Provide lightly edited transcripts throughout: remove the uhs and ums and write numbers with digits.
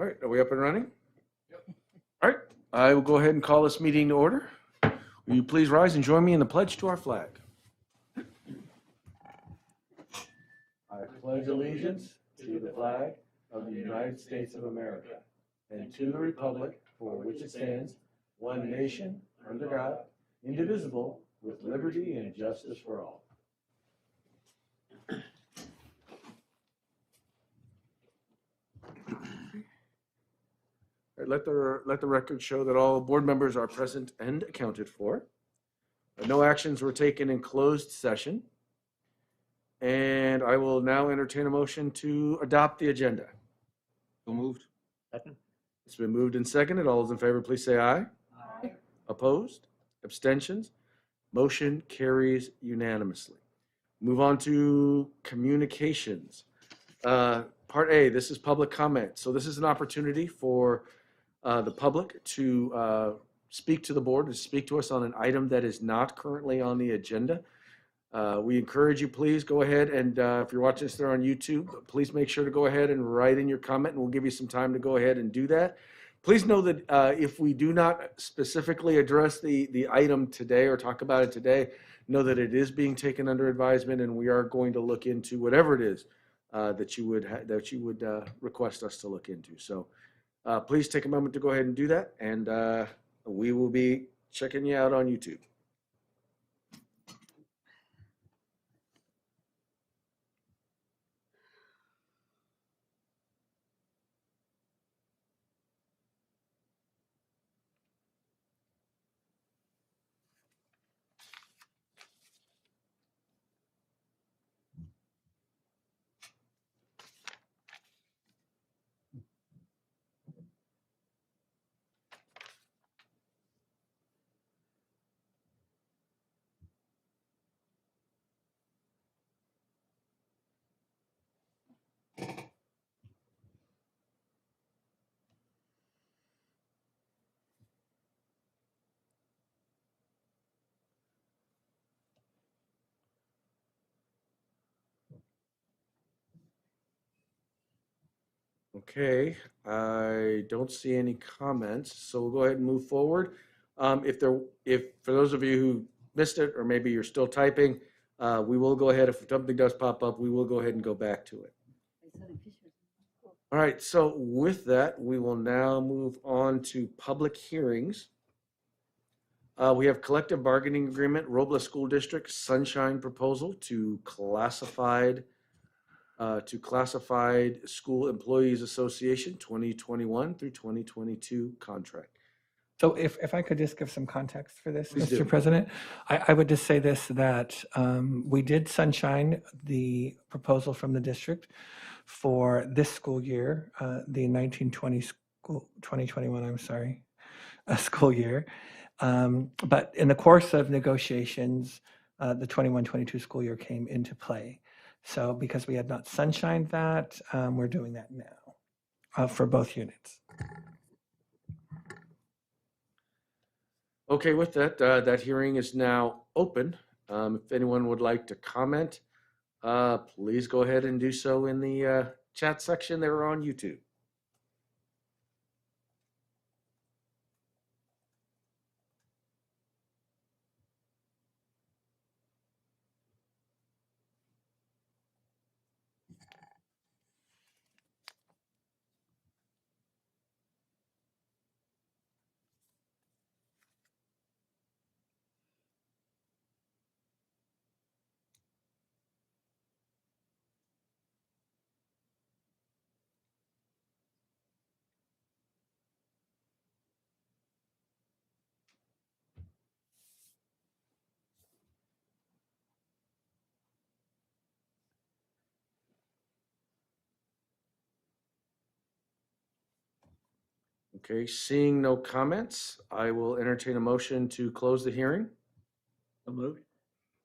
All right, are we up and running? Yep. All right, I will go ahead and call this meeting to order. Will you please rise and join me in the pledge to our flag? I pledge allegiance to the flag of the United States of America and to the republic for which it stands, one nation, under God, indivisible, with liberty and justice for all. All right, let the record show that all board members are present and accounted for. No actions were taken in closed session. And I will now entertain a motion to adopt the agenda. So moved. Second. It's been moved and seconded. All those in favor, please say aye. Aye. Opposed? Abstentions? Motion carries unanimously. Move on to communications. Part A, this is public comment. So this is an opportunity for the public to speak to the board, to speak to us on an item that is not currently on the agenda. We encourage you, please go ahead and if you're watching us there on YouTube, please make sure to go ahead and write in your comment, and we'll give you some time to go ahead and do that. Please know that if we do not specifically address the item today or talk about it today, know that it is being taken under advisement, and we are going to look into whatever it is that you would request us to look into. So please take a moment to go ahead and do that, and we will be checking you out on YouTube. Okay, I don't see any comments, so we'll go ahead and move forward. If for those of you who missed it, or maybe you're still typing, we will go ahead, if something does pop up, we will go ahead and go back to it. All right, so with that, we will now move on to public hearings. We have collective bargaining agreement, Robla School District Sunshine Proposal to classified School Employees Association 2021 through 2022 contract. So if I could just give some context for this, Please Mr. do. President, I would just say this, that we did sunshine the proposal from the district for this school year, the 2021, I'm sorry, school year. But in the course of negotiations, the 21-22 school year came into play. So because we had not sunshined that, we're doing that now for both units. Okay, with that, that hearing is now open. If anyone would like to comment, please go ahead and do so in the chat section there on YouTube. Okay, seeing no comments, I will entertain a motion to close the hearing. So moved.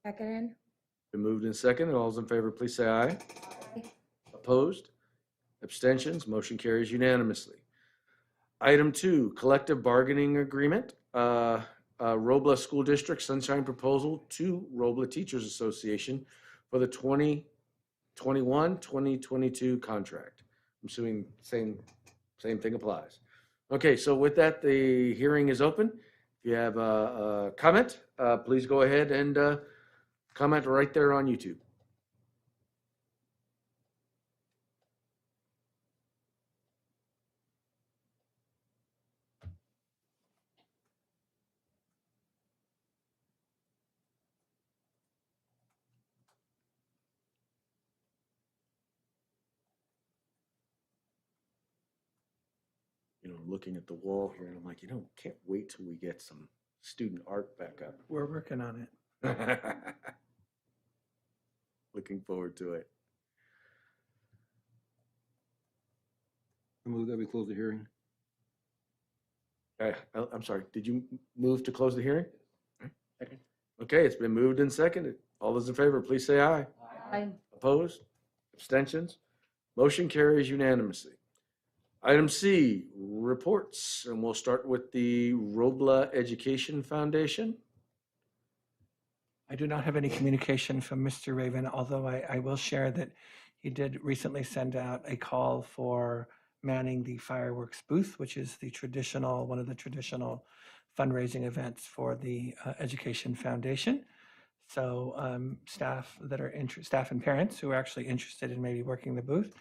Second. Been moved and seconded. All those in favor, please say aye. Aye. Opposed? Abstentions? Motion carries unanimously. Item 2, collective bargaining agreement, Robla School District Sunshine Proposal to Robla Teachers Association for the 2021-2022 contract. I'm assuming same Same thing applies. Okay, so with that, the hearing is open. If you have a comment, please go ahead and comment right there on YouTube. Looking at the wall here, and I'm like, can't wait till we get some student art back up. We're working on it. Looking forward to it. I move that we close the hearing. I'm sorry, did you move to close the hearing? Second. Okay, it's been moved and seconded. All those in favor, please say aye. Aye. Opposed? Abstentions? Motion carries unanimously. Item C, reports, and we'll start with the Robla Education Foundation. I do not have any communication from Mr. Raven, although I will share that he did recently send out a call for manning the fireworks booth, which is one of the traditional fundraising events for the Education Foundation. So staff and parents who are actually interested in maybe working the booth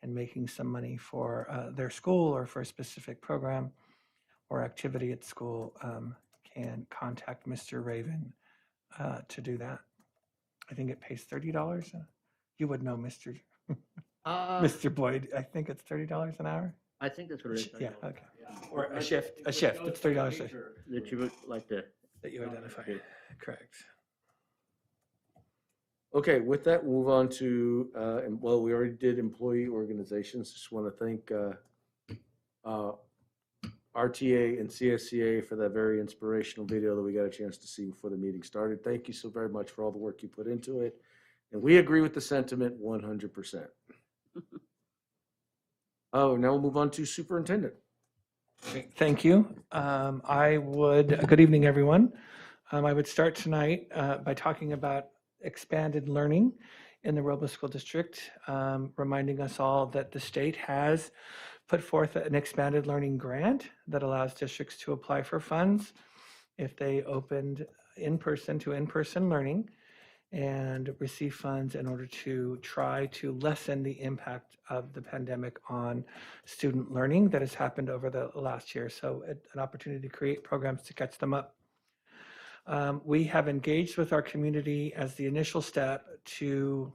and making some money for their school or for a specific program or activity at school can contact Mr. Raven to do that. I think it pays $30. You would know, Mr. Mr. Boyd. I think it's $30 an hour. I think that's what it is. Yeah, okay. Or a shift. It's $30 That you would like to. that you identify. Correct. Okay, with that, we'll move on to, well, we already did employee organizations. Just want to thank RTA and CSCA for that very inspirational video that we got a chance to see before the meeting started. Thank you so very much for all the work you put into it. And we agree with the sentiment 100%. Oh, now we'll move on to superintendent. Thank you. Good evening, everyone. I would start tonight by talking about expanded learning in the Robla School District, reminding us all that the state has put forth an expanded learning grant that allows districts to apply for funds if they opened in-person to in-person learning and receive funds in order to try to lessen the impact of the pandemic on student learning that has happened over the last year. So an opportunity to create programs to catch them up. We have engaged with our community as the initial step to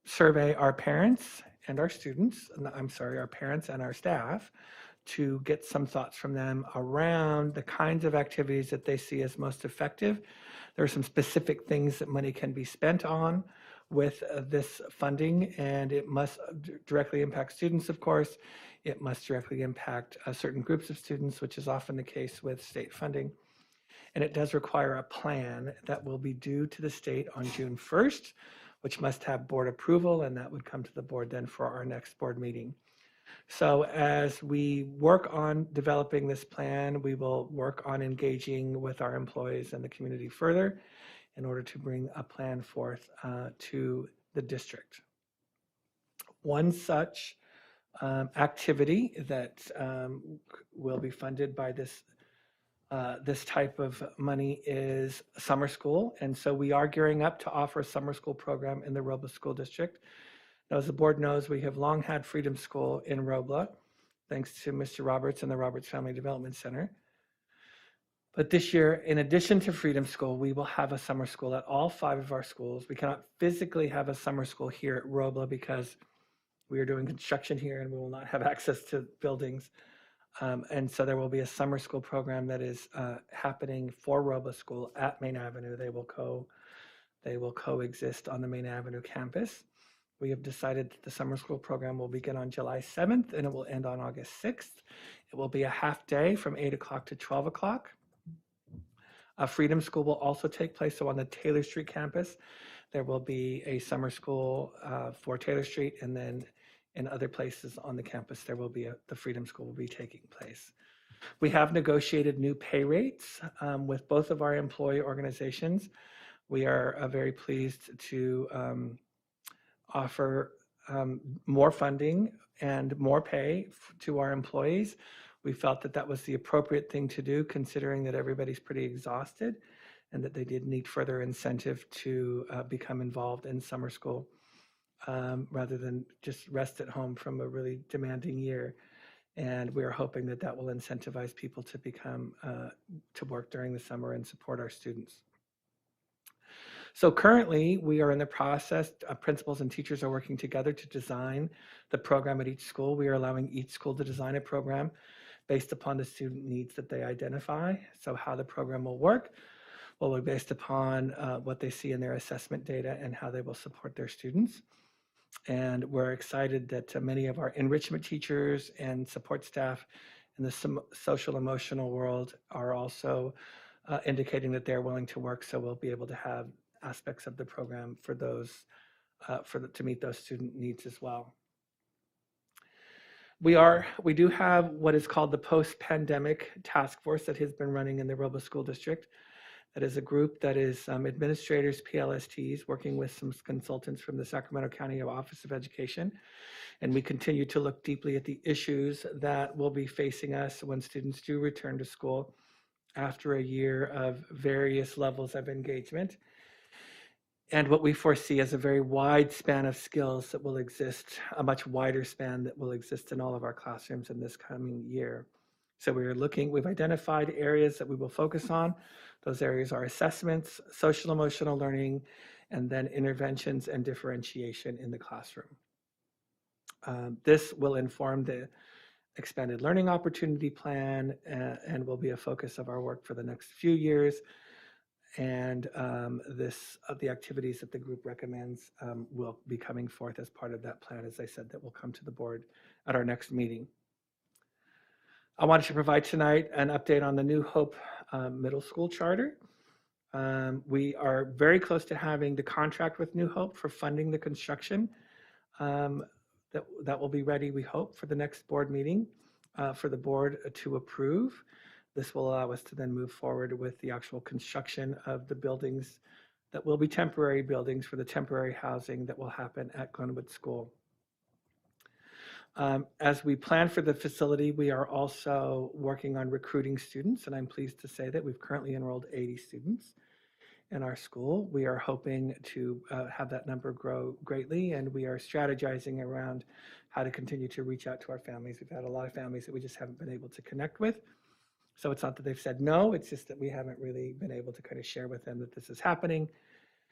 survey our parents and our students, our parents and our staff, to get some thoughts from them around the kinds of activities that they see as most effective. There are some specific things that money can be spent on with this funding, and it must directly impact students, of course. It must directly impact certain groups of students, which is often the case with state funding. And it does require a plan that will be due to the state on June 1st, which must have board approval, and that would come to the board then for our next board meeting. So as we work on developing this plan, we will work on engaging with our employees and the community further in order to bring a plan forth to the district. One such activity that will be funded by this type of money is summer school. And so we are gearing up to offer a summer school program in the Robla School District. Now, as the board knows, we have long had Freedom School in Robla, thanks to Mr. Roberts and the Roberts Family Development Center. But this year, in addition to Freedom School, we will have a summer school at all 5 of our schools. We cannot physically have a summer school here at Robla because we are doing construction here and we will not have access to buildings. And so there will be a summer school program that is happening for Robla School at Main Avenue. They will coexist on the Main Avenue campus. We have decided that the summer school program will begin on July 7th and it will end on August 6th. It will be a half day from 8 o'clock to 12 o'clock. Freedom School will also take place. So on the Taylor Street campus, there will be a summer school for Taylor Street, and then in other places on the campus, there will be the Freedom School will be taking place. We have negotiated new pay rates with both of our employee organizations. We are very pleased to offer more funding and more pay to our employees. We felt that that was the appropriate thing to do, considering that everybody's pretty exhausted and that they did need further incentive to become involved in summer school rather than just rest at home from a really demanding year. And we are hoping that that will incentivize people to become to work during the summer and support our students. So currently, we are in the process, principals and teachers are working together to design the program at each school. We are allowing each school to design a program based upon the student needs that they identify. So how the program will work will be based upon what they see in their assessment data and how they will support their students. And we're excited that many of our enrichment teachers and support staff in the social emotional world are also indicating that they're willing to work. So we'll be able to have aspects of the program for those, to meet those student needs as well. We do have what is called the post-pandemic task force that has been running in the Robla School District. That is a group that is administrators, PLSTs, working with some consultants from the Sacramento County Office of Education. And we continue to look deeply at the issues that will be facing us when students do return to school after a year of various levels of engagement. And what we foresee as a very wide span of skills that will exist, a much wider span that will exist in all of our classrooms in this coming year. So we've identified areas that we will focus on. Those areas are assessments, social emotional learning, and then interventions and differentiation in the classroom. This will inform the expanded learning opportunity plan and will be a focus of our work for the next few years. And the activities that the group recommends will be coming forth as part of that plan, as I said, that will come to the board at our next meeting. I wanted to provide tonight an update on the New Hope Middle School Charter. We are very close to having the contract with New Hope for funding the construction. That will be ready, we hope, for the next board meeting for the board to approve. This will allow us to then move forward with the actual construction of the buildings that will be temporary buildings for the temporary housing that will happen at Glenwood School. As we plan for the facility, we are also working on recruiting students, and I'm pleased to say that we've currently enrolled 80 students in our school. We are hoping to have that number grow greatly, and we are strategizing around how to continue to reach out to our families. We've had a lot of families that we just haven't been able to connect with. So it's not that they've said no, it's just that we haven't really been able to kind of share with them that this is happening.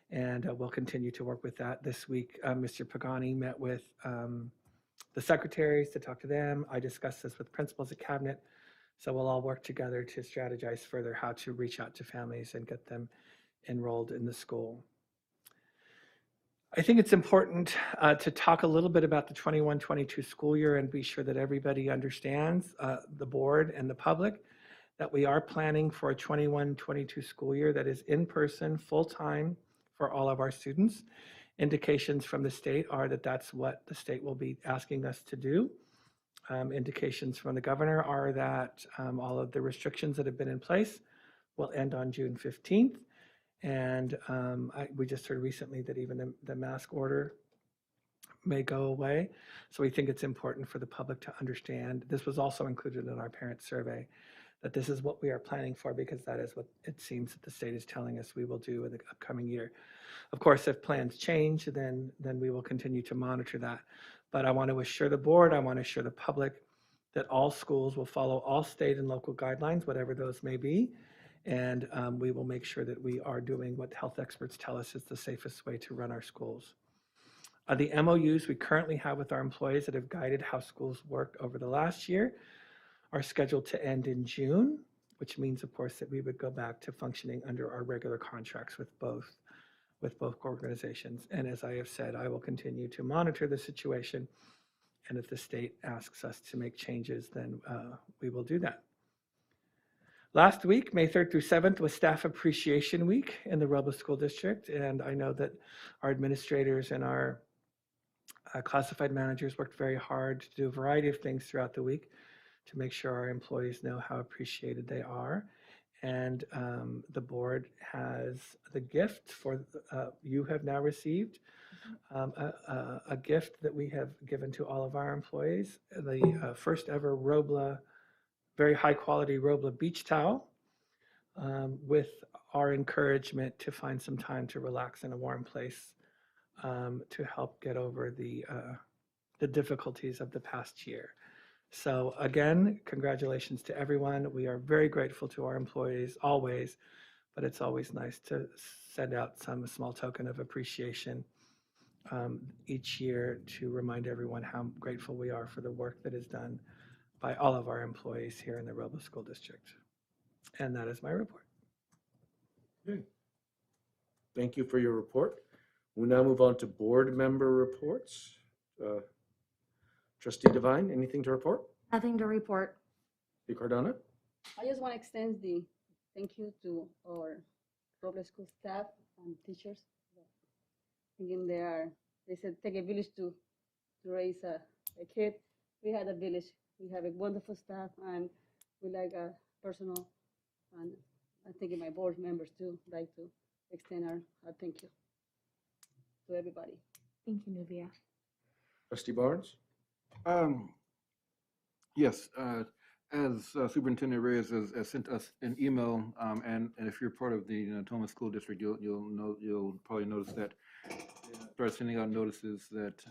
And we'll continue to work with that. This week, Mr. Pagani met with the secretaries to talk to them. I discussed this with principals at cabinet. So we'll all work together to strategize further how to reach out to families and get them enrolled in the school. I think it's important to talk a little bit about the 21-22 school year and be sure that everybody understands, the board and the public, that we are planning for a 21-22 school year that is in person, full-time for all of our students. Indications from the state are that that's what the state will be asking us to do. Indications from the governor are that all of the restrictions that have been in place will end on June 15th. And we just heard recently that even the mask order may go away. So we think it's important for the public to understand. This was also included in our parent survey, that this is what we are planning for, because that is what it seems that the state is telling us we will do in the upcoming year. Of course, if plans change, then we will continue to monitor that. But I want to assure the board, I want to assure the public that all schools will follow all state and local guidelines, whatever those may be. And we will make sure that we are doing what health experts tell us is the safest way to run our schools. The MOUs we currently have with our employees that have guided how schools worked over the last year are scheduled to end in June, which means, of course, that we would go back to functioning under our regular contracts with both organizations. And as I have said, I will continue to monitor the situation. And if the state asks us to make changes, then we will do that. Last week, May 3rd through 7th, was Staff Appreciation Week in the Robla School District. And I know that our administrators and our classified managers worked very hard to do a variety of things throughout the week to make sure our employees know how appreciated they are. And the board has the gift for, you have now received a gift that we have given to all of our employees, the first ever Robla, very high quality Robla beach towel, with our encouragement to find some time to relax in a warm place, to help get over the difficulties of the past year. So again, congratulations to everyone. We are very grateful to our employees always, but it's always nice to send out some small token of appreciation each year to remind everyone how grateful we are for the work that is done by all of our employees here in the Robla School District. And that is my report. Okay. Thank you for your report. We'll now move on to board member reports. Trustee Devine, anything to report? Nothing to report. Trustee Cardona? I just want to extend the thank you to our Robla School staff and teachers. Thinking they said take a village to raise a kid. We had a village. We have a wonderful staff, and we like a personal, and I think my board members too like to extend our thank you to everybody. Thank you, Nubia. Trustee Barnes? Yes, as Superintendent Reyes has sent us an email, and if you're part of the Thomas School District, you'll probably notice that start sending out notices that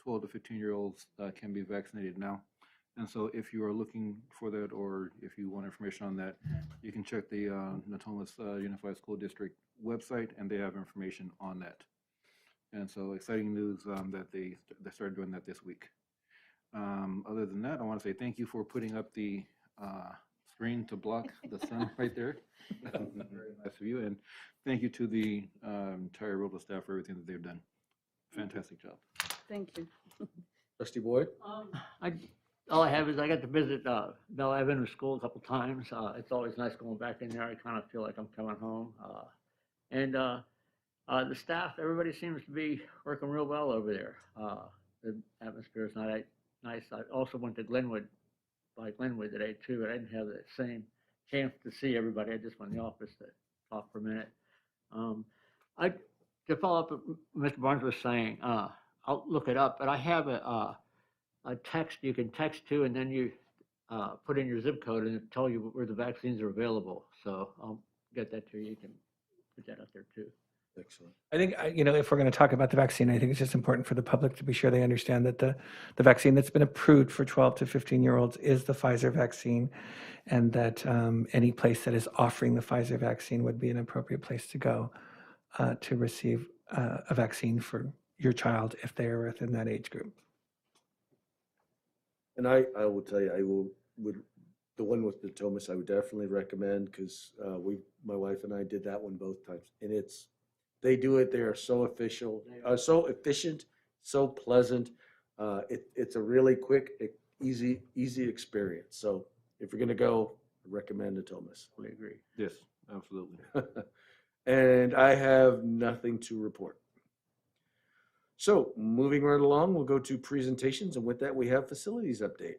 12 to 15-year-olds can be vaccinated now. And so if you are looking for that, or if you want information on that, you can check the Natomas Unified School District website, and they have information on that. And so exciting news that they started doing that this week. Other than that, I want to say thank you for putting up the screen to block the sun right there. Very nice of you. And thank you to the entire Robla staff for everything that they've done. Fantastic job. Thank you. Trustee Boyd? All I have is I got to visit Bell Avenue School a couple times. It's always nice going back in there. I kind of feel like I'm coming home. And the staff, everybody seems to be working real well over there. The atmosphere is not nice. I also went to Glenwood today too, and I didn't have the same chance to see everybody. I just went in the office to talk for a minute. To follow up what Mr. Barnes was saying, I'll look it up, but I have a text you can text to, and then you put in your zip code and it'll tell you where the vaccines are available. So I'll get that to you. You can put that out there too. Excellent. I think, if we're going to talk about the vaccine, I think it's just important for the public to be sure they understand that the vaccine that's been approved for 12 to 15-year-olds is the Pfizer vaccine, and that any place that is offering the Pfizer vaccine would be an appropriate place to go to receive a vaccine for your child if they are within that age group. And I will tell you, would the one with the Thomas, I would definitely recommend, because my wife and I did that one both times, and they do it. They are so so efficient, so pleasant. It's a really quick, easy experience. So if you're gonna go, I recommend the Thomas. I agree. Yes, absolutely. And I have nothing to report. So moving right along, we'll go to presentations, and with that, we have facilities update.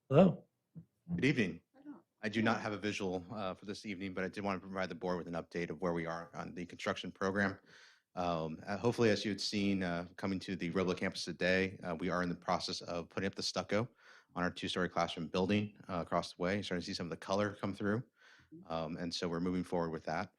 Hello. Good evening. I do not have a visual for this evening, but I did want to provide the board with an update of where we are on the construction program. Hopefully, as you had seen coming to the Robla campus today, we are in the process of putting up the stucco on our two-story classroom building across the way. You're starting to see some of the color come through. And so we're moving forward with that.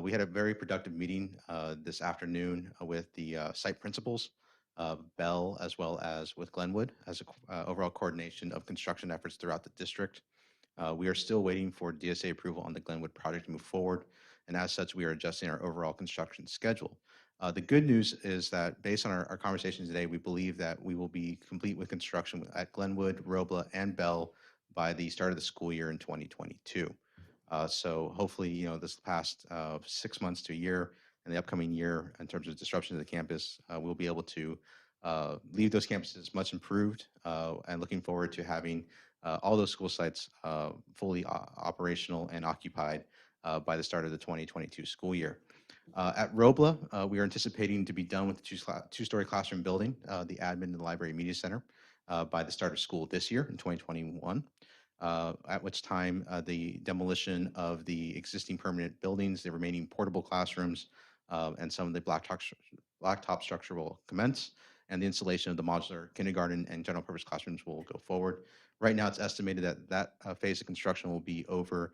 We had a very productive meeting this afternoon with the site principals of Bell, as well as with Glenwood, as a overall coordination of construction efforts throughout the district. We are still waiting for DSA approval on the Glenwood project to move forward, and as such, we are adjusting our overall construction schedule. The good news is that based on our conversation today, we believe that we will be complete with construction at Glenwood, Robla, and Bell by the start of the school year in 2022. So hopefully, this past 6 months to a year and the upcoming year in terms of disruption to the campus, we'll be able to leave those campuses much improved, and looking forward to having all those school sites fully operational and occupied by the start of the 2022 school year. At Robla, we are anticipating to be done with the two-story classroom building, the admin and the library media center, by the start of school this year in 2021. At which time the demolition of the existing permanent buildings, the remaining portable classrooms, and some of the blacktop structure will commence, and the installation of the modular kindergarten and general purpose classrooms will go forward. Right now, it's estimated that that phase of construction will be over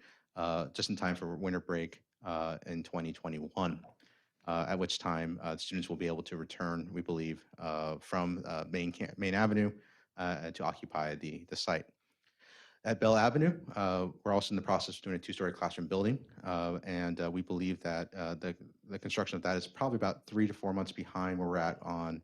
just in time for winter break in 2021. At which time students will be able to return, we believe, from Main Avenue to occupy the site. At Bell Avenue, we're also in the process of doing a two-story classroom building, and we believe that the construction of that is probably about 3 to 4 months behind where we're at on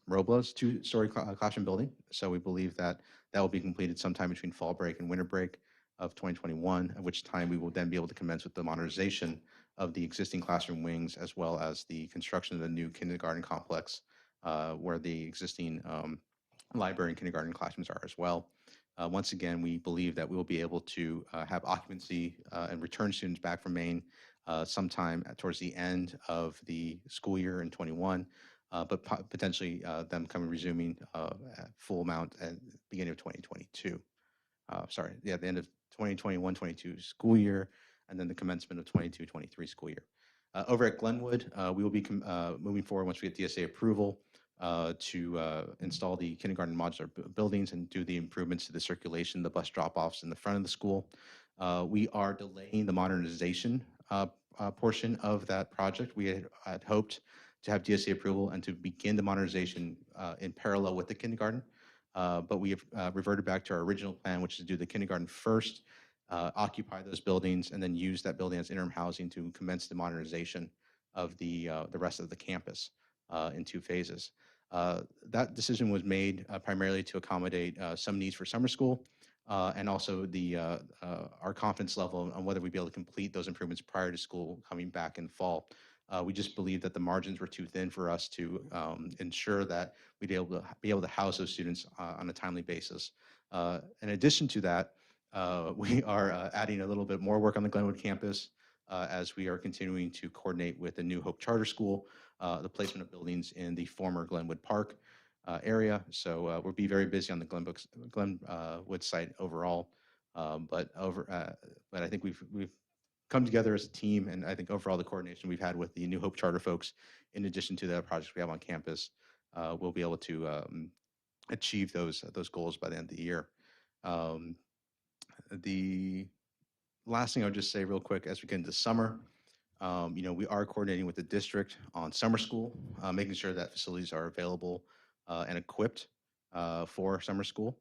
Robla's two-story classroom building. So we believe that that will be completed sometime between fall break and winter break of 2021, at which time we will then be able to commence with the modernization of the existing classroom wings, as well as the construction of the new kindergarten complex, where the existing library and kindergarten classrooms are as well. Once again, we believe that we will be able to have occupancy and return students back from Maine sometime towards the end of the school year in 21, but potentially them resuming at full amount at the beginning of 2022. Sorry, yeah, the end of 2021-22 school year, and then the commencement of 22-23 school year. Over at Glenwood, we will be moving forward once we get DSA approval to install the kindergarten modular buildings and do the improvements to the circulation, the bus drop-offs in the front of the school. We are delaying the modernization portion of that project. We had hoped to have DSA approval and to begin the modernization in parallel with the kindergarten. But we have reverted back to our original plan, which is to do the kindergarten first, occupy those buildings, and then use that building as interim housing to commence the modernization of the rest of the campus in 2 phases. That decision was made primarily to accommodate some needs for summer school and also our confidence level on whether we'd be able to complete those improvements prior to school coming back in fall. We just believed that the margins were too thin for us to ensure that we'd be able to house those students on a timely basis. In addition to that, we are adding a little bit more work on the Glenwood campus as we are continuing to coordinate with the New Hope Charter School, the placement of buildings in the former Glenwood Park area. So we'll be very busy on the Glenwood site overall. But I think we've come together as a team, and I think overall the coordination we've had with the New Hope Charter folks, in addition to the projects we have on campus, we'll be able to achieve those goals by the end of the year. The last thing I would just say real quick as we get into summer, we are coordinating with the district on summer school, making sure that facilities are available and equipped for summer school,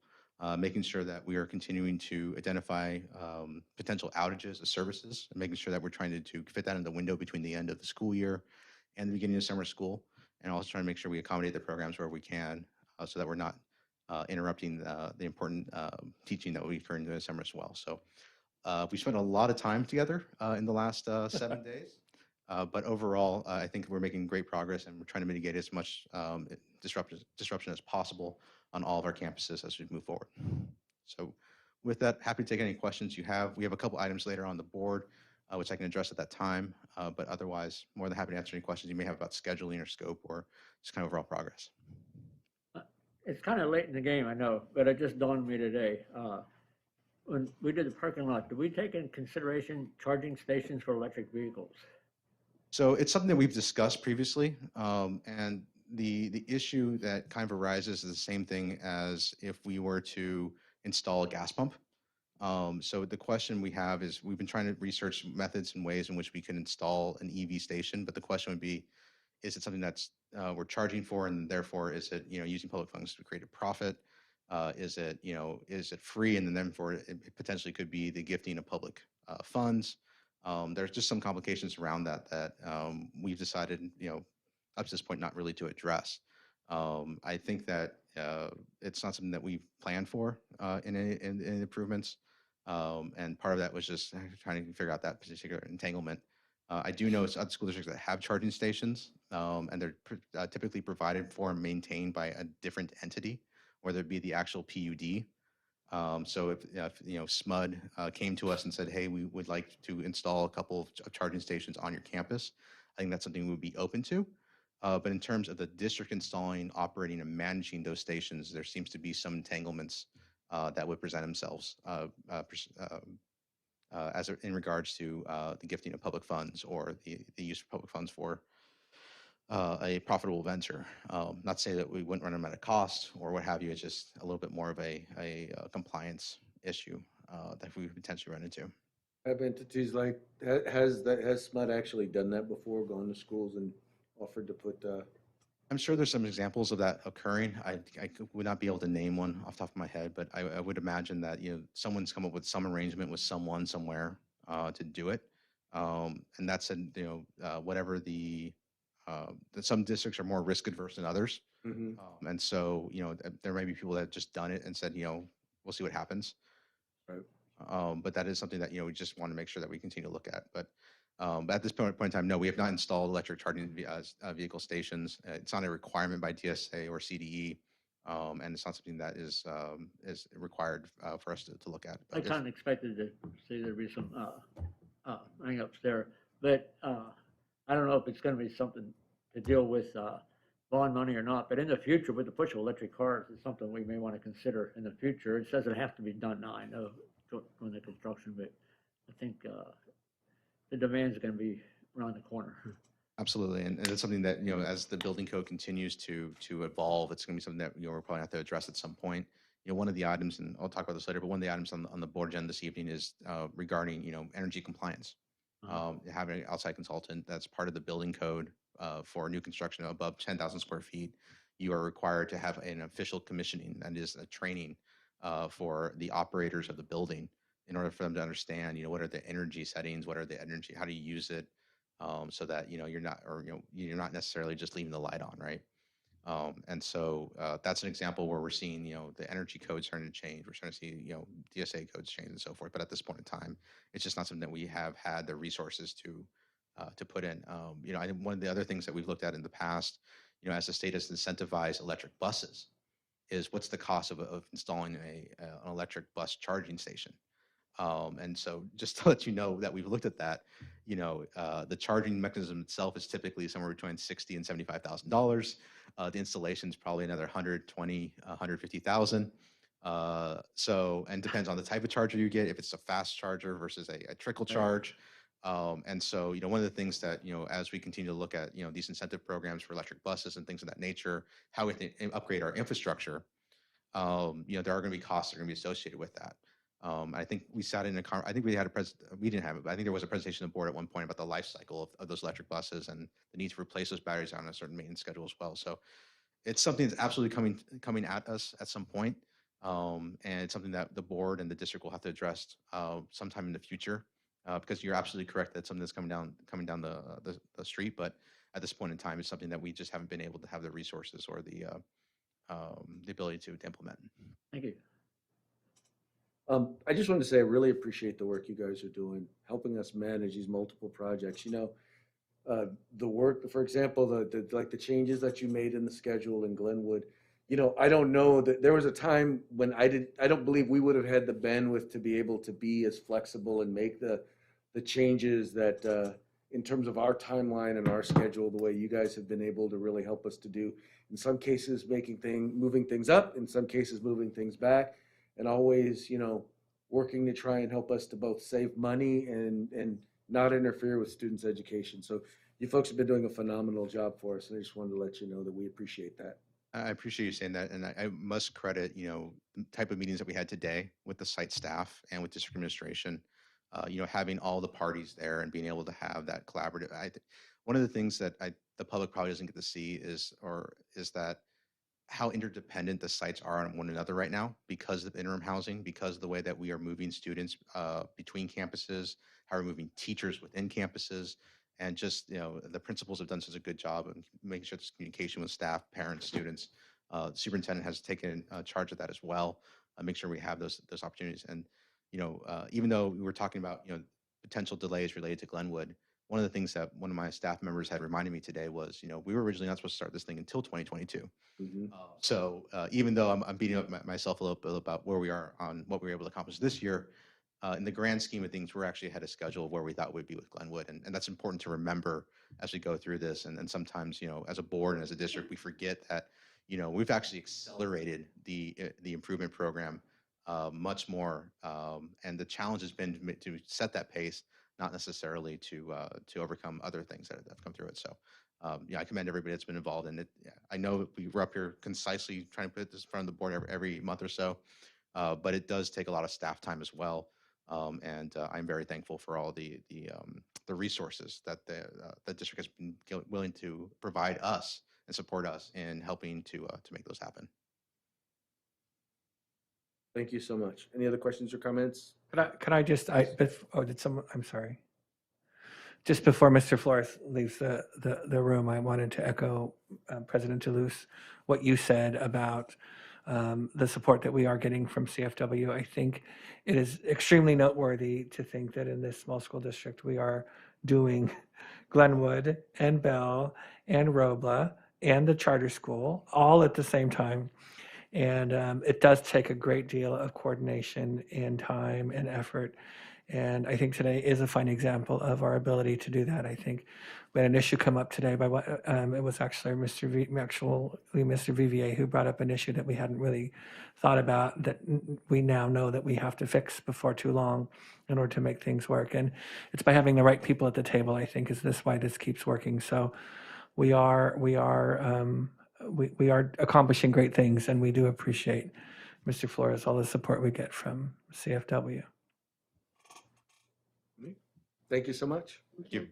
making sure that we are continuing to identify potential outages of services, and making sure that we're trying to fit that in the window between the end of the school year and the beginning of summer school, and also trying to make sure we accommodate the programs where we can so that we're not interrupting the important teaching that we occur in the summer as well. So we spent a lot of time together in the last 7 days, but overall, I think we're making great progress, and we're trying to mitigate as much disruption as possible on all of our campuses as we move forward. So with that, happy to take any questions you have. We have a couple items later on the board, which I can address at that time, but otherwise, more than happy to answer any questions you may have about scheduling or scope or just kind of overall progress. It's kind of late in the game, I know, but it just dawned on me today. When we did the parking lot, did we take in consideration charging stations for electric vehicles? So it's something that we've discussed previously, and the issue that kind of arises is the same thing as if we were to install a gas pump. So the question we have is we've been trying to research methods and ways in which we can install an EV station, but the question would be, is it something that's we're charging for, and therefore is it using public funds to create a profit? Is it free, and then therefore it potentially could be the gifting of public funds? There's just some complications around that we've decided, up to this point, not really to address. I think that it's not something that we've planned for in improvements, and part of that was just trying to figure out that particular entanglement. I do know it's other school districts that have charging stations, and they're typically provided for and maintained by a different entity, whether it be the actual PUD So if SMUD came to us and said, hey, we would like to install a couple of charging stations on your campus, I think that's something we would be open to. But in terms of the district installing, operating, and managing those stations, there seems to be some entanglements that would present themselves in regards to the gifting of public funds or the use of public funds for a profitable venture. Not to say that we wouldn't run them at a cost or what have you. It's just a little bit more of a compliance issue that we would potentially run into. Have entities like, has SMUD actually done that before, gone to schools and offered to put, I'm sure there's some examples of that occurring. Would not be able to name one off the top of my head, but I would imagine that someone's come up with some arrangement with someone somewhere to do it, and that's whatever some districts are more risk adverse than others, mhm. and so there may be people that have just done it and said we'll see what happens. Right. But that is something that we just want to make sure that we continue to look at. But at this point in time, no, we have not installed electric charging vehicle stations. It's not a requirement by DSA or CDE, and it's not something that is required for us to look at. I kind of expected to see there'd be some hang-ups there, but I don't know if it's going to be something to deal with bond money or not. But in the future, with the push of electric cars, it's something we may want to consider in the future. It says it has to be done now. I know during the construction, but I think the demand is going to be around the corner. Absolutely, and it's something that as the building code continues to evolve, it's going to be something that we're probably have to address at some point. One of the items, and I'll talk about this later, but one of the items on the board agenda this evening is regarding energy compliance. Having an outside consultant that's part of the building code for new construction above 10,000 square feet, you are required to have an official commissioning, that is a training for the operators of the building in order for them to understand, what are the energy settings, what are the energy, how do you use it, so that you're not necessarily just leaving the light on, right? And so that's an example where we're seeing the energy codes starting to change. We're starting to see DSA codes change and so forth. But at this point in time, it's just not something that we have had the resources to put in. I think one of the other things that we've looked at in the past, as the state has incentivized electric buses, is what's the cost of installing an electric bus charging station. And so just to let you know that we've looked at that, the charging mechanism itself is typically somewhere between $60,000 and $75,000. The installation is probably another 120, 150,000. And depends on the type of charger you get, if it's a fast charger versus a trickle charge. And so, one of the things that, as we continue to look at, these incentive programs for electric buses and things of that nature, how we can upgrade our infrastructure, there are going to be costs that are going to be associated with that. I think we sat in I think we had we didn't have it, but I think there was a presentation on the board at one point about the life cycle of those electric buses and the need to replace those batteries on a certain maintenance schedule as well. So it's something that's absolutely coming at us at some point. And it's something that the board and the district will have to address sometime in the future, because you're absolutely correct that something that's coming down the street. But at this point in time, it's something that we just haven't been able to have the resources or the ability to implement. Thank you. I just wanted to say I really appreciate the work you guys are doing, helping us manage these multiple projects. The work, for example, the changes that you made in the schedule in Glenwood. I don't know that there was a time when I don't believe we would have had the bandwidth to be able to be as flexible and make the changes that in terms of our timeline and our schedule, the way you guys have been able to really help us to do. In some cases, moving things up, in some cases, moving things back, and always, working to try and help us to both save money and not interfere with students' education. So you folks have been doing a phenomenal job for us, and I just wanted to let you know that we appreciate that. I appreciate you saying that, and I must credit, the type of meetings that we had today with the site staff and with district administration. Having all the parties there and being able to have that collaborative. One of the things that the public probably doesn't get to see is that how interdependent the sites are on one another right now because of interim housing, because of the way that we are moving students between campuses, how we're moving teachers within campuses, and just the principals have done such a good job of making sure there's communication with staff, parents, students. The superintendent has taken charge of that as well. Make sure we have those opportunities. And even though we were talking about potential delays related to Glenwood, one of the things that one of my staff members had reminded me today was, we were originally not supposed to start this thing until 2022. Mhm. So even though I'm beating up myself a little bit about where we are on what we were able to accomplish this year, in the grand scheme of things, we're actually ahead of schedule of where we thought we'd be with Glenwood. And that's important to remember as we go through this. And sometimes, as a board and as a district, we forget that, we've actually accelerated the improvement program much more. And the challenge has been to set that pace, not necessarily to overcome other things that have come through it. So I commend everybody that's been involved in it. I know we're up here concisely trying to put this in front of the board every month or so, but it does take a lot of staff time as well. And I'm very thankful for all the resources that the district has been willing to provide us and support us in helping to make those happen. Thank you so much. Any other questions or comments? Could I just, did someone, I'm sorry. Just before Mr. Flores leaves the room, I wanted to echo President Toulouse, what you said about the support that we are getting from CFW. I think it is extremely noteworthy to think that in this small school district, we are doing Glenwood and Bell and Robla and the charter school all at the same time. And it does take a great deal of coordination and time and effort. And I think today is a fine example of our ability to do that. I think we had an issue come up today by what it was actually Mr. Vivier who brought up an issue that we hadn't really thought about, that we now know that we have to fix before too long in order to make things work. And it's by having the right people at the table, I think, is this why this keeps working. So we are accomplishing great things, and we do appreciate, Mr. Flores, all the support we get from CFW. Thank you so much. Thank you.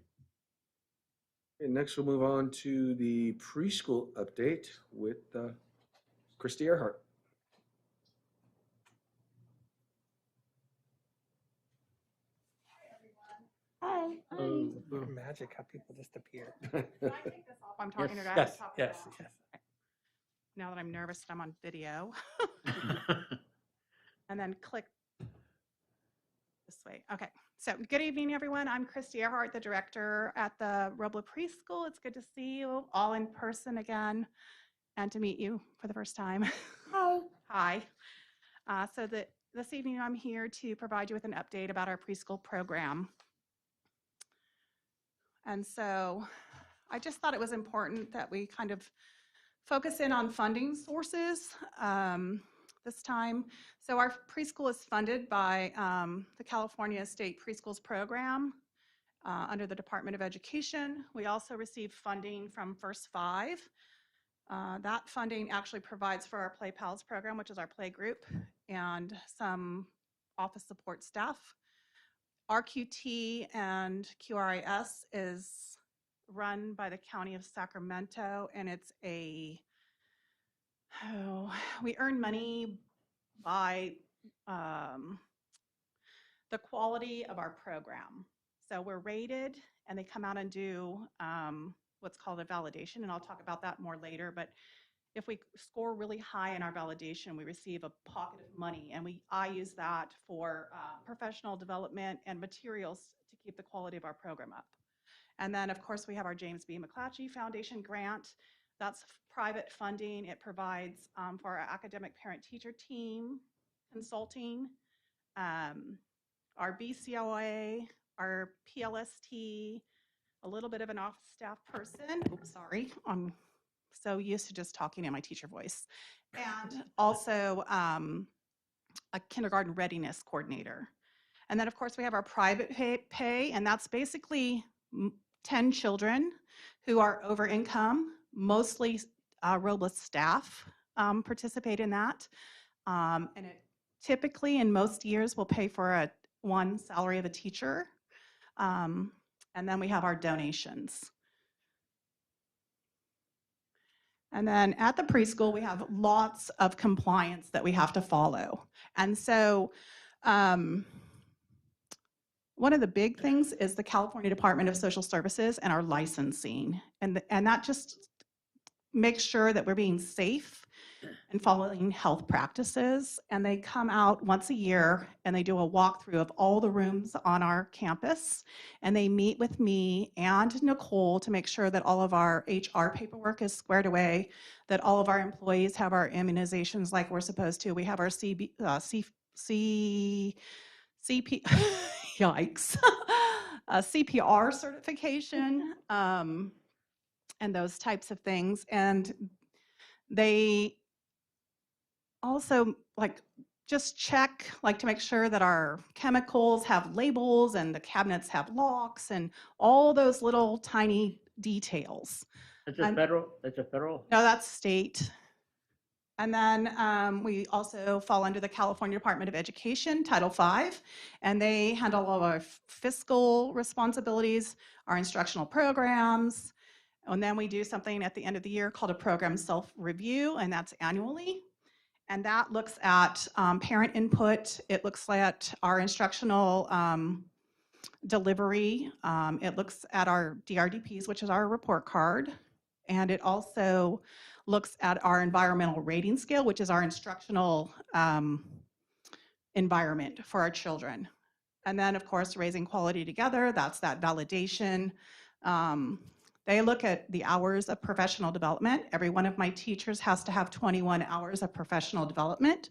And next, we'll move on to the preschool update with Christy Earhart. Hi. Magic how people just appear. Can I take this off? I'm talking to guys. Yes, yes, yes. Now that I'm nervous, I'm on video. And then click this way. Okay. So good evening, everyone. I'm Christy Earhart, the director at the Robla Preschool. It's good to see you all in person again and to meet you for the first time. Hi. Hi. This evening, I'm here to provide you with an update about our preschool program. And so I just thought it was important that we kind of focus in on funding sources this time. So our preschool is funded by the California State Preschools Program under the Department of Education. We also receive funding from First Five. That funding actually provides for our Play Pals program, which is our play group, and some office support staff. RQT and QRIS is run by the County of Sacramento, and it's we earn money by the quality of our program. So we're rated, and they come out and do what's called a validation, and I'll talk about that more later. But if we score really high in our validation, we receive a pocket of money, and I use that for professional development and materials to keep the quality of our program up. And then, of course, we have our James B. McClatchy Foundation grant. That's private funding. It provides for our academic parent-teacher team, consulting, our BCOA, our PLST, a little bit of an office staff person. Oops, sorry. I'm so used to just talking in my teacher voice. And also a kindergarten readiness coordinator. And then, of course, we have our private pay, and that's basically 10 children who are over income. Mostly Robla staff participate in that. And it typically, in most years, will pay for one salary of a teacher. And then we have our donations. And then at the preschool, we have lots of compliance that we have to follow. And so one of the big things is the California Department of Social Services and our licensing. And that just makes sure that we're being safe and following health practices. And they come out once a year and they do a walkthrough of all the rooms on our campus. And they meet with me and Nicole to make sure that all of our HR paperwork is squared away, that all of our employees have our immunizations like we're supposed to. We have our CP, yikes, CPR certification, and those types of things. And they also just check to make sure that our chemicals have labels and the cabinets have locks and all those little tiny details. It's a federal, it's a federal? No, that's state. And then we also fall under the California Department of Education, Title V, and they handle all of our fiscal responsibilities, our instructional programs, and then we do something at the end of the year called a program self-review, and that's annually. And that looks at parent input. It looks at our instructional delivery. It looks at our DRDPs, which is our report card. And it also looks at our environmental rating scale, which is our instructional environment for our children. And then, of course, raising quality together, that's that validation. They look at the hours of professional development. Every one of my teachers has to have 21 hours of professional development.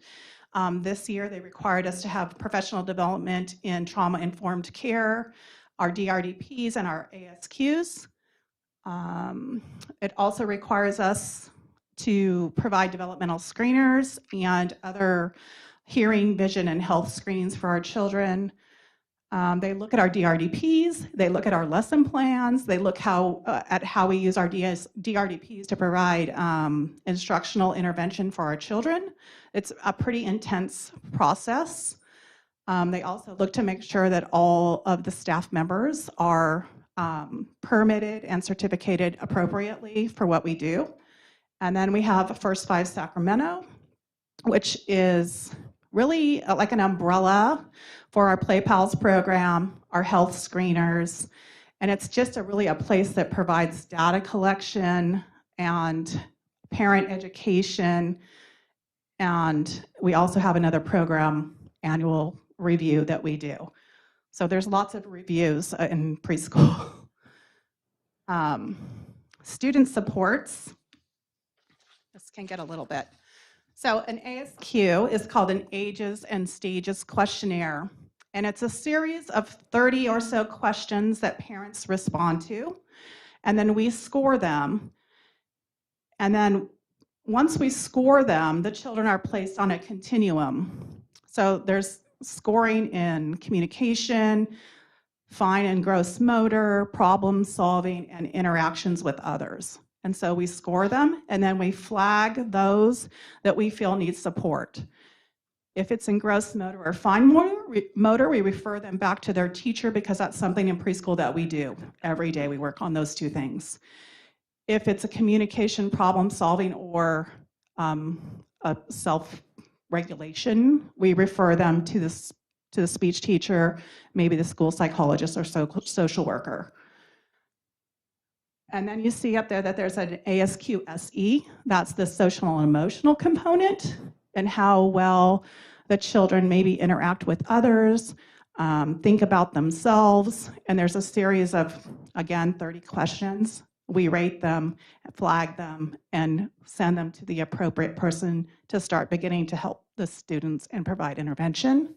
This year, they required us to have professional development in trauma-informed care, our DRDPs, and our ASQs. It also requires us to provide developmental screeners and other hearing, vision, and health screenings for our children. They look at our DRDPs, they look at our lesson plans, they look at how we use our DRDPs to provide instructional intervention for our children. It's a pretty intense process. They also look to make sure that all of the staff members are permitted and certificated appropriately for what we do. And then we have First 5 Sacramento, which is really like an umbrella for our Play Pals program, our health screeners, and it's just really a place that provides data collection and parent education. And we also have another program, annual review, that we do. So there's lots of reviews in preschool. Student supports. This can get a little bit. So an ASQ is called an Ages and Stages Questionnaire, and it's a series of 30 or so questions that parents respond to, and then we score them. And then once we score them, the children are placed on a continuum. So there's scoring in communication, fine and gross motor, problem solving, and interactions with others. And so we score them, and then we flag those that we feel need support. If it's in gross motor or fine motor, we refer them back to their teacher, because that's something in preschool that we do. Every day we work on those two things. If it's a communication, problem solving, or a self-regulation, we refer them to the speech teacher, maybe the school psychologist or social worker. And then you see up there that there's an ASQ SE, that's the social and emotional component, and how well the children maybe interact with others, think about themselves. And there's a series of, again, 30 questions. We rate them, flag them, and send them to the appropriate person to start beginning to help the students and provide intervention.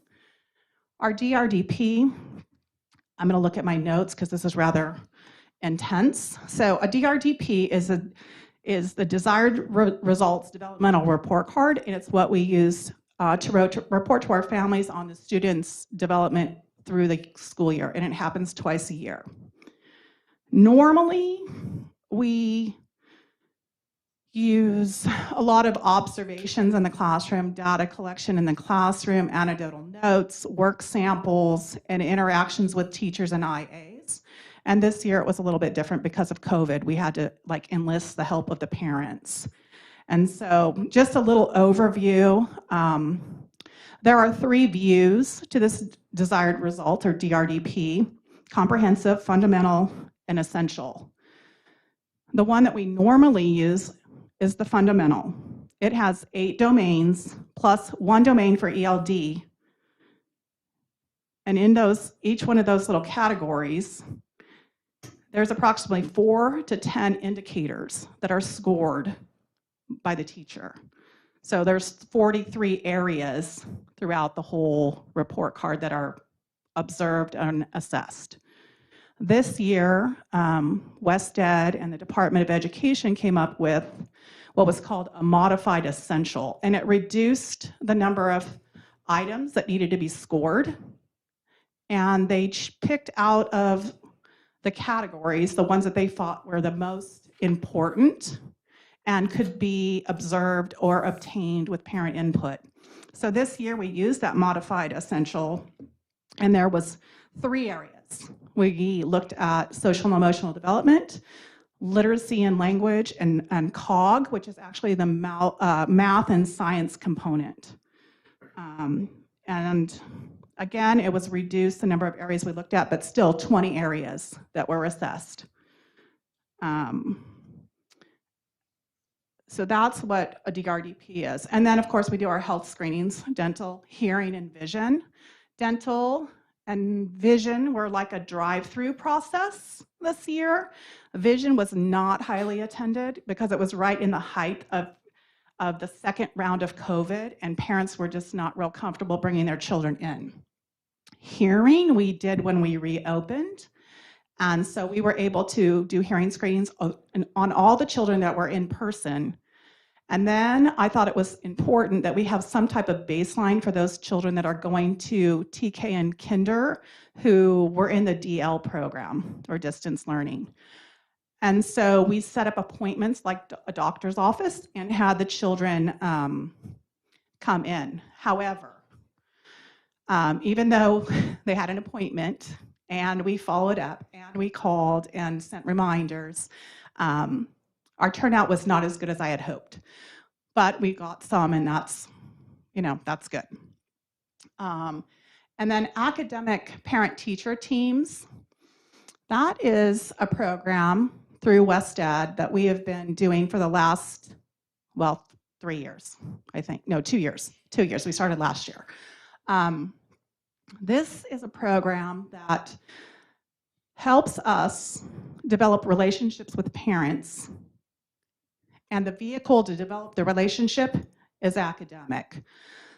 Our DRDP, I'm going to look at my notes because this is rather intense. So a DRDP is the desired results developmental report card, and it's what we use to report to our families on the students' development through the school year, and it happens twice a year. Normally, we use a lot of observations in the classroom, data collection in the classroom, anecdotal notes, work samples, and interactions with teachers and IAs. And this year it was a little bit different because of COVID. We had to enlist the help of the parents. And so just a little overview. There are 3 views to this desired result, or DRDP: comprehensive, fundamental, and essential. The one that we normally use is the fundamental. it has 8 domains plus 1 domain for ELD. And in each one of those little categories, there's approximately 4 to 10 indicators that are scored by the teacher. So there's 43 areas throughout the whole report card that are observed and assessed. This year, WestEd and the Department of Education came up with what was called a modified essential, and it reduced the number of items that needed to be scored. And they picked out of the categories the ones that they thought were the most important and could be observed or obtained with parent input. So this year we used that modified essential, and there was 3 areas. We looked at social and emotional development, literacy and language, and COG, which is actually the math and science component. And again, it was reduced the number of areas we looked at, but still 20 areas that were assessed. So that's what a DRDP is. And then, of course, we do our health screenings, dental, hearing, and vision. Dental and vision were like a drive-through process this year. Vision was not highly attended because it was right in the height of the second round of COVID, and parents were just not real comfortable bringing their children in. Hearing, we did when we reopened. And so we were able to do hearing screenings on all the children that were in person. And then I thought it was important that we have some type of baseline for those children that are going to TK and kinder who were in the DL program or distance learning. And so we set up appointments like a doctor's office and had the children come in. However, even though they had an appointment and we followed up and we called and sent reminders, our turnout was not as good as I had hoped. But we got some, and that's good. And then academic parent-teacher teams, that is a program through WestEd that we have been doing for the last, 3 years, I think. No, 2 years. 2 years. We started last year. This is a program that helps us develop relationships with parents, and the vehicle to develop the relationship is academic.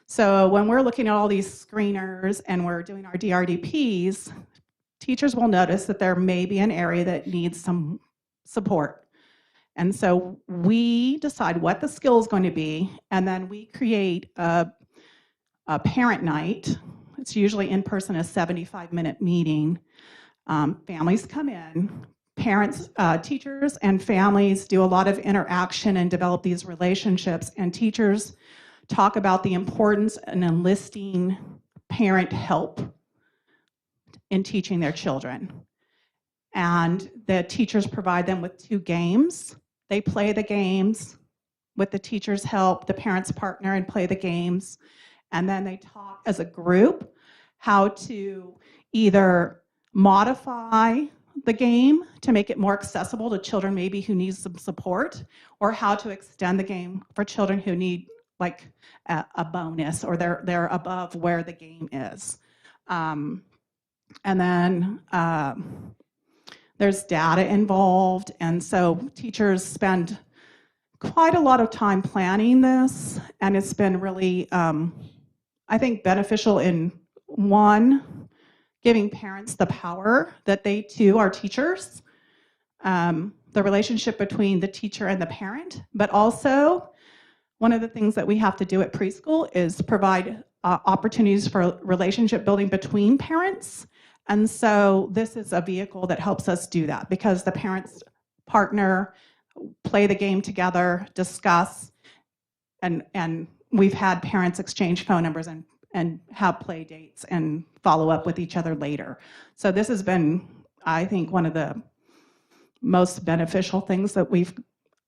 So when we're looking at all these screeners and we're doing our DRDPs, teachers will notice that there may be an area that needs some support. And so we decide what the skill is going to be, and then we create a parent night. It's usually in person, a 75-minute meeting. Families come in, parents, teachers and families do a lot of interaction and develop these relationships, and teachers talk about the importance in enlisting parent help in teaching their children. And the teachers provide them with 2 games. They play the games with the teacher's help, the parents partner and play the games. And then they talk as a group how to either modify the game to make it more accessible to children maybe who need some support, or how to extend the game for children who need like a bonus, or they're above where the game is. And then there's data involved, and so teachers spend quite a lot of time planning this, and it's been really, I think, beneficial in, one, giving parents the power that they too are teachers, the relationship between the teacher and the parent, but also one of the things that we have to do at preschool is provide opportunities for relationship building between parents. And so this is a vehicle that helps us do that, because the parents partner, play the game together, discuss, and we've had parents exchange phone numbers and have play dates and follow up with each other later. So this has been, I think, one of the most beneficial things that we've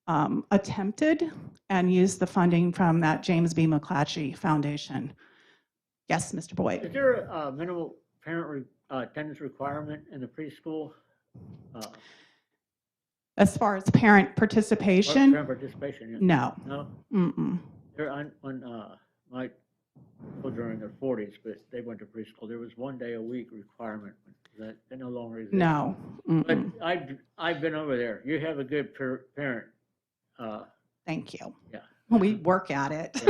attempted, and used the funding from that James B. McClatchy Foundation. Yes, Mr. Boyd. Is there a minimal parent attendance requirement in the preschool? As far as parent participation, Parent participation, yeah. no. No? Mm-mm. There, when, my children are in their 40s, but they went to preschool, there was 1 day a week requirement. That no longer exists. No. But Mm-mm. I've been over there. You have a good parent. Thank you. Yeah. We work at it.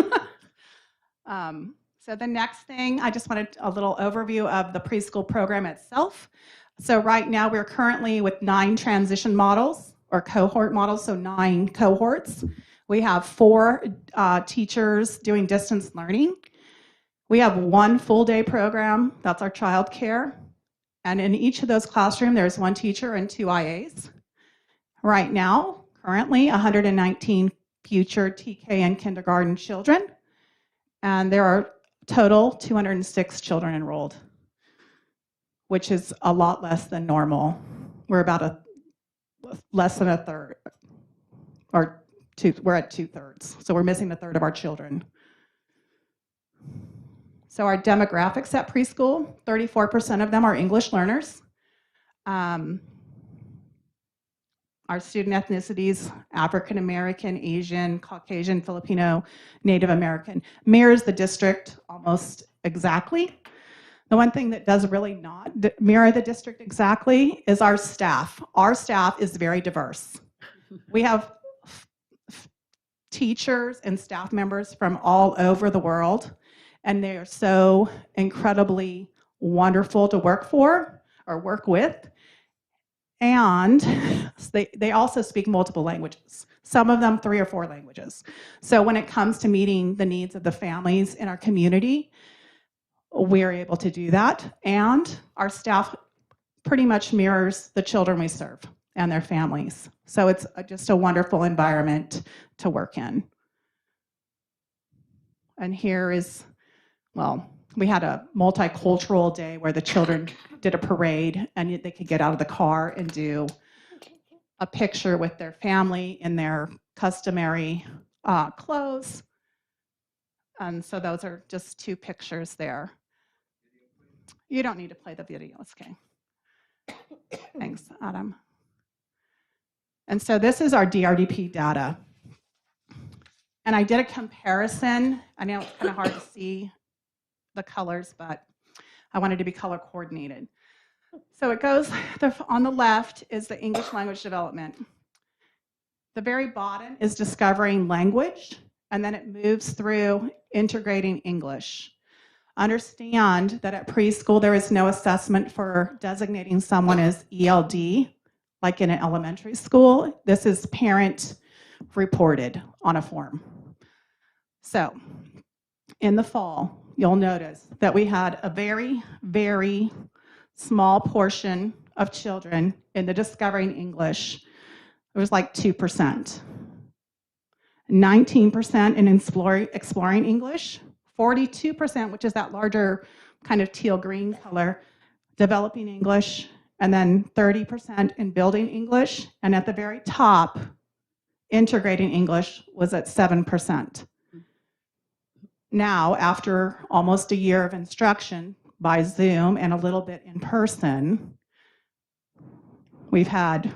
Yeah. So the next thing, I just wanted a little overview of the preschool program itself. So right now we're currently with 9 transition models or cohort models, so 9 cohorts. We have 4 teachers doing distance learning. We have 1 full day program, that's our child care. And in each of those classrooms, there's 1 teacher and 2 IAs. Right now, currently 119 future TK and kindergarten children. And there are total 206 children enrolled, which is a lot less than normal. We're about less than a third, or we're at 2/3. So we're missing a third of our children. So our demographics at preschool, 34% of them are English learners. Our student ethnicities, African American, Asian, Caucasian, Filipino, Native American, mirrors the district almost exactly. The one thing that does really not mirror the district exactly is our staff. Our staff is very diverse. We have teachers and staff members from all over the world, and they are so incredibly wonderful to work for or work with. And they also speak multiple languages, some of them 3 or 4 languages. So when it comes to meeting the needs of the families in our community, we're able to do that. And our staff pretty much mirrors the children we serve and their families. So it's just a wonderful environment to work in. And here is, well, we had a multicultural day where the children did a parade and they could get out of the car and do a picture with their family in their customary clothes. And so those are just 2 pictures there. You don't need to play the video, it's okay. Thanks, Adam. And so this is our DRDP data. And I did a comparison. I know it's kind of hard to see the colors, but I wanted to be color coordinated. So it goes, on the left is the English language development. The very bottom is discovering language, and then it moves through integrating English. Understand that at preschool, there is no assessment for designating someone as ELD, like in an elementary school. This is parent reported on a form. So in the fall, you'll notice that we had a very, very small portion of children in the Discovering English. It was like 2%. 19% in Exploring English, 42%, which is that larger kind of teal green color, Developing English, and then 30% in Building English. And at the very top, Integrating English was at 7%. Now, after almost a year of instruction by Zoom and a little bit in person, we've had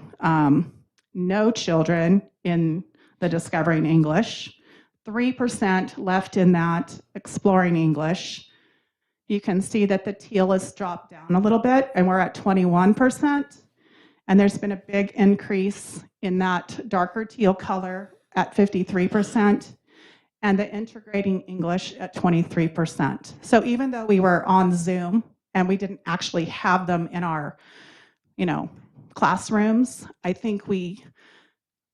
no children in the Discovering English, 3% left in that Exploring English. You can see that the teal has dropped down a little bit, and we're at 21%. And there's been a big increase in that darker teal color at 53%. And the Integrating English at 23%. So even though we were on Zoom and we didn't actually have them in our, classrooms, I think we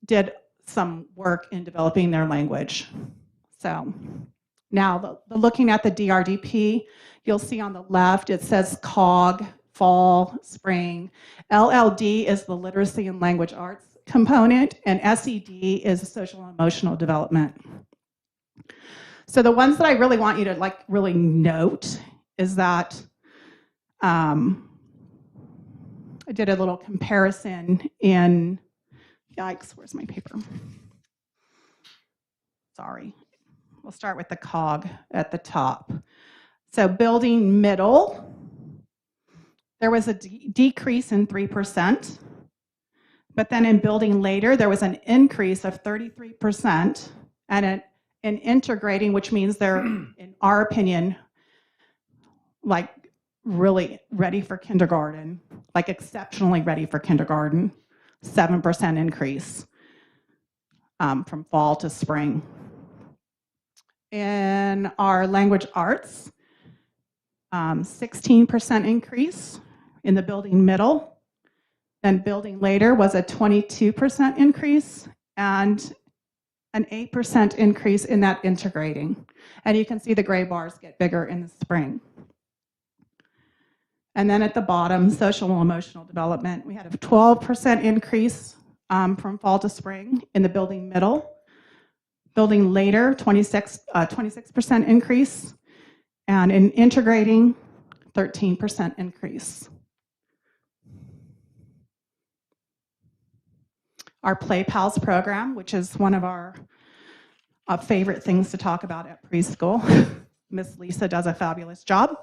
did some work in developing their language. So now looking at the DRDP, you'll see on the left, it says COG, fall, spring. LLD is the literacy and language arts component, and SED is social and emotional development. So the ones that I really want you to really note is that I did a little comparison in, yikes, where's my paper? Sorry. We'll start with the COG at the top. So building middle, there was a decrease in 3%. But then in building later, there was an increase of 33% and in integrating, which means they're, in our opinion, like really ready for kindergarten, like exceptionally ready for kindergarten, 7% increase from fall to spring. In our language arts, 16% increase in the building middle. Then building later was a 22% increase and an 8% increase in that integrating. And you can see the gray bars get bigger in the spring. And then at the bottom, social and emotional development, we had a 12% increase from fall to spring in the building middle. Building later, 26% increase. And in integrating, 13% increase. Our Play Pals program, which is one of our favorite things to talk about at preschool. Miss Lisa does a fabulous job.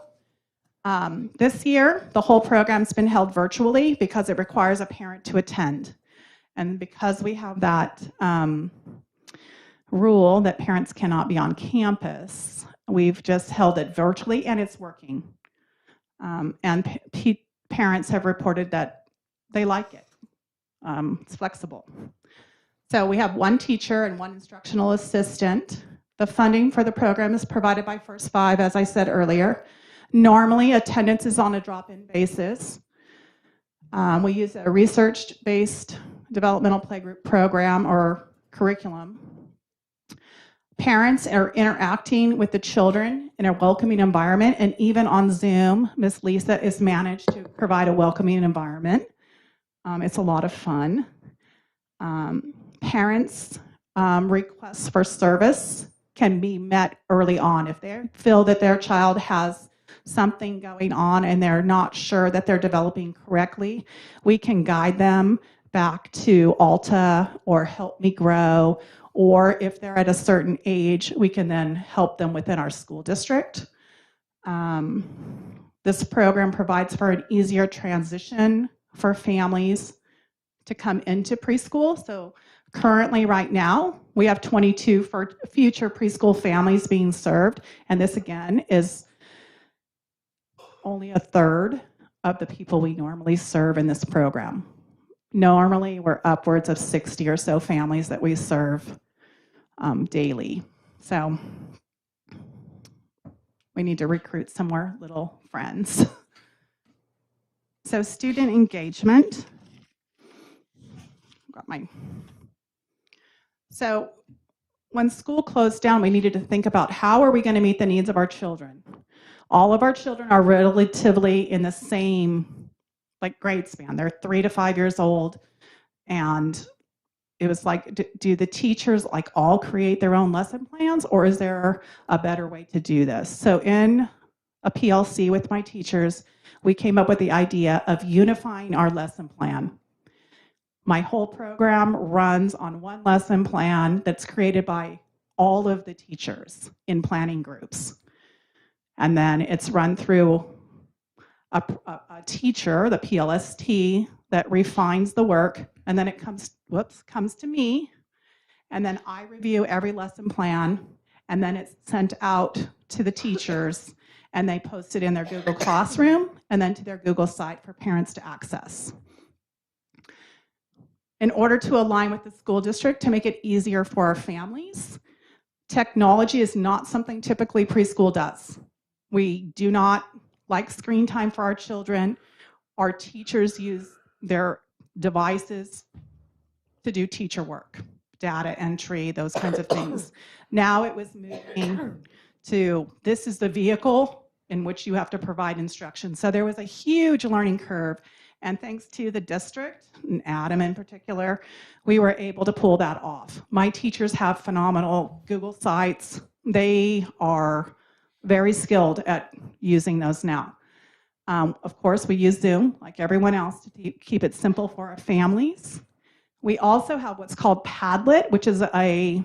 This year, the whole program's been held virtually because it requires a parent to attend. And because we have that rule that parents cannot be on campus, we've just held it virtually, and it's working. And parents have reported that they like it. It's flexible. So we have one teacher and one instructional assistant. The funding for the program is provided by First Five, as I said earlier. Normally, attendance is on a drop-in basis. We use a research-based developmental playgroup program or curriculum. Parents are interacting with the children in a welcoming environment, and even on Zoom, Miss Lisa is managed to provide a welcoming environment. It's a lot of fun. Parents' requests for service can be met early on. If they feel that their child has something going on and they're not sure that they're developing correctly, we can guide them back to Alta or Help Me Grow, or if they're at a certain age, we can then help them within our school district. This program provides for an easier transition for families to come into preschool. So currently, right now, we have 22 for future preschool families being served. And this, again, is only a third of the people we normally serve in this program. Normally, we're upwards of 60 or so families that we serve daily. So we need to recruit some more little friends. So student engagement. So when school closed down, we needed to think about how are we going to meet the needs of our children. All of our children are relatively in the same grade span. They're 3 to 5 years old, and it was like, do the teachers all create their own lesson plans, or is there a better way to do this? So in a PLC with my teachers, we came up with the idea of unifying our lesson plan. My whole program runs on one lesson plan that's created by all of the teachers in planning groups. And then it's run through a teacher, the PLST, that refines the work, and then it comes to me, and then I review every lesson plan, and then it's sent out to the teachers, and they post it in their Google Classroom and then to their Google site for parents to access. In order to align with the school district to make it easier for our families, technology is not something typically preschool does. We do not like screen time for our children. Our teachers use their devices to do teacher work, data entry, those kinds of things. Now it was moving to, this is the vehicle in which you have to provide instruction. So there was a huge learning curve. And thanks to the district, and Adam in particular, we were able to pull that off. My teachers have phenomenal Google sites. They are very skilled at using those now. Of course, we use Zoom, like everyone else, to keep it simple for our families. We also have what's called Padlet, which is a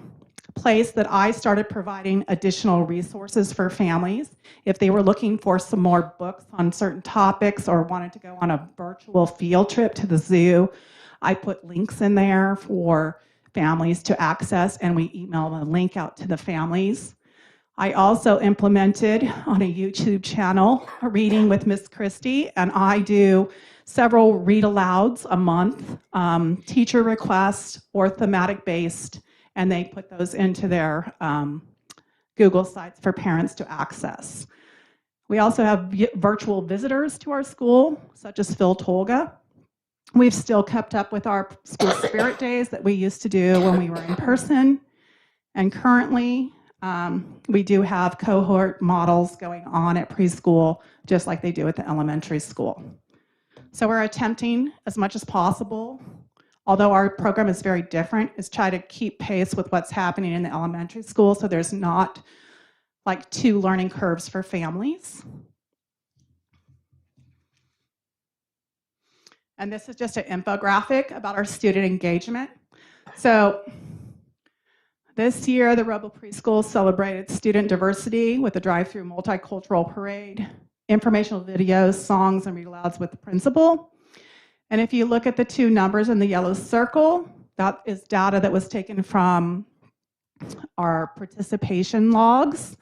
place that I started providing additional resources for families if they were looking for some more books on certain topics or wanted to go on a virtual field trip to the zoo. I put links in there for families to access, and we email the link out to the families. I also implemented on a YouTube channel a reading with Miss Christie, and I do several read-alouds a month, teacher requests or thematic-based, and they put those into their Google Sites for parents to access. We also have virtual visitors to our school, such as Phil Tolga. We've still kept up with our school spirit days that we used to do when we were in person. And currently, we do have cohort models going on at preschool, just like they do at the elementary school. So we're attempting as much as possible, although our program is very different, is try to keep pace with what's happening in the elementary school so there's not like two learning curves for families. And this is just an infographic about our student engagement. So this year, the Robla Preschool celebrated student diversity with a drive-through multicultural parade, informational videos, songs, and read-alouds with the principal. And if you look at the two numbers in the yellow circle, that is data that was taken from our participation logs.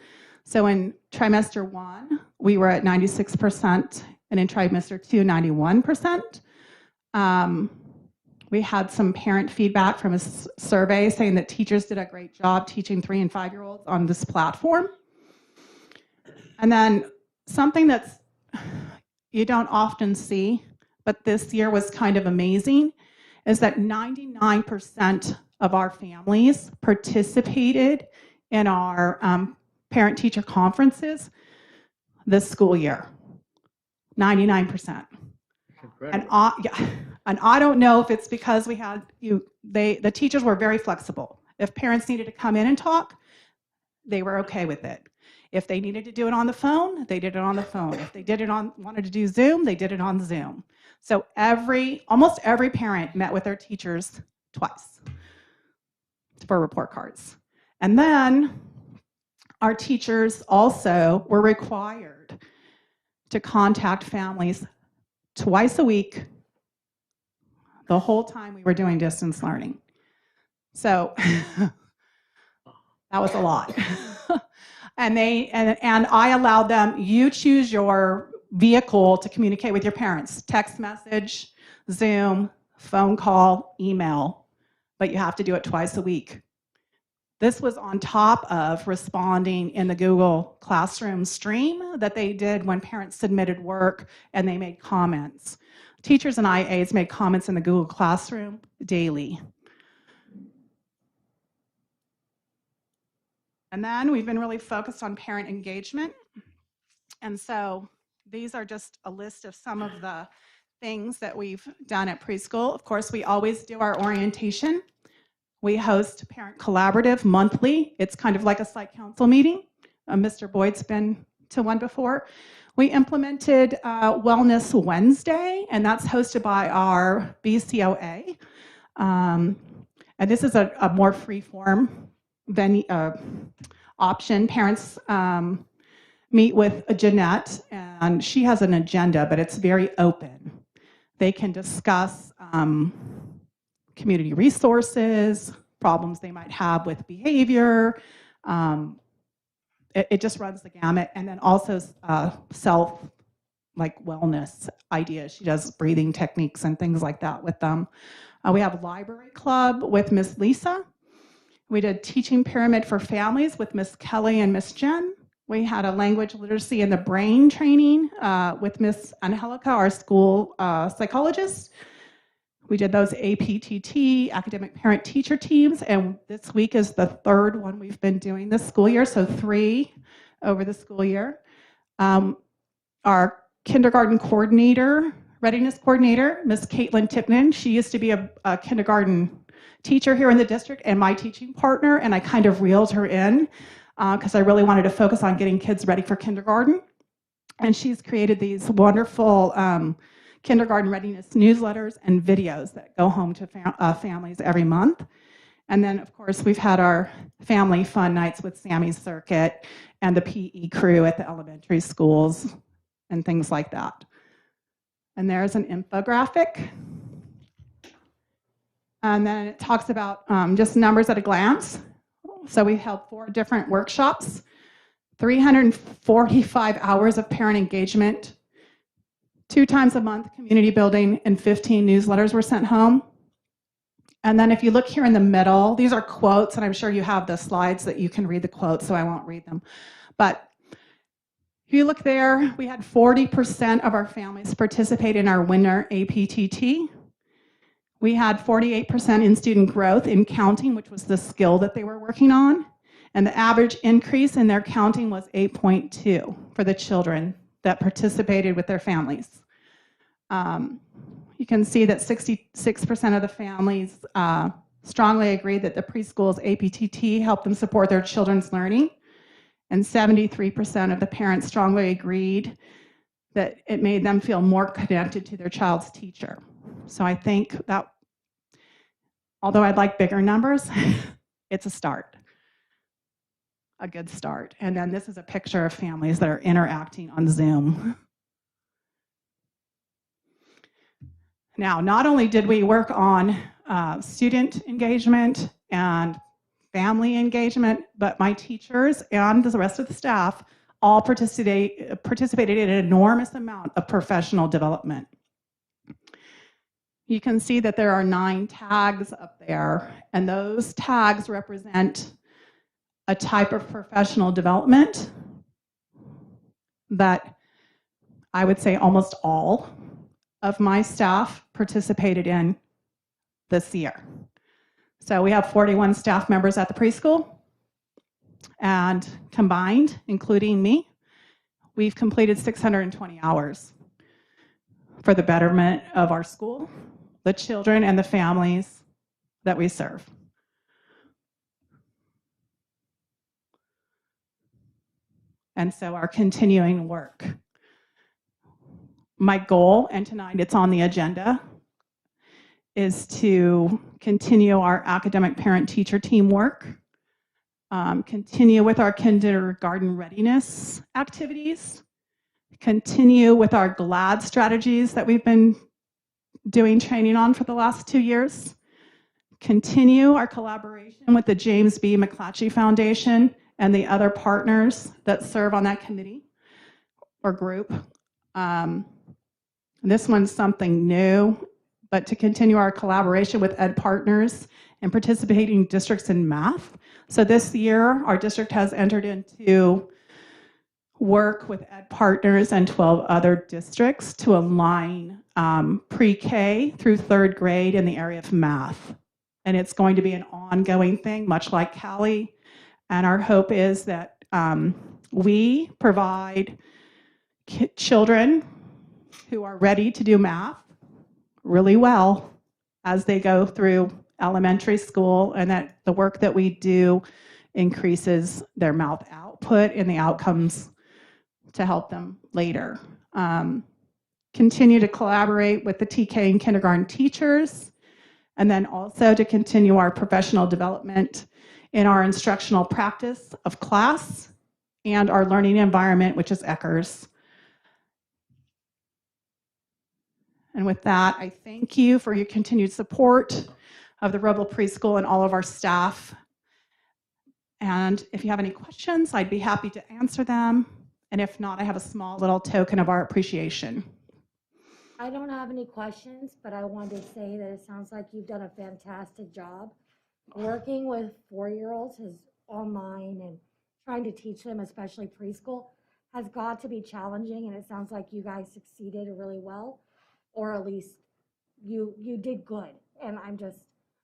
So in trimester 1, we were at 96%, and in trimester 2, 91%. We had some parent feedback from a survey saying that teachers did a great job teaching 3- and 5-year-olds on this platform. And then something that's you don't often see, but this year was kind of amazing, is that 99% of our families participated in our parent-teacher conferences this school year. 99%. And I don't know if it's because we had the teachers were very flexible. If parents needed to come in and talk, they were okay with it. If they needed to do it on the phone, they did it on the phone. If they wanted to do Zoom, they did it on Zoom. So almost every parent met with their teachers twice for report cards. And then our teachers also were required to contact families twice a week the whole time we were doing distance learning. So that was a lot. And I allowed them, you choose your vehicle to communicate with your parents, text message, Zoom, phone call, email, but you have to do it twice a week. This was on top of responding in the Google Classroom stream that they did when parents submitted work and they made comments. Teachers and IAs made comments in the Google Classroom daily. And then we've been really focused on parent engagement. And so these are just a list of some of the things that we've done at preschool. Of course, we always do our orientation. We host Parent Collaborative monthly. It's kind of like a site council meeting. Mr. Boyd's been to one before. We implemented Wellness Wednesday, and that's hosted by our BCOA. And this is a more free-form option. Parents meet with Jeanette, and she has an agenda, but it's very open. They can discuss community resources, problems they might have with behavior. It just runs the gamut. And then also wellness ideas. She does breathing techniques and things like that with them. We have a library club with Miss Lisa. We did teaching pyramid for families with Miss Kelly and Miss Jen. We had a language literacy in the brain training with Miss Angelica, our school psychologist. We did those APTT, academic parent teacher teams, and this week is the third one we've been doing this school year, so 3 over the school year. Our kindergarten coordinator, readiness coordinator, Miss Caitlin Tipman, she used to be a kindergarten teacher here in the district and my teaching partner, and I kind of reeled her in because I really wanted to focus on getting kids ready for kindergarten. And she's created these wonderful kindergarten readiness newsletters and videos that go home to families every month. And then, of course, we've had our family fun nights with Sammy's Circuit and the PE crew at the elementary schools and things like that. And there's an infographic. And then it talks about just numbers at a glance. So we held 4 different workshops, 345 hours of parent engagement, 2 times a month community building, and 15 newsletters were sent home. And then if you look here in the middle, these are quotes, and I'm sure you have the slides that you can read the quotes, so I won't read them. But if you look there, we had 40% of our families participate in our winter APTT. We had 48% in student growth in counting, which was the skill that they were working on. And the average increase in their counting was 8.2 for the children that participated with their families. You can see that 66% of the families strongly agree that the preschool's APTT helped them support their children's learning. And 73% of the parents strongly agreed that it made them feel more connected to their child's teacher. So I think that, although I'd like bigger numbers, it's a start, a good start. And then this is a picture of families that are interacting on Zoom. Now, not only did we work on student engagement and family engagement, but my teachers and the rest of the staff all participated in an enormous amount of professional development. You can see that there are 9 tags up there, and those tags represent a type of professional development that I would say almost all of my staff participated in this year. So we have 41 staff members at the preschool, and combined, including me, we've completed 620 hours for the betterment of our school, the children, and the families that we serve. And so our continuing work. My goal, and tonight it's on the agenda, is to continue our academic parent-teacher teamwork, continue with our kindergarten readiness activities, continue with our GLAD strategies that we've been doing training on for the last 2 years, continue our collaboration with the James B. McClatchy Foundation and the other partners that serve on that committee or group. This one's something new, but to continue our collaboration with ed partners and participating districts in math. So this year, our district has entered into work with ed partners and 12 other districts to align pre-K through 3rd grade in the area of math. And it's going to be an ongoing thing, much like Callie. And our hope is that we provide children who are ready to do math really well as they go through elementary school, and that the work that we do increases their math output and the outcomes to help them later. Continue to collaborate with the TK and kindergarten teachers, and then also to continue our professional development in our instructional practice of class and our learning environment, which is ECHRS. And with that, I thank you for your continued support of the Robla Preschool and all of our staff. And if you have any questions, I'd be happy to answer them. And if not, I have a small little token of our appreciation. I don't have any questions, but I wanted to say that it sounds like you've done a fantastic job. Working with 4-year-olds is online and trying to teach them, especially preschool, has got to be challenging. And it sounds like you guys succeeded really well, or at least you did good. And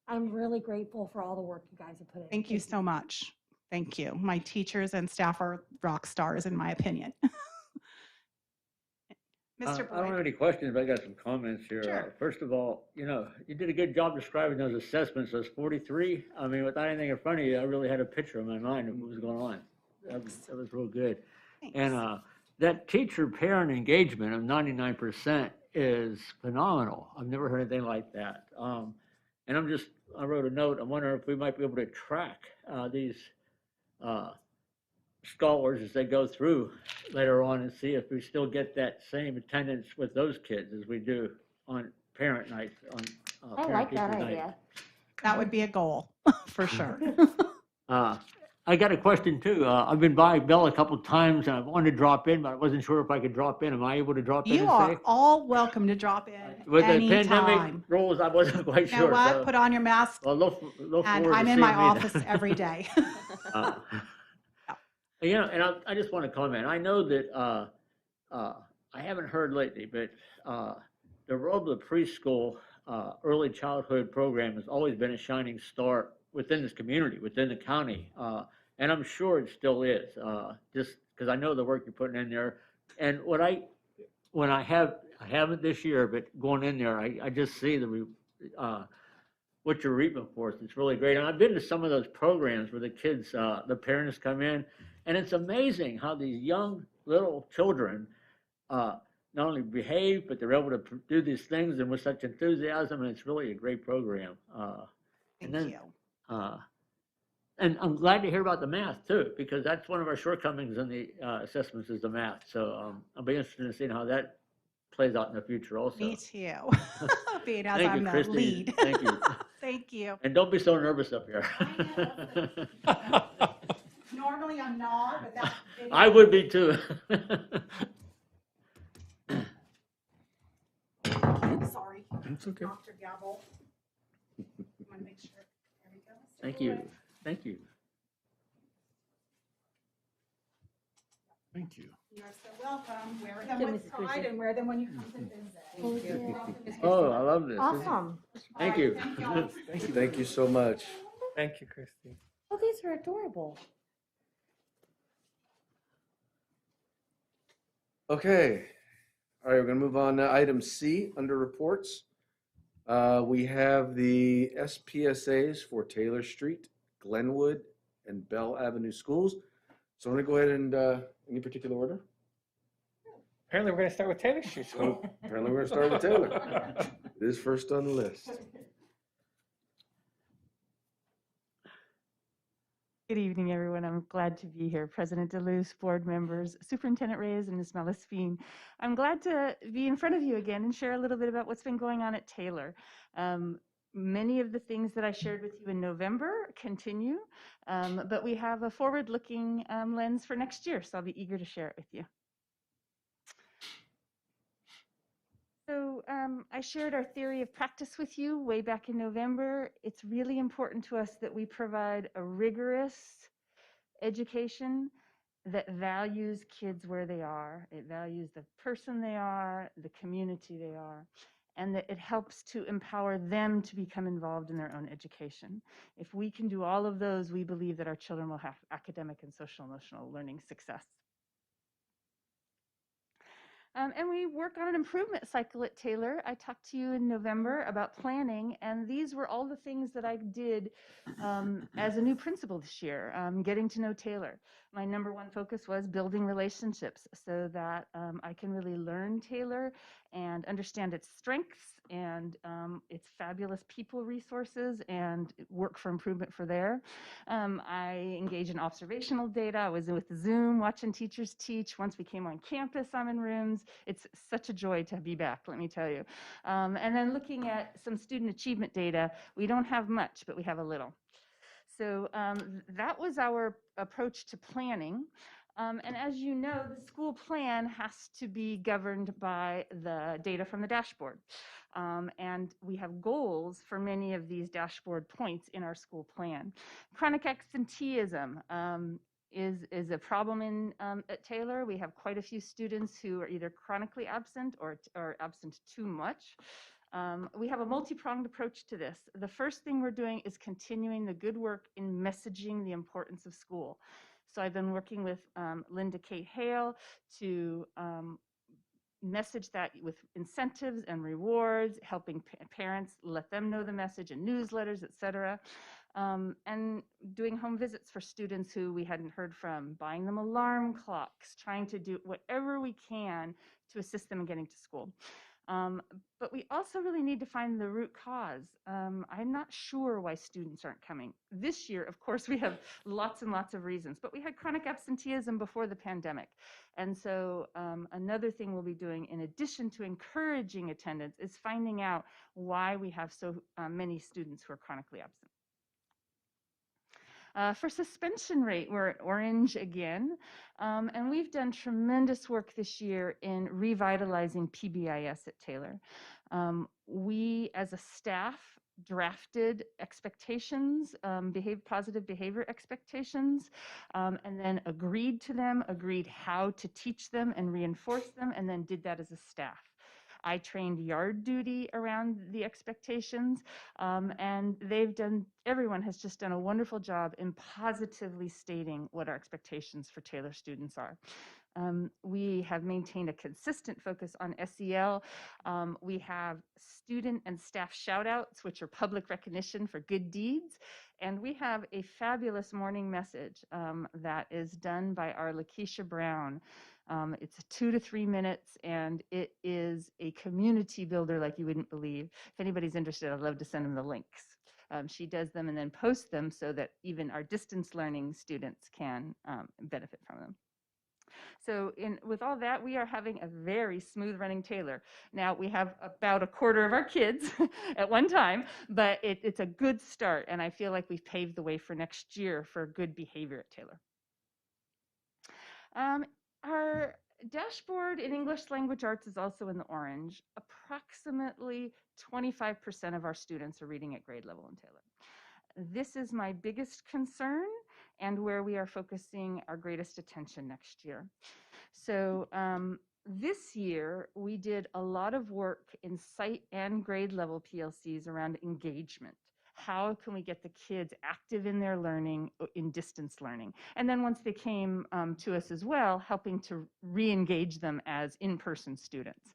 I'm really grateful for all the work you guys have put in. Thank you so much. Thank you. My teachers and staff are rock stars, in my opinion. Mr. I don't have Boyd. any questions, but I got some comments here. Sure. First of all, you did a good job describing those assessments, those 43. I mean, without anything in front of you, I really had a picture in my mind of what was going on. That was real good. Thanks. And that teacher-parent engagement of 99% is phenomenal. I've never heard anything like that. And I wrote a note. I'm wondering if we might be able to track these scholars as they go through later on and see if we still get that same attendance with those kids as we do on parent nights, on I like parent-teacher that night. idea. That would be a goal, for sure. I got a question too. I've been by Bell a couple times and I wanted to drop in, but I wasn't sure if I could drop in. Am I able to drop in You and are say? all welcome to drop in With the pandemic anytime. rules, I wasn't quite You know sure. what? So, Put on your mask, well, look and forward to I'm in seeing my me office then. every day. Uh, and I just want to comment. I know that I haven't heard lately, but the Robla preschool early childhood program has always been a shining star within this community, within the county, and I'm sure it still is. Just because I know the work you're putting in there, and when I haven't this year, but going in there, I just see what you're reaping for us. It's really great. And I've been to some of those programs where the kids, the parents come in, and it's amazing how these young little children not only behave, but they're able to do these things and with such enthusiasm. And it's really a great program. Thank then, you. And I'm glad to hear about the math too, because that's one of our shortcomings in the assessments is the math. So I'll be interested in seeing how that plays out in the future also. Me too. Being as Thank I'm you, the Christy. lead. Thank you. Thank you. And don't be so nervous up here. Normally I'm not, but that. I would be too. Sorry. It's okay. Knocked your gavel. Want to make sure. There we go. Thank you. Thank you. Thank you. You are so welcome. Wear Thank them you, with Mrs. pride Christie. and wear them when you come to visit. Thank you. You're welcome, Mrs. Oh, I love this. Awesome. Thank All you. right, thank y'all. Thank you so much. Thank you, Christy. Oh, these are adorable. Okay. All right, we're gonna move on to item C under reports. We have the SPSAs for Taylor Street, Glenwood, and Bell Avenue schools. So I'm gonna go ahead and, any particular order? Apparently, we're going to start with Taylor Street So School. apparently we're gonna start with Taylor. It is first on the list. Good evening, everyone. I'm glad to be here. President DeLuce, board members, Superintendent Reyes, and Ms. Malespine. I'm glad to be in front of you again and share a little bit about what's been going on at Taylor. Many of the things that I shared with you in November continue, but we have a forward-looking lens for next year, so I'll be eager to share it with you. So I shared our theory of practice with you way back in November. It's really important to us that we provide a rigorous education that values kids where they are. It values the person they are, the community they are, and that it helps to empower them to become involved in their own education. If we can do all of those, we believe that our children will have academic and social emotional learning success. And we work on an improvement cycle at Taylor. I talked to you in November about planning, and these were all the things that I did as a new principal this year, getting to know Taylor. My number one focus was building relationships so that I can really learn Taylor and understand its strengths and its fabulous people resources and work for improvement for there. I engage in observational data. I was with Zoom watching teachers teach. Once we came on campus, I'm in rooms. It's such a joy to be back, let me tell you. And then looking at some student achievement data, we don't have much, but we have a little. So that was our approach to planning. And as you know, the school plan has to be governed by the data from the dashboard. And we have goals for many of these dashboard points in our school plan. Chronic absenteeism is a problem at Taylor. We have quite a few students who are either chronically absent or absent too much. We have a multi-pronged approach to this. The first thing we're doing is continuing the good work in messaging the importance of school. So I've been working with Linda Kate Hale to message that with incentives and rewards, helping parents let them know the message in newsletters, et cetera. And doing home visits for students who we hadn't heard from, buying them alarm clocks, trying to do whatever we can to assist them in getting to school. But we also really need to find the root cause. I'm not sure why students aren't coming. This year, of course, we have lots and lots of reasons, but we had chronic absenteeism before the pandemic. And so another thing we'll be doing, in addition to encouraging attendance, is finding out why we have so many students who are chronically absent. For suspension rate, we're at orange again, and we've done tremendous work this year in revitalizing PBIS at Taylor. We, as a staff, drafted expectations, positive behavior expectations, and then agreed to them, agreed how to teach them and reinforce them, and then did that as a staff. I trained yard duty around the expectations, and everyone has just done a wonderful job in positively stating what our expectations for Taylor students are. We have maintained a consistent focus on SEL. We have student and staff shout outs, which are public recognition for good deeds. And we have a fabulous morning message that is done by our Lakeisha Brown. It's 2 to 3 minutes, and it is a community builder like you wouldn't believe. If anybody's interested, I'd love to send them the links. She does them and then posts them so that even our distance learning students can benefit from them. So with all that, we are having a very smooth running Taylor. Now we have about a quarter of our kids at one time, but it's a good start. And I feel like we've paved the way for next year for good behavior at Taylor. Our dashboard in English language arts is also in the orange. Approximately 25% of our students are reading at grade level in Taylor. This is my biggest concern and where we are focusing our greatest attention next year. So this year, we did a lot of work in site and grade level PLCs around engagement. How can we get the kids active in their learning, in distance learning? And then once they came to us as well, helping to re-engage them as in-person students.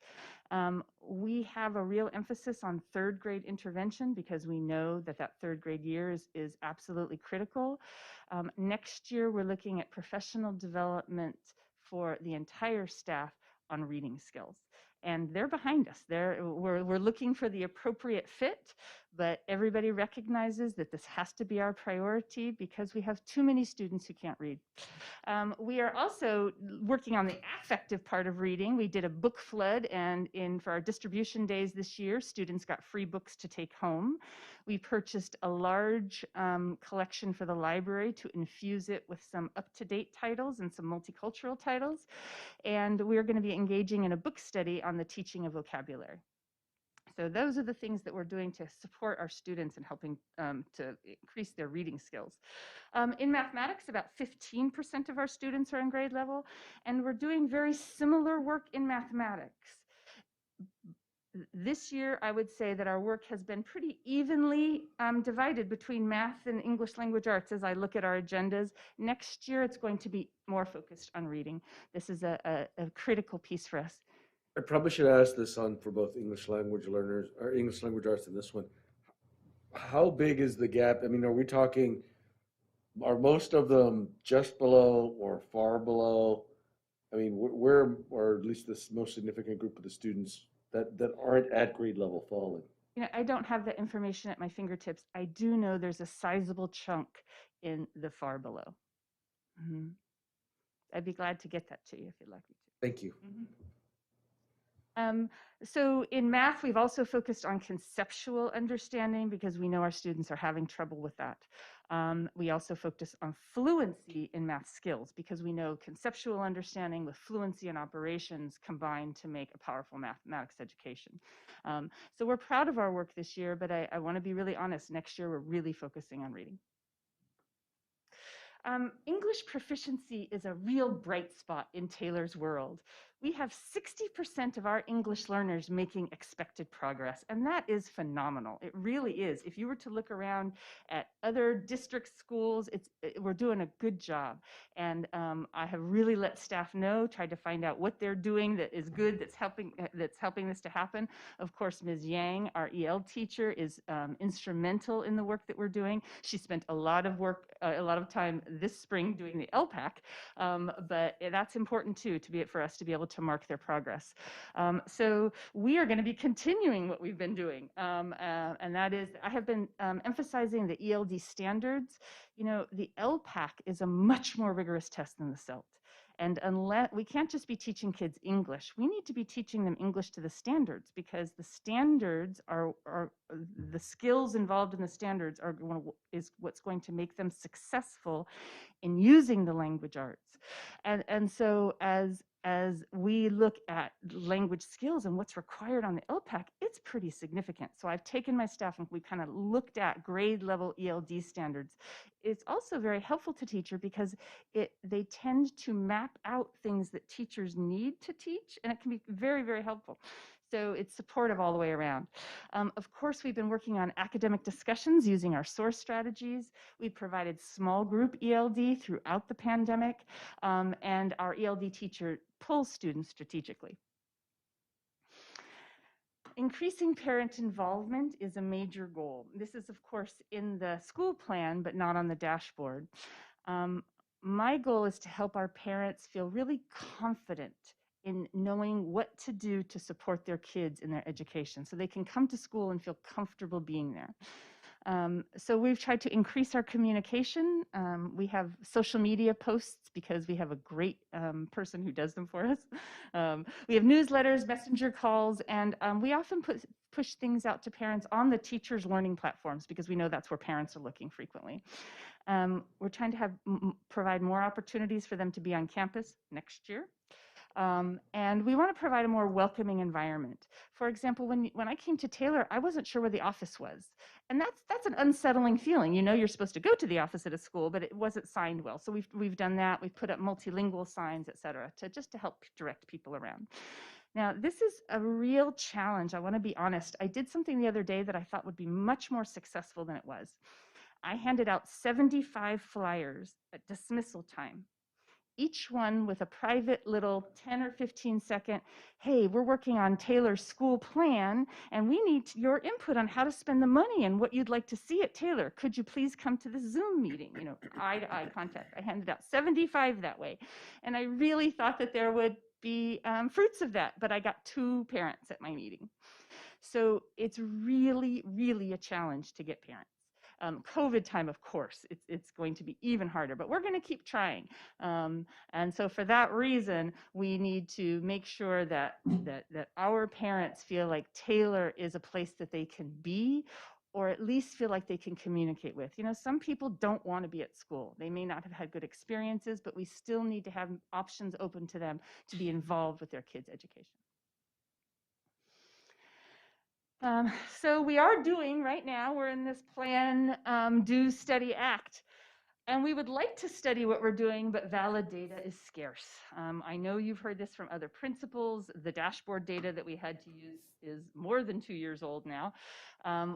We have a real emphasis on third grade intervention because we know that third grade year is absolutely critical. Next year, we're looking at professional development for the entire staff on reading skills. And they're behind us. We're looking for the appropriate fit, but everybody recognizes that this has to be our priority because we have too many students who can't read. We are also working on the affective part of reading. We did a book flood, and for our distribution days this year, students got free books to take home. We purchased a large collection for the library to infuse it with some up-to-date titles and some multicultural titles. And we're going to be engaging in a book study on the teaching of vocabulary. So those are the things that we're doing to support our students and helping to increase their reading skills. In mathematics, about 15% of our students are in grade level, and we're doing very similar work in mathematics. This year, I would say that our work has been pretty evenly divided between math and English language arts as I look at our agendas. Next year, it's going to be more focused on reading. This is a critical piece for us. I probably should ask this for both English language learners or English language arts and this one. How big is the gap? I mean, are most of them just below or far below? I mean, where, or at least this most significant group of the students that aren't at grade level falling? I don't have that information at my fingertips. I do know there's a sizable chunk in the far below. Mm-hmm. I'd be glad to get that to you if you'd like me to. Thank you. Mm-hmm. So in math, we've also focused on conceptual understanding because we know our students are having trouble with that. We also focus on fluency in math skills because we know conceptual understanding with fluency in operations combine to make a powerful mathematics education. So we're proud of our work this year, but I want to be really honest. Next year, we're really focusing on reading. English proficiency is a real bright spot in Taylor's world. We have 60% of our English learners making expected progress, and that is phenomenal. It really is. If you were to look around at other district schools, we're doing a good job. And I have really let staff know, tried to find out what they're doing that is good, that's helping this to happen. Of course, Ms. Yang, our EL teacher, is instrumental in the work that we're doing. She spent a lot of time this spring doing the LPAC, but that's important too, for us to be able to mark their progress. So we are going to be continuing what we've been doing, and that is, I have been emphasizing the ELD standards. You know, the LPAC is a much more rigorous test than the CELT. And unless we can't just be teaching kids English, we need to be teaching them English to the standards, because the standards are the skills involved in the standards is what's going to make them successful in using the language arts. And so as we look at language skills and what's required on the LPAC, it's pretty significant. So I've taken my staff and we kind of looked at grade level ELD standards. It's also very helpful to teacher because they tend to map out things that teachers need to teach, and it can be very, very helpful. So it's supportive all the way around. Of course, we've been working on academic discussions using our source strategies. We've provided small group ELD throughout the pandemic, and our ELD teacher pulls students strategically. Increasing parent involvement is a major goal. This is, of course, in the school plan, but not on the dashboard. My goal is to help our parents feel really confident in knowing what to do to support their kids in their education, so they can come to school and feel comfortable being there. So we've tried to increase our communication. We have social media posts because we have a great person who does them for us. We have newsletters, messenger calls, and we often push things out to parents on the teachers' learning platforms because we know that's where parents are looking frequently. We're trying to provide more opportunities for them to be on campus next year. And we want to provide a more welcoming environment. For example, when I came to Taylor, I wasn't sure where the office was. And that's an unsettling feeling. You know, you're supposed to go to the office at a school, but it wasn't signed well. So we've done that. We've put up multilingual signs, et cetera, to help direct people around. Now, this is a real challenge. I want to be honest. I did something the other day that I thought would be much more successful than it was. I handed out 75 flyers at dismissal time, each one with a private little 10 or 15 second, hey, we're working on Taylor's school plan, and we need your input on how to spend the money and what you'd like to see at Taylor. Could you please come to the Zoom meeting? You know, eye-to-eye contact. I handed out 75 that way. And I really thought that there would be fruits of that, but I got 2 parents at my meeting. So it's really, really a challenge to get parents. COVID time, of course, it's going to be even harder, but we're going to keep trying. And so for that reason, we need to make sure that our parents feel like Taylor is a place that they can be, or at least feel like they can communicate with. You know, some people don't want to be at school. They may not have had good experiences, but we still need to have options open to them to be involved with their kids' education. So we are doing right now, we're in this plan, do, study, act. And we would like to study what we're doing, but valid data is scarce. I know you've heard this from other principals. The dashboard data that we had to use is more than 2 years old now.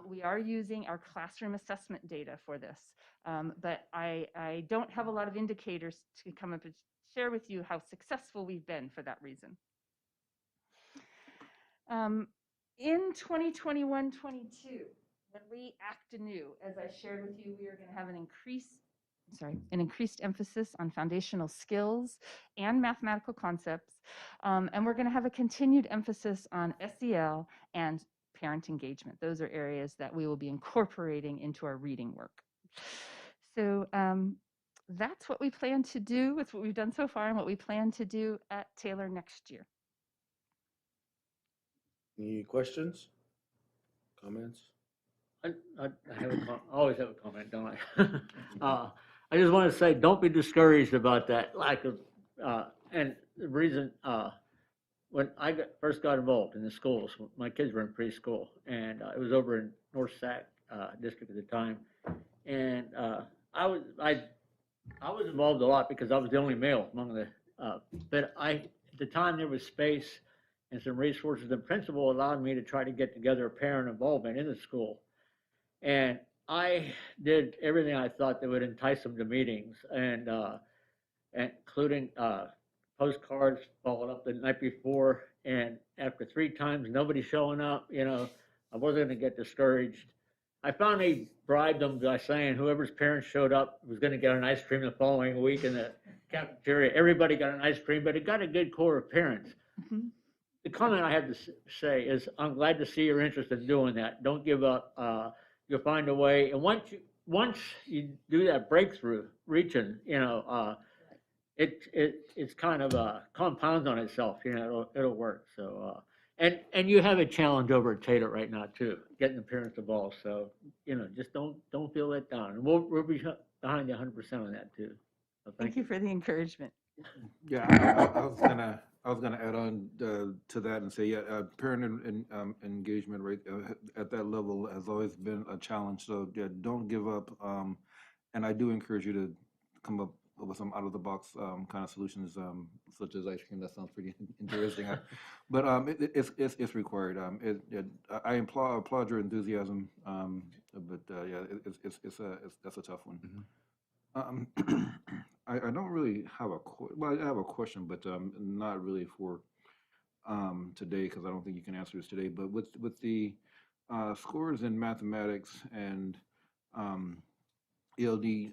We are using our classroom assessment data for this, but I don't have a lot of indicators to come up and share with you how successful we've been for that reason. In 2021-22, when we act anew, as I shared with you, we are going to have an increased emphasis on foundational skills and mathematical concepts, and we're going to have a continued emphasis on SEL and parent engagement. Those are areas that we will be incorporating into our reading work. So that's what we plan to do. It's what we've done so far and what we plan to do at Taylor next year. Any questions? Comments? I always have a comment, don't I? I just want to say, don't be discouraged about that lack of, and the reason, when I first got involved in the schools, my kids were in preschool, and it was over in North Sac district at the time, and I was involved a lot because I was the only male among the, but at the time there was space and some resources. The principal allowed me to try to get together a parent involvement in the school. And I did everything I thought that would entice them to meetings, and including postcards followed up the night before. And after 3 times, nobody showing up, you know, I wasn't going to get discouraged. I found they bribed them by saying whoever's parents showed up was gonna get an ice cream the following week in the cafeteria. Everybody got an ice cream, but it got a good core of parents. Mhm. The comment I have to say is, I'm glad to see your interest in doing that. Don't give up. You'll find a way. And once you do that breakthrough, reaching, it's kind of compounds on itself. It'll work. So and you have a challenge over at Tater right now too, getting the parents involved. So just don't feel let down. And we'll be behind you 100% on that too. So Thank you for the encouragement. Yeah, I was gonna add on to that and say, yeah, parent engagement rate at that level has always been a challenge. So yeah, don't give up. And I do encourage you to come up with some out of the box kind of solutions, such as ice cream. That sounds pretty interesting. But it's required. I applaud your enthusiasm. But yeah, that's a tough one. I don't really have well, I have a question, but not really for today because I don't think you can answer this today. But with the scores in mathematics and ELD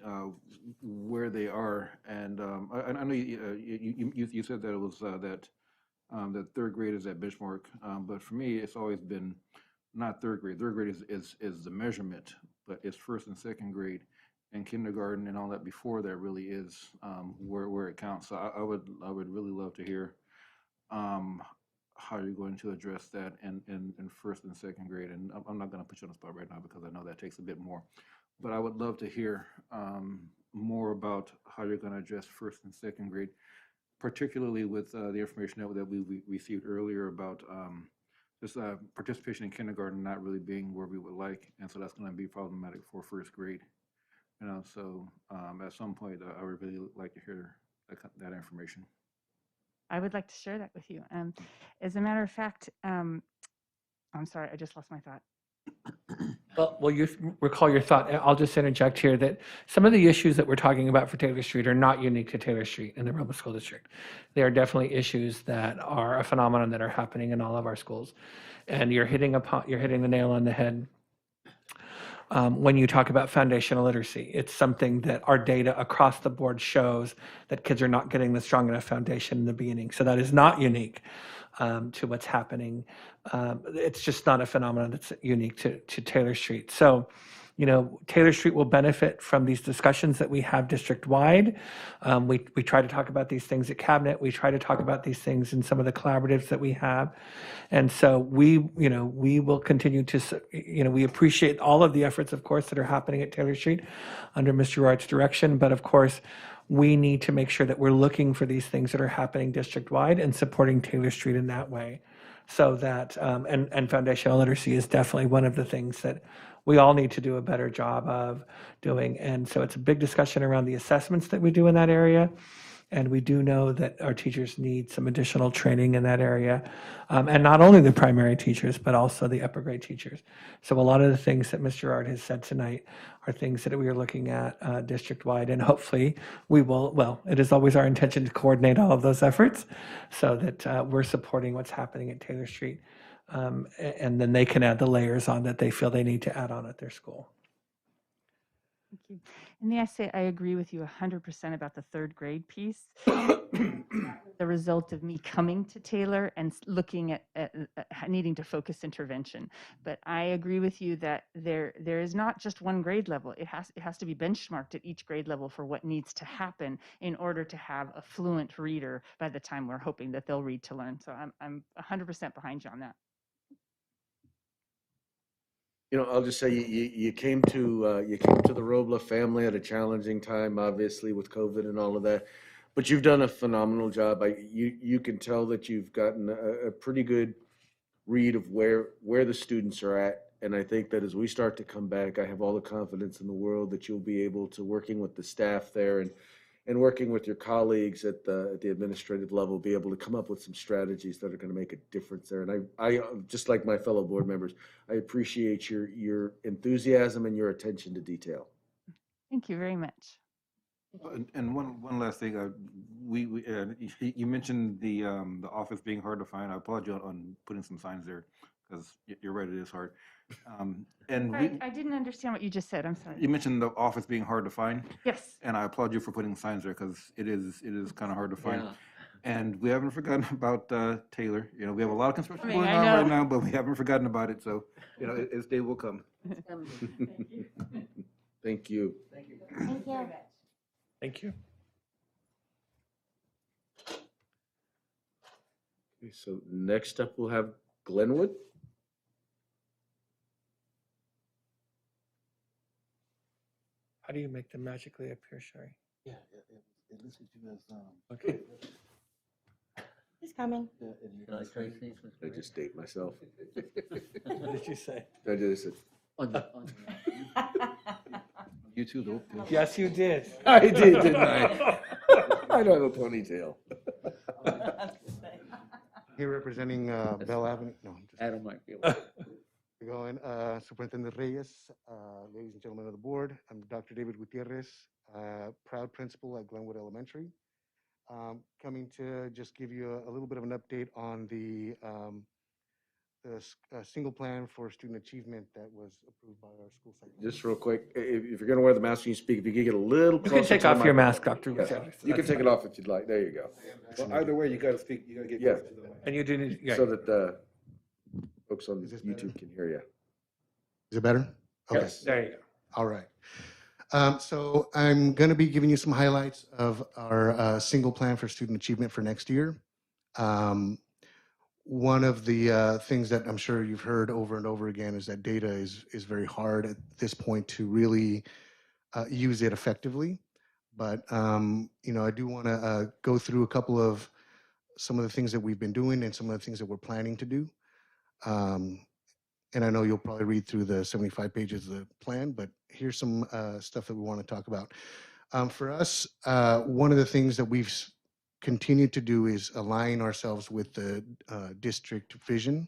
where they are, and I know you said that it was that third grade is that benchmark, but for me it's always been not third grade. Third grade is the measurement, but it's first and second grade and kindergarten and all that before that really is where it counts. So I would really love to hear how you're going to address that in first and second grade. And I'm not going to put you on the spot right now because I know that takes a bit more. But I would love to hear more about how you're going to address first and second grade, particularly with the information that we received earlier about just participation in kindergarten not really being where we would like, and so that's going to be problematic for first grade. So at some point, I would really like to hear that information. I would like to share that with you. As a matter of fact, I'm sorry, I just lost my thought. Well, you recall your thought. I'll just interject here that some of the issues that we're talking about for Taylor Street are not unique to Taylor Street in the Robla School District. They are definitely issues that are a phenomenon that are happening in all of our schools. And you're hitting the nail on the head when you talk about foundational literacy. It's something that our data across the board shows that kids are not getting the strong enough foundation in the beginning. So that is not unique to what's happening. It's just not a phenomenon that's unique to Taylor Street. So, Taylor Street will benefit from these discussions that we have district-wide. We try to talk about these things at Cabinet. We try to talk about these things in some of the collaboratives that we have. And so we will continue to, we appreciate all of the efforts, of course, that are happening at Taylor Street under Mr. Wright's direction. But of course, we need to make sure that we're looking for these things that are happening district-wide and supporting Taylor Street in that way. So that, and foundational literacy is definitely one of the things that we all need to do a better job of doing. And so it's a big discussion around the assessments that we do in that area. And we do know that our teachers need some additional training in that area. And not only the primary teachers, but also the upper grade teachers. So a lot of the things that Mr. Ard has said tonight are things that we are looking at district-wide. And hopefully we will, well, it is always our intention to coordinate all of those efforts so that we're supporting what's happening at Taylor Street. And then they can add the layers on that they feel they need to add on at their school. Thank you. And may I say, I agree with you 100% about the third grade piece. The result of me coming to Taylor and looking at needing to focus intervention. But I agree with you that there is not just one grade level. It has to be benchmarked at each grade level for what needs to happen in order to have a fluent reader by the time we're hoping that they'll read to learn. So I'm 100% behind you on that. I'll just say you came to the Robla family at a challenging time, obviously with COVID and all of that, but you've done a phenomenal job. You can tell that you've gotten a pretty good read of where the students are at, and I think that as we start to come back, I have all the confidence in the world that you'll be able to, working with the staff there and working with your colleagues at the administrative level, be able to come up with some strategies that are going to make a difference there. And I just like my fellow board members, I appreciate your enthusiasm and your attention to detail. Thank you very much. And one last thing, you mentioned the office being hard to find. I applaud you on putting some signs there. because you're right, it is hard. And Sorry, I didn't understand what you just said. I'm sorry. you mentioned the office being hard to find, Yes. and I applaud you for putting signs there because it is kind of hard to find. Yeah. And we haven't forgotten about Taylor. You know, we have a lot of construction Coming, going I on right know. now, but we haven't forgotten about it. So, you know, its day will come. Thank you. Thank you. Thank you. Okay, so next up, we'll have Glenwood. How do you make them magically appear, Sherry? Yeah, it listed you as, Okay. He's coming. yeah, and Did I say things? I just date myself. What did you say? I just, You too, though. Yes, you did. I did, didn't I? I don't have a ponytail. Here representing Bell Avenue. No, I'm just Adam might be able to. going. Superintendent Reyes, ladies and gentlemen of the board, I'm Dr. David Gutierrez, proud principal at Glenwood Elementary. Coming to just give you a little bit of an update on the single plan for student achievement that was approved by our school site. Just real quick, if you're gonna wear the mask when you speak, if you could get a little You closer. can take to the off your mic. mask, Dr. Yeah, Gutierrez. you can That's take it fine. off if you'd like. There you go. Well, either way, you got to speak. You got to get Yeah. close to the mic. And you do need, yeah. So that the folks on Is this better? YouTube can hear you. Is it better? Okay. Yes. There you go. All right. So I'm going to be giving you some highlights of our single plan for student achievement for next year. One of the things that I'm sure you've heard over and over again is that data is very hard at this point to really use it effectively. But you know, I do want to go through a couple of some of the things that we've been doing and some of the things that we're planning to do. And I know you'll probably read through the 75 pages of the plan, but here's some stuff that we want to talk about. For us, one of the things that we've continued to do is align ourselves with the district vision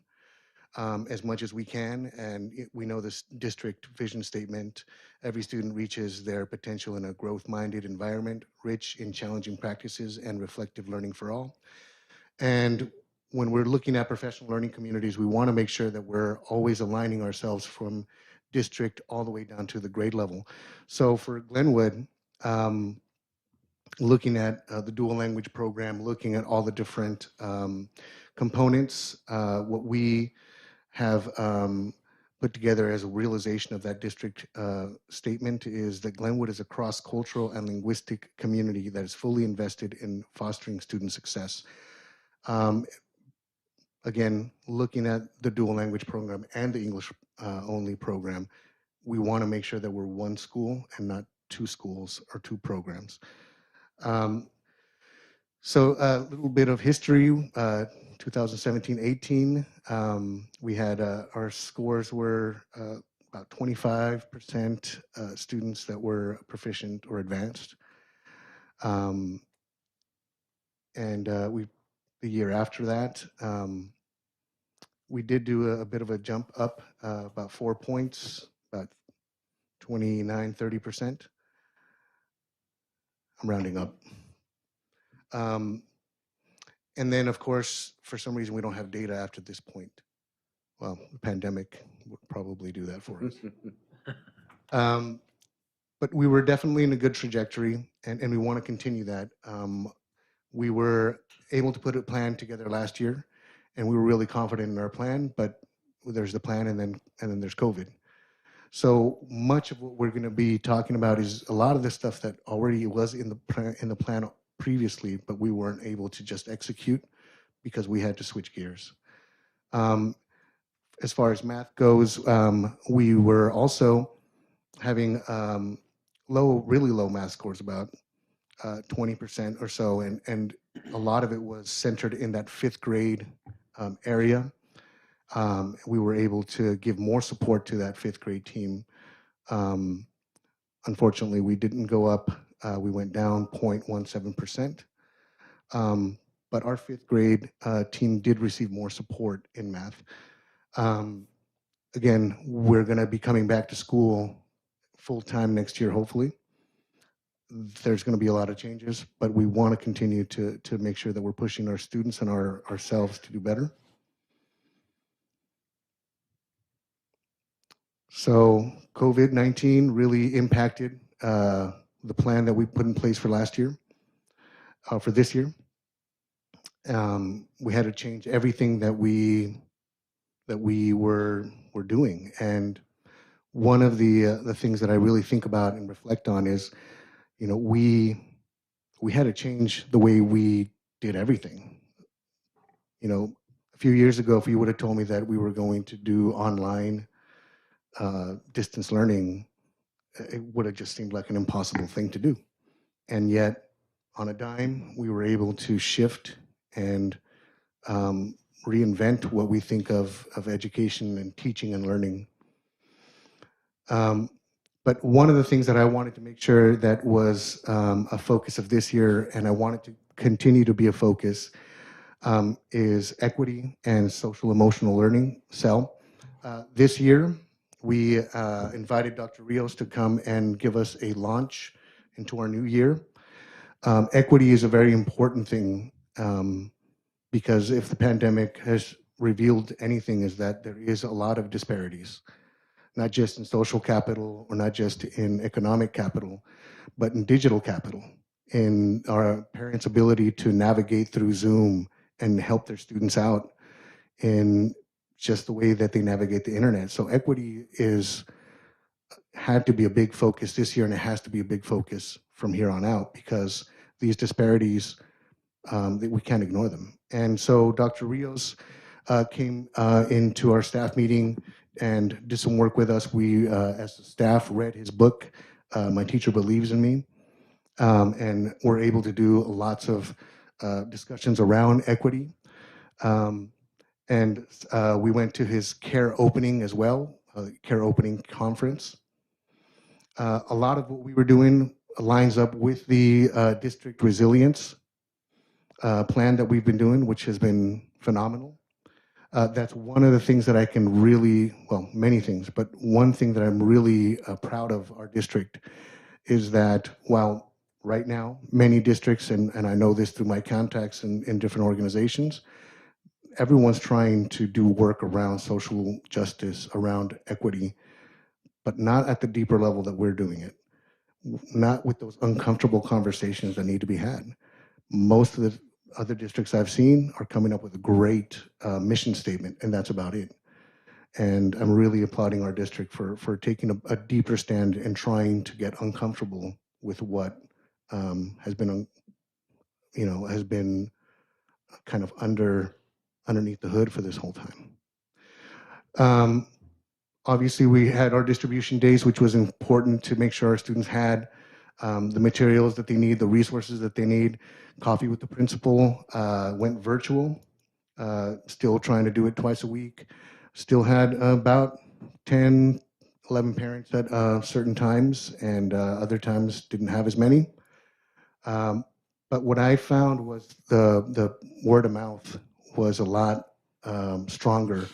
as much as we can. And we know this district vision statement: every student reaches their potential in a growth-minded environment, rich in challenging practices and reflective learning for all. And when we're looking at professional learning communities, we want to make sure that we're always aligning ourselves from district all the way down to the grade level. So for Glenwood, looking at the dual language program, looking at all the different components, what we have put together as a realization of that district statement is that Glenwood is a cross-cultural and linguistic community that is fully invested in fostering student success. Again, looking at the dual language program and the English only program, we want to make sure that we're one school and not two schools or two programs. So a little bit of history, 2017-18, we had our scores were about 25% students that were proficient or advanced. And the year after that, we did do a bit of a jump up, about 4 points, about 29-30%. I'm rounding up. And then, of course, for some reason, we don't have data after this point. Well, the pandemic would probably do that for us. But we were definitely in a good trajectory, and we want to continue that. We were able to put a plan together last year, and we were really confident in our plan, but there's the plan, and then there's COVID. So much of what we're going to be talking about is a lot of the stuff that already was in the plan previously, but we weren't able to just execute because we had to switch gears. As far as math goes, we were also having really low math scores, about 20% or so, and a lot of it was centered in that 5th grade area. We were able to give more support to that 5th grade team. Unfortunately, we didn't go up. We went down 0.17%. But our 5th grade team did receive more support in math. Again, we're going to be coming back to school full-time next year, hopefully. There's going to be a lot of changes, but we want to continue to make sure that we're pushing our students and ourselves to do better. So COVID-19 really impacted the plan that we put in place for last year, for this year. We had to change everything that we were doing, and one of the things that I really think about and reflect on is, you know, we had to change the way we did everything. You know, a few years ago, if you would have told me that we were going to do online distance learning, it would have just seemed like an impossible thing to do. And yet, on a dime, we were able to shift and reinvent what we think of education and teaching and learning. But one of the things that I wanted to make sure that was a focus of this year, and I want it to continue to be a focus, is equity and social emotional learning, SEL. This year, we invited Dr. Rios to come and give us a launch into our new year. Equity is a very important thing, because if the pandemic has revealed anything, is that there is a lot of disparities, not just in social capital or not just in economic capital, but in digital capital, in our parents' ability to navigate through Zoom and help their students out in just the way that they navigate the internet. So equity had to be a big focus this year, and it has to be a big focus from here on out, because these disparities, we can't ignore them. And so Dr. Rios came into our staff meeting and did some work with us. We, as a staff, read his book, My Teacher Believes in Me, and we're able to do lots of discussions around equity. And we went to his CARE opening as well, CARE opening conference. A lot of what we were doing lines up with the district resilience plan that we've been doing, which has been phenomenal. That's one of the things that I can really, well, many things, but one thing that I'm really proud of our district is that while right now many districts, and I know this through my contacts in different organizations, everyone's trying to do work around social justice, around equity, but not at the deeper level that we're doing it. Not with those uncomfortable conversations that need to be had. Most of the other districts I've seen are coming up with a great mission statement, and that's about it. And I'm really applauding our district for taking a deeper stand and trying to get uncomfortable with what has been, has been kind of underneath the hood for this whole time. Obviously, we had our distribution days, which was important to make sure our students had the materials that they need, the resources that they need. Coffee with the principal went virtual, still trying to do it twice a week. Still had about 10, 11 parents at certain times, and other times didn't have as many. But what I found was the word of mouth was a lot stronger,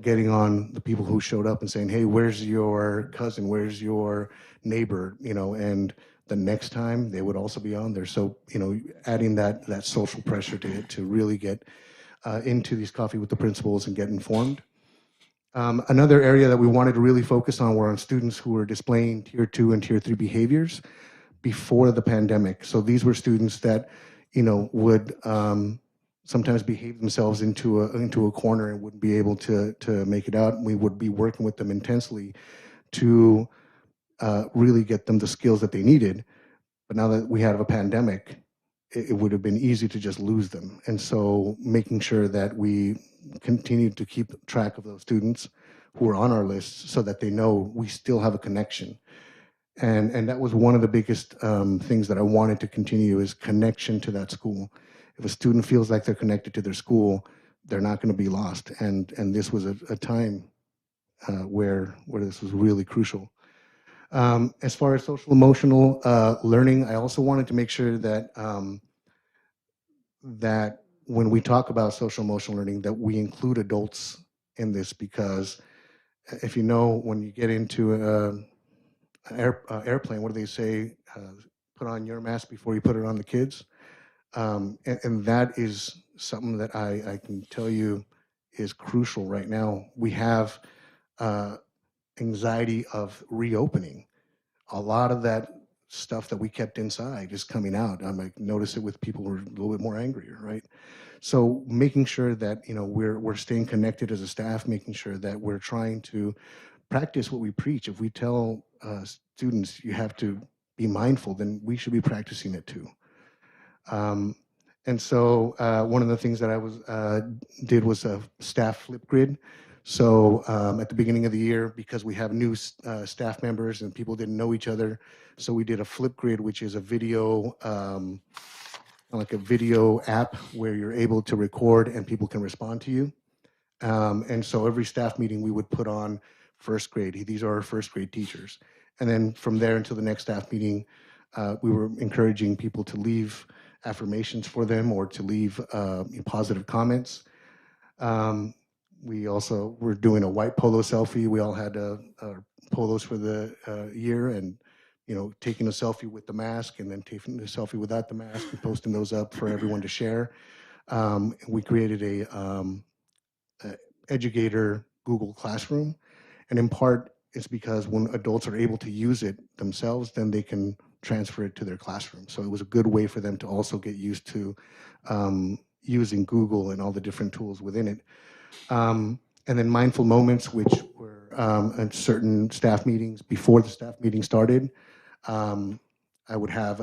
getting on the people who showed up and saying, hey, where's your cousin? Where's your neighbor? And the next time they would also be on there. So, adding that social pressure to really get into these coffee with the principals and get informed. Another area that we wanted to really focus on were on students who were displaying tier 2 and tier 3 behaviors before the pandemic. So these were students that, would sometimes behave themselves into a corner and wouldn't be able to make it out. We would be working with them intensely to really get them the skills that they needed. But now that we have a pandemic, it would have been easy to just lose them. And so making sure that we continue to keep track of those students who are on our list so that they know we still have a connection. And that was one of the biggest things that I wanted to continue, is connection to that school. If a student feels like they're connected to their school, they're not going to be lost. And this was a time where this was really crucial. As far as social emotional learning, I also wanted to make sure that that when we talk about social emotional learning, that we include adults in this, because if you know, when you get into an airplane, what do they say? Put on your mask before you put it on the kids. And that is something that I can tell you is crucial right now. We have anxiety of reopening. A lot of that stuff that we kept inside is coming out. I might notice it with people who are a little bit more angrier, right? So making sure that we're staying connected as a staff, making sure that we're trying to practice what we preach. If we tell students you have to be mindful, then we should be practicing it too. And so one of the things that I did was a staff Flipgrid. So at the beginning of the year, because we have new staff members and people didn't know each other, so we did a Flipgrid, which is a video, like a video app where you're able to record and people can respond to you. And so every staff meeting we would put on first grade. These are our first grade teachers. And then from there until the next staff meeting, we were encouraging people to leave affirmations for them or to leave positive comments. We also were doing a white polo selfie. We all had polos for the year, and taking a selfie with the mask and then taking a selfie without the mask and posting those up for everyone to share. We created a educator Google Classroom, and in part it's because when adults are able to use it themselves, then they can transfer it to their classroom. So it was a good way for them to also get used to using Google and all the different tools within it. And then mindful moments, which were at certain staff meetings before the staff meeting started. I would have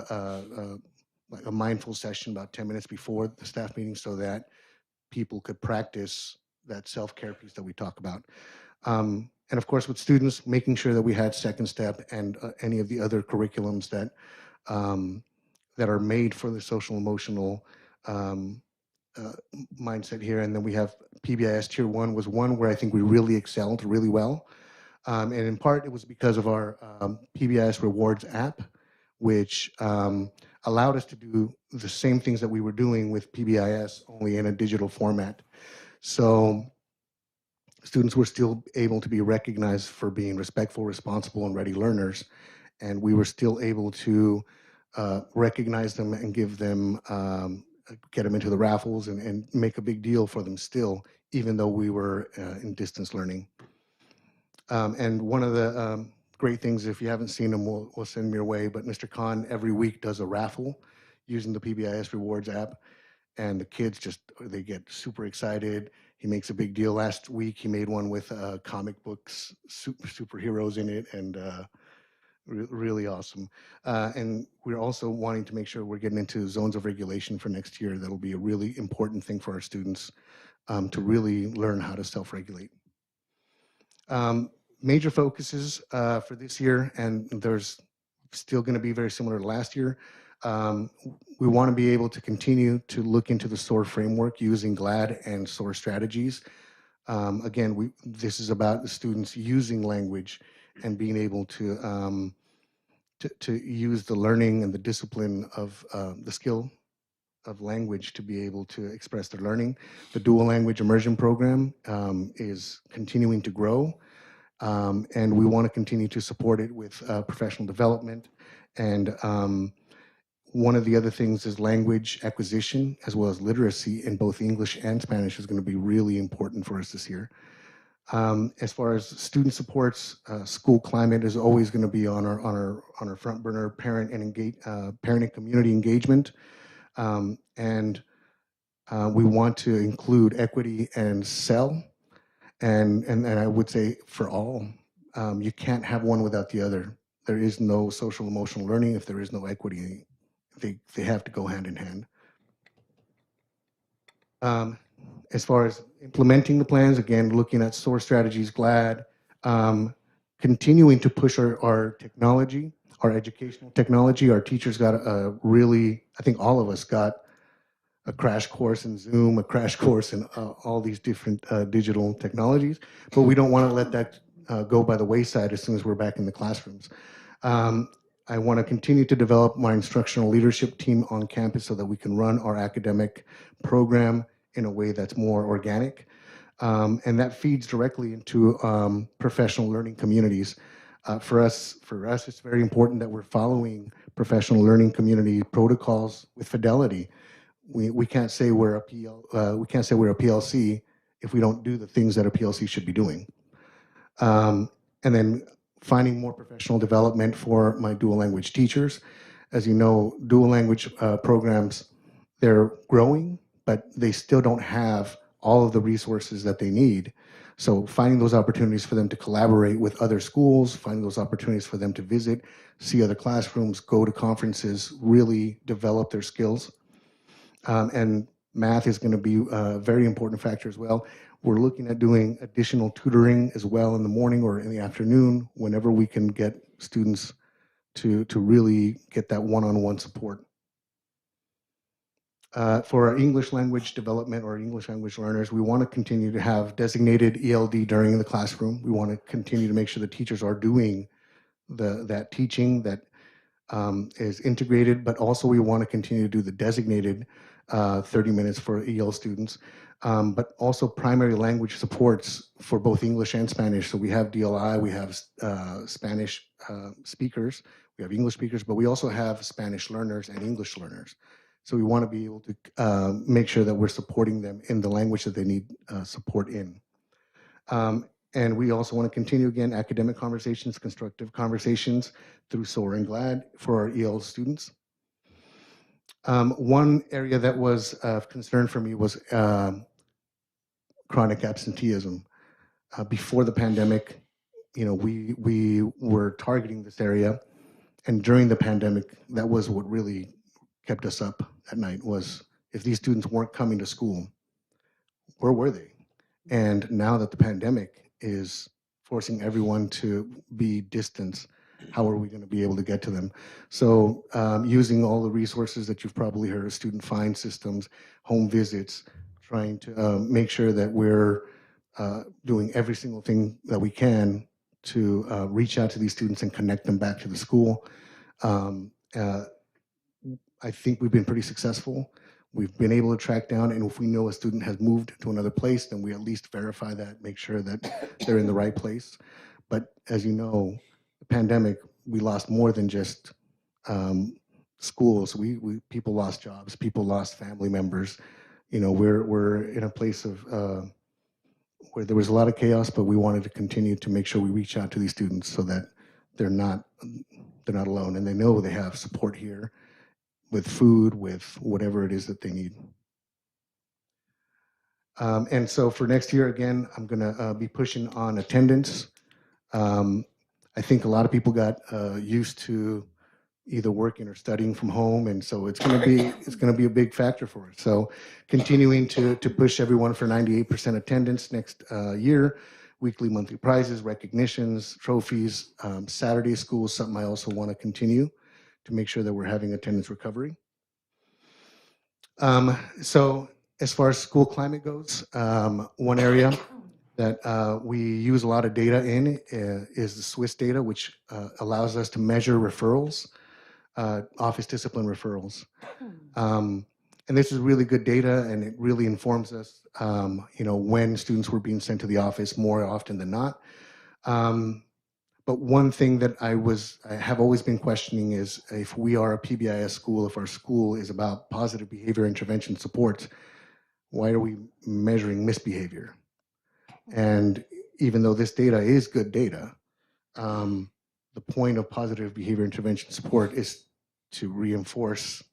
like a mindful session about 10 minutes before the staff meeting so that people could practice that self-care piece that we talk about. And of course, with students, making sure that we had Second Step and any of the other curriculums that that are made for the social emotional mindset here. And then we have PBIS Tier 1 was one where I think we really excelled really well. And in part, it was because of our PBIS Rewards app, which allowed us to do the same things that we were doing with PBIS, only in a digital format. So students were still able to be recognized for being respectful, responsible, and ready learners. And we were still able to recognize them and give them, get them into the raffles and make a big deal for them still, even though we were in distance learning. And one of the great things, if you haven't seen them, we'll send them your way, but Mr. Khan every week does a raffle using the PBIS Rewards app, and the kids they get super excited. He makes a big deal. Last week, he made one with comic books, superheroes in it, and really awesome. And we're also wanting to make sure we're getting into zones of regulation for next year. That'll be a really important thing for our students to really learn how to self-regulate. Major focuses for this year, and there's still going to be very similar to last year. We want to be able to continue to look into the SOAR framework using GLAD and SOAR strategies. Again, this is about the students using language and being able to use the learning and the discipline of the skill of language to be able to express their learning. The dual language immersion program is continuing to grow. And we want to continue to support it with professional development. And one of the other things is language acquisition, as well as literacy in both English and Spanish is going to be really important for us this year. As far as student supports, school climate is always going to be on our front burner. Parent and community engagement, and we want to include equity and SEL. And I would say for all, you can't have one without the other. There is no social emotional learning if there is no equity. They have to go hand in hand. As far as implementing the plans, again, looking at SOAR strategies, GLAD, continuing to push our technology, our educational technology. Our teachers got a really, I think all of us got a crash course in Zoom, a crash course in all these different digital technologies, but we don't want to let that go by the wayside as soon as we're back in the classrooms. I want to continue to develop my instructional leadership team on campus so that we can run our academic program in a way that's more organic. And that feeds directly into professional learning communities. For us, it's very important that we're following professional learning community protocols with fidelity. We can't say we're a PLC if we don't do the things that a PLC should be doing. And then finding more professional development for my dual language teachers. As you know, dual language programs, they're growing, but they still don't have all of the resources that they need. So finding those opportunities for them to collaborate with other schools, finding those opportunities for them to visit, see other classrooms, go to conferences, really develop their skills. And math is going to be a very important factor as well. We're looking at doing additional tutoring as well in the morning or in the afternoon, whenever we can get students to really get that one-on-one support. For our English language development or English language learners, we want to continue to have designated ELD during the classroom. We want to continue to make sure the teachers are doing that teaching that is integrated, but also we want to continue to do the designated 30 minutes for EL students, but also primary language supports for both English and Spanish. So we have DLI, we have Spanish speakers, we have English speakers, but we also have Spanish learners and English learners. So we want to be able to make sure that we're supporting them in the language that they need support in. And we also want to continue, again, academic conversations, constructive conversations through SOAR and GLAD for our EL students. One area that was of concern for me was chronic absenteeism. Before the pandemic, we were targeting this area, and during the pandemic, that was what really kept us up at night, was if these students weren't coming to school, where were they? And now that the pandemic is forcing everyone to be distant, how are we going to be able to get to them? So using all the resources that you've probably heard of, student find systems, home visits, trying to make sure that we're doing every single thing that we can to reach out to these students and connect them back to the school. I think we've been pretty successful. We've been able to track down, and if we know a student has moved to another place, then we at least verify that, make sure that they're in the right place. But as you know, the pandemic, we lost more than just schools. People lost jobs, people lost family members. We're in a place of where there was a lot of chaos, but we wanted to continue to make sure we reach out to these students so that they're not alone, and they know they have support here, with food, with whatever it is that they need. And so for next year, again, I'm going to be pushing on attendance. I think a lot of people got used to either working or studying from home, and so it's going to be a big factor for us. So continuing to push everyone for 98% attendance next year, weekly, monthly prizes, recognitions, trophies, Saturday school is something I also want to continue to make sure that we're having attendance recovery. So as far as school climate goes, one area that we use a lot of data in is the Swiss data, which allows us to measure referrals, office discipline referrals. And this is really good data, and it really informs us, when students were being sent to the office more often than not. But one thing that I have always been questioning is, if we are a PBIS school, if our school is about positive behavior intervention support, why are we measuring misbehavior? And even though this data is good data, the point of positive behavior intervention support is to reinforce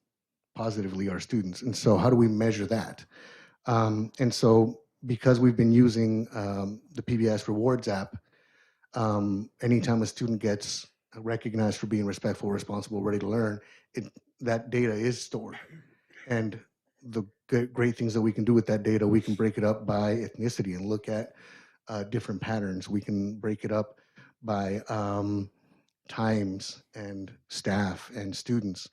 positively our students. And so how do we measure that? And so because we've been using the PBIS Rewards app, anytime a student gets recognized for being respectful, responsible, ready to learn, that data is stored. And the great things that we can do with that data, we can break it up by ethnicity and look at different patterns. We can break it up by times and staff and students.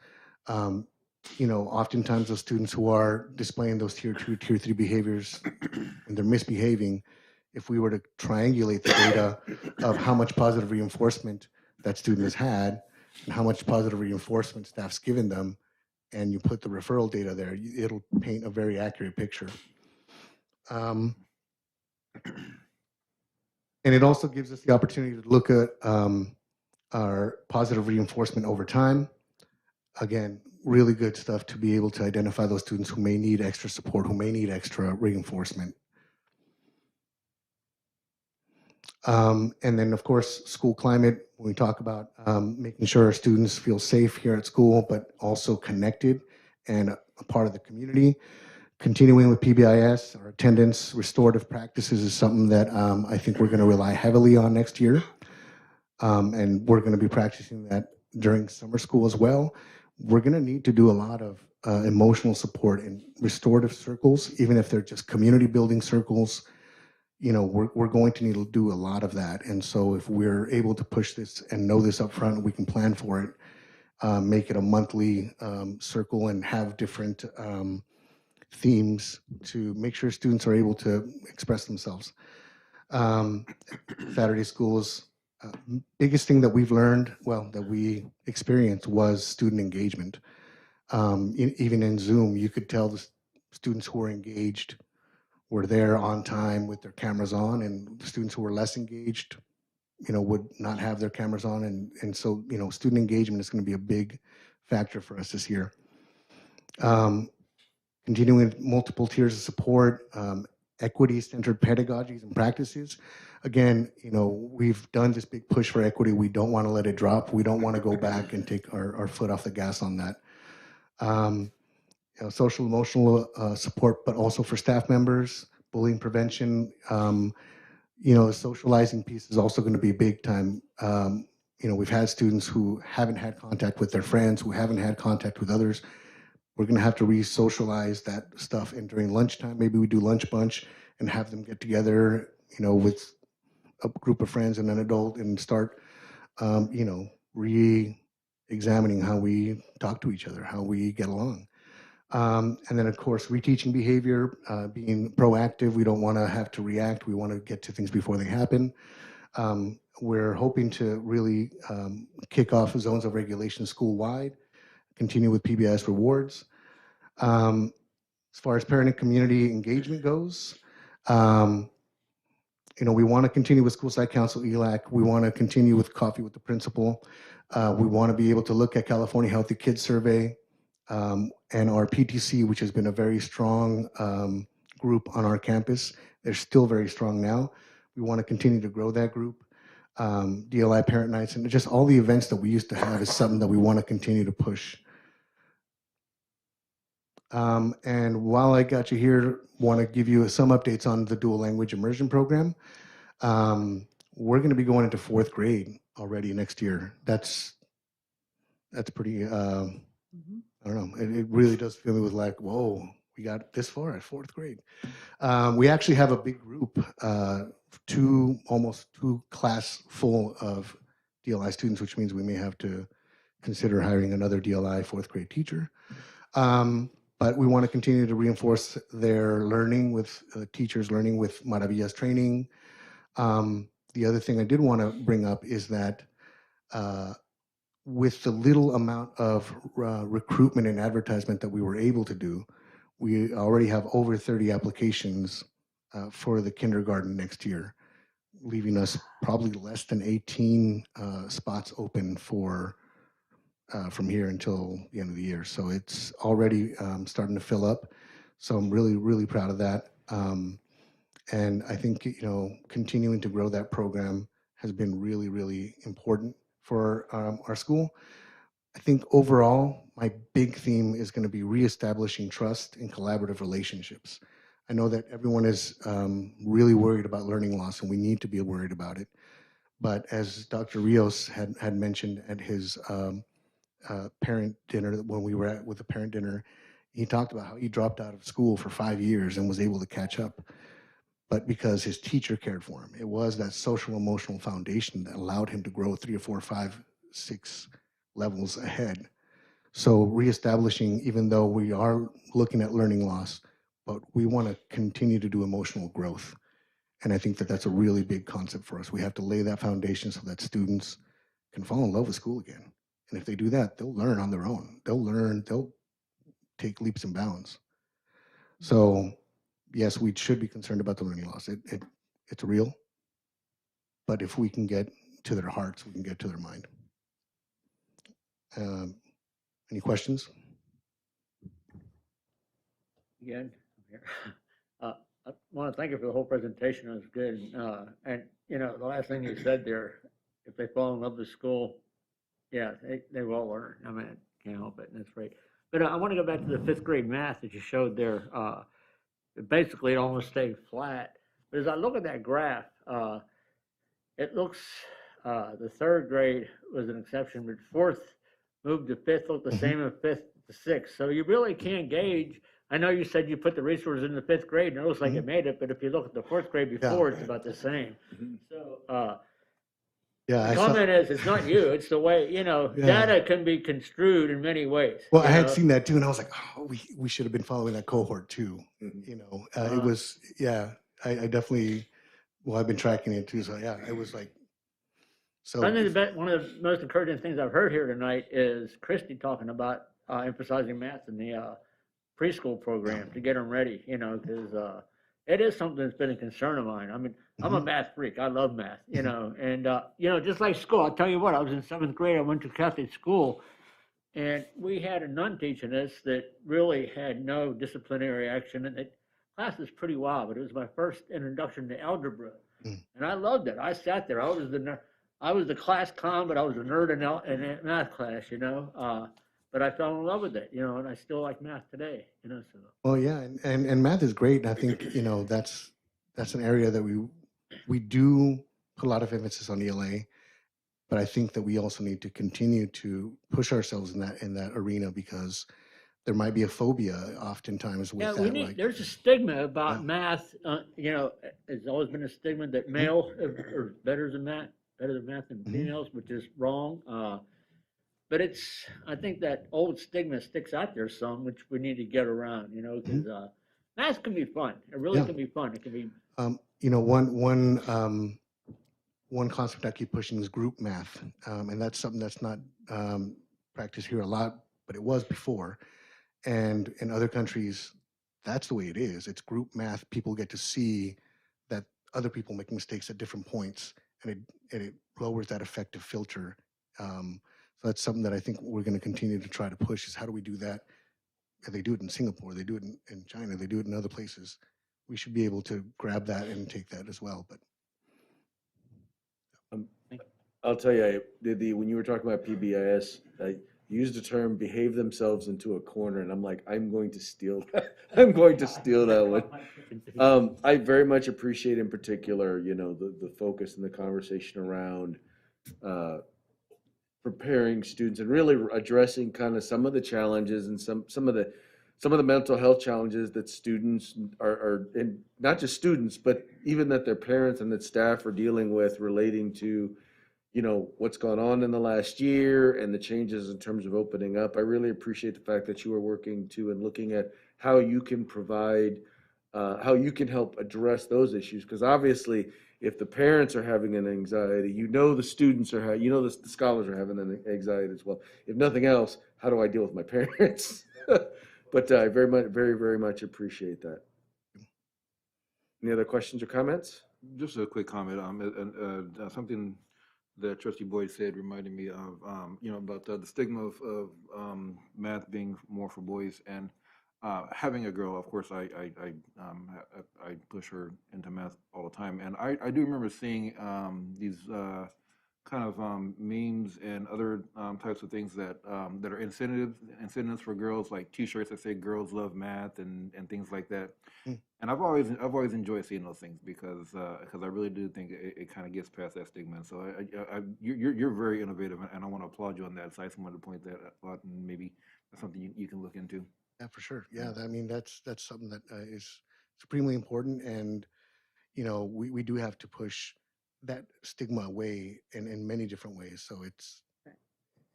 Oftentimes those students who are displaying those tier 2, tier 3 behaviors and they're misbehaving, if we were to triangulate the data of how much positive reinforcement that student has had and how much positive reinforcement staff's given them, and you put the referral data there, it'll paint a very accurate picture. And it also gives us the opportunity to look at our positive reinforcement over time. Again, really good stuff to be able to identify those students who may need extra support, who may need extra reinforcement. And then, of course, school climate, when we talk about making sure our students feel safe here at school, but also connected and a part of the community. Continuing with PBIS, our attendance restorative practices is something that I think we're going to rely heavily on next year. And we're going to be practicing that during summer school as well. We're going to need to do a lot of emotional support in restorative circles, even if they're just community building circles. You know, we're going to need to do a lot of that. And so if we're able to push this and know this up front, we can plan for it, make it a monthly circle and have different themes to make sure students are able to express themselves. Saturday schools, biggest thing that we've learned, well, that we experienced was student engagement. Even in Zoom, you could tell the students who were engaged were there on time with their cameras on, and the students who were less engaged, you know, would not have their cameras on. And so, you know, student engagement is going to be a big factor for us this year. Continuing with multiple tiers of support, equity-centered pedagogies and practices. Again, you know, we've done this big push for equity. We don't want to let it drop. We don't want to go back and take our foot off the gas on that. You know, social emotional support, but also for staff members, bullying prevention. You know, the socializing piece is also going to be big time. You know, we've had students who haven't had contact with their friends, who haven't had contact with others. We're going to have to re-socialize that stuff. And during lunchtime, maybe we do lunch bunch and have them get together, you know, with a group of friends and an adult and start, you know, re-examining how we talk to each other, how we get along. And then, of course, reteaching behavior, being proactive. We don't want to have to react. We want to get to things before they happen. We're hoping to really kick off zones of regulation school-wide, continue with PBIS rewards. As far as parent and community engagement goes, you know, we want to continue with school site council, ELAC. We want to continue with coffee with the principal. We want to be able to look at California Healthy Kids Survey and our PTC, which has been a very strong group on our campus. They're still very strong now. We want to continue to grow that group. DLI Parent Nights and just all the events that we used to have is something that we want to continue to push. And while I got you here, want to give you some updates on the dual language immersion program. We're going to be going into 4th grade already next year. That's pretty, I don't know. It really does fill me with like, whoa, we got this far at 4th grade. We actually have a big group, almost two class full of DLI students, which means we may have to consider hiring another DLI 4th grade teacher. But we want to continue to reinforce their learning with teachers learning with Maravillas training. The other thing I did want to bring up is that with the little amount of recruitment and advertisement that we were able to do, we already have over 30 applications for the kindergarten next year, leaving us probably less than 18 spots open for from here until the end of the year. So it's already starting to fill up. So I'm really, really proud of that. And I think, you know, continuing to grow that program has been really, really important for our school. I think overall, my big theme is going to be reestablishing trust and collaborative relationships. I know that everyone is really worried about learning loss, and we need to be worried about it. But as Dr. Rios had mentioned at his parent dinner, when we were with the parent dinner, he talked about how he dropped out of school for 5 years and was able to catch up, but because his teacher cared for him. It was that social emotional foundation that allowed him to grow 3 or 4, 5, 6 levels ahead. So reestablishing, even though we are looking at learning loss, but we want to continue to do emotional growth. And I think that that's a really big concept for us. We have to lay that foundation so that students can fall in love with school again. And if they do that, they'll learn on their own. They'll take leaps and bounds. So yes, we should be concerned about the learning loss. It's real. But if we can get to their hearts, we can get to their mind. Any questions? Again, here. want to thank you for the whole presentation. It was good. And, you know, the last thing you said there, if they fall in love with school, yeah, they will learn. I mean, can't help it. And that's great. But I want to go back to the fifth grade math that you showed there. Basically, it almost stayed flat. But as I look at that graph, it looks the third grade was an exception, but fourth moved to fifth looked the same as fifth to sixth. So you really can't gauge. I know you said you put the resources in the fifth grade and it looks like it made it, but if you look at the fourth grade before, it's about the same. So Yeah, the comment is, it's not you, it's the way, you know, data can be construed in many ways. Well, I you had know? seen that too, and I was like, oh, we should have been following that cohort too. You know, it was, I definitely, well, I've been tracking it too. So yeah, it was like, so. I think one of the most encouraging things I've heard here tonight is Christy talking about emphasizing math in the preschool program to get them ready, you know, because it is something that's been a concern of mine. I mean, I'm a math freak. I love math, you know, and, you know, just like school, I'll tell you what, I was in seventh grade. I went to Catholic school, and we had a nun teaching us that really had no disciplinary action. And the class was pretty wild, but it was my first introduction to algebra. And I loved it. I sat there. I was the class clown, but I was a nerd in math class, you know. But I fell in love with it, you know, and I still like math today, you know. So. Well, yeah, and math is great, and I think, you know, that's an area that we do put a lot of emphasis on ELA, but I think that we also need to continue to push ourselves in that arena, because there might be a phobia oftentimes with that. Like, there's a stigma about math. You know, there's always been a stigma that male are better than math than females, which is wrong. But I think that old stigma sticks out there some, which we need to get around, you know, because math can be fun. It really can be fun. It can be. You know, one concept I keep pushing is group math, and that's something that's not practiced here a lot, but it was before. And in other countries, that's the way it is. It's group math. People get to see that other people make mistakes at different points, and it lowers that effective filter. So that's something that I think we're going to continue to try to push, is how do we do that? They do it in Singapore, they do it in China, they do it in other places. We should be able to grab that and take that as well. But I'll tell you, when you were talking about PBIS, I used the term "behave themselves into a corner," and I'm like, I'm going to steal that. I'm going to steal that one. I very much appreciate, in particular, you know, the focus and the conversation around preparing students and really addressing kind of some of the challenges and some of the mental health challenges that students are, and not just students, but even that their parents and that staff are dealing with, relating to, you know, what's gone on in the last year and the changes in terms of opening up. I really appreciate the fact that you are working to and looking at how you can provide, how you can help address those issues. Because obviously, if the parents are having an anxiety, you know the students are, you know the scholars are having an anxiety as well. If nothing else, how do I deal with my parents? But I very much appreciate that. Any other questions or comments? Just a quick comment. Something that Trustee Boyd said reminded me of, you know, about the stigma of math being more for boys, and having a girl. Of course, I push her into math all the time, and I do remember seeing these kind of memes and other types of things that are incentives for girls, like T-shirts that say "Girls Love Math" and things like that. And I've always enjoyed seeing those things, because I really do think it kind of gets past that stigma. So you're very innovative, and I want to applaud you on that. So I just wanted to point that out, and maybe that's something you can look into. yeah, for sure. Yeah, I mean, that's something that is supremely important, and you know, we do have to push that stigma away in many different ways. So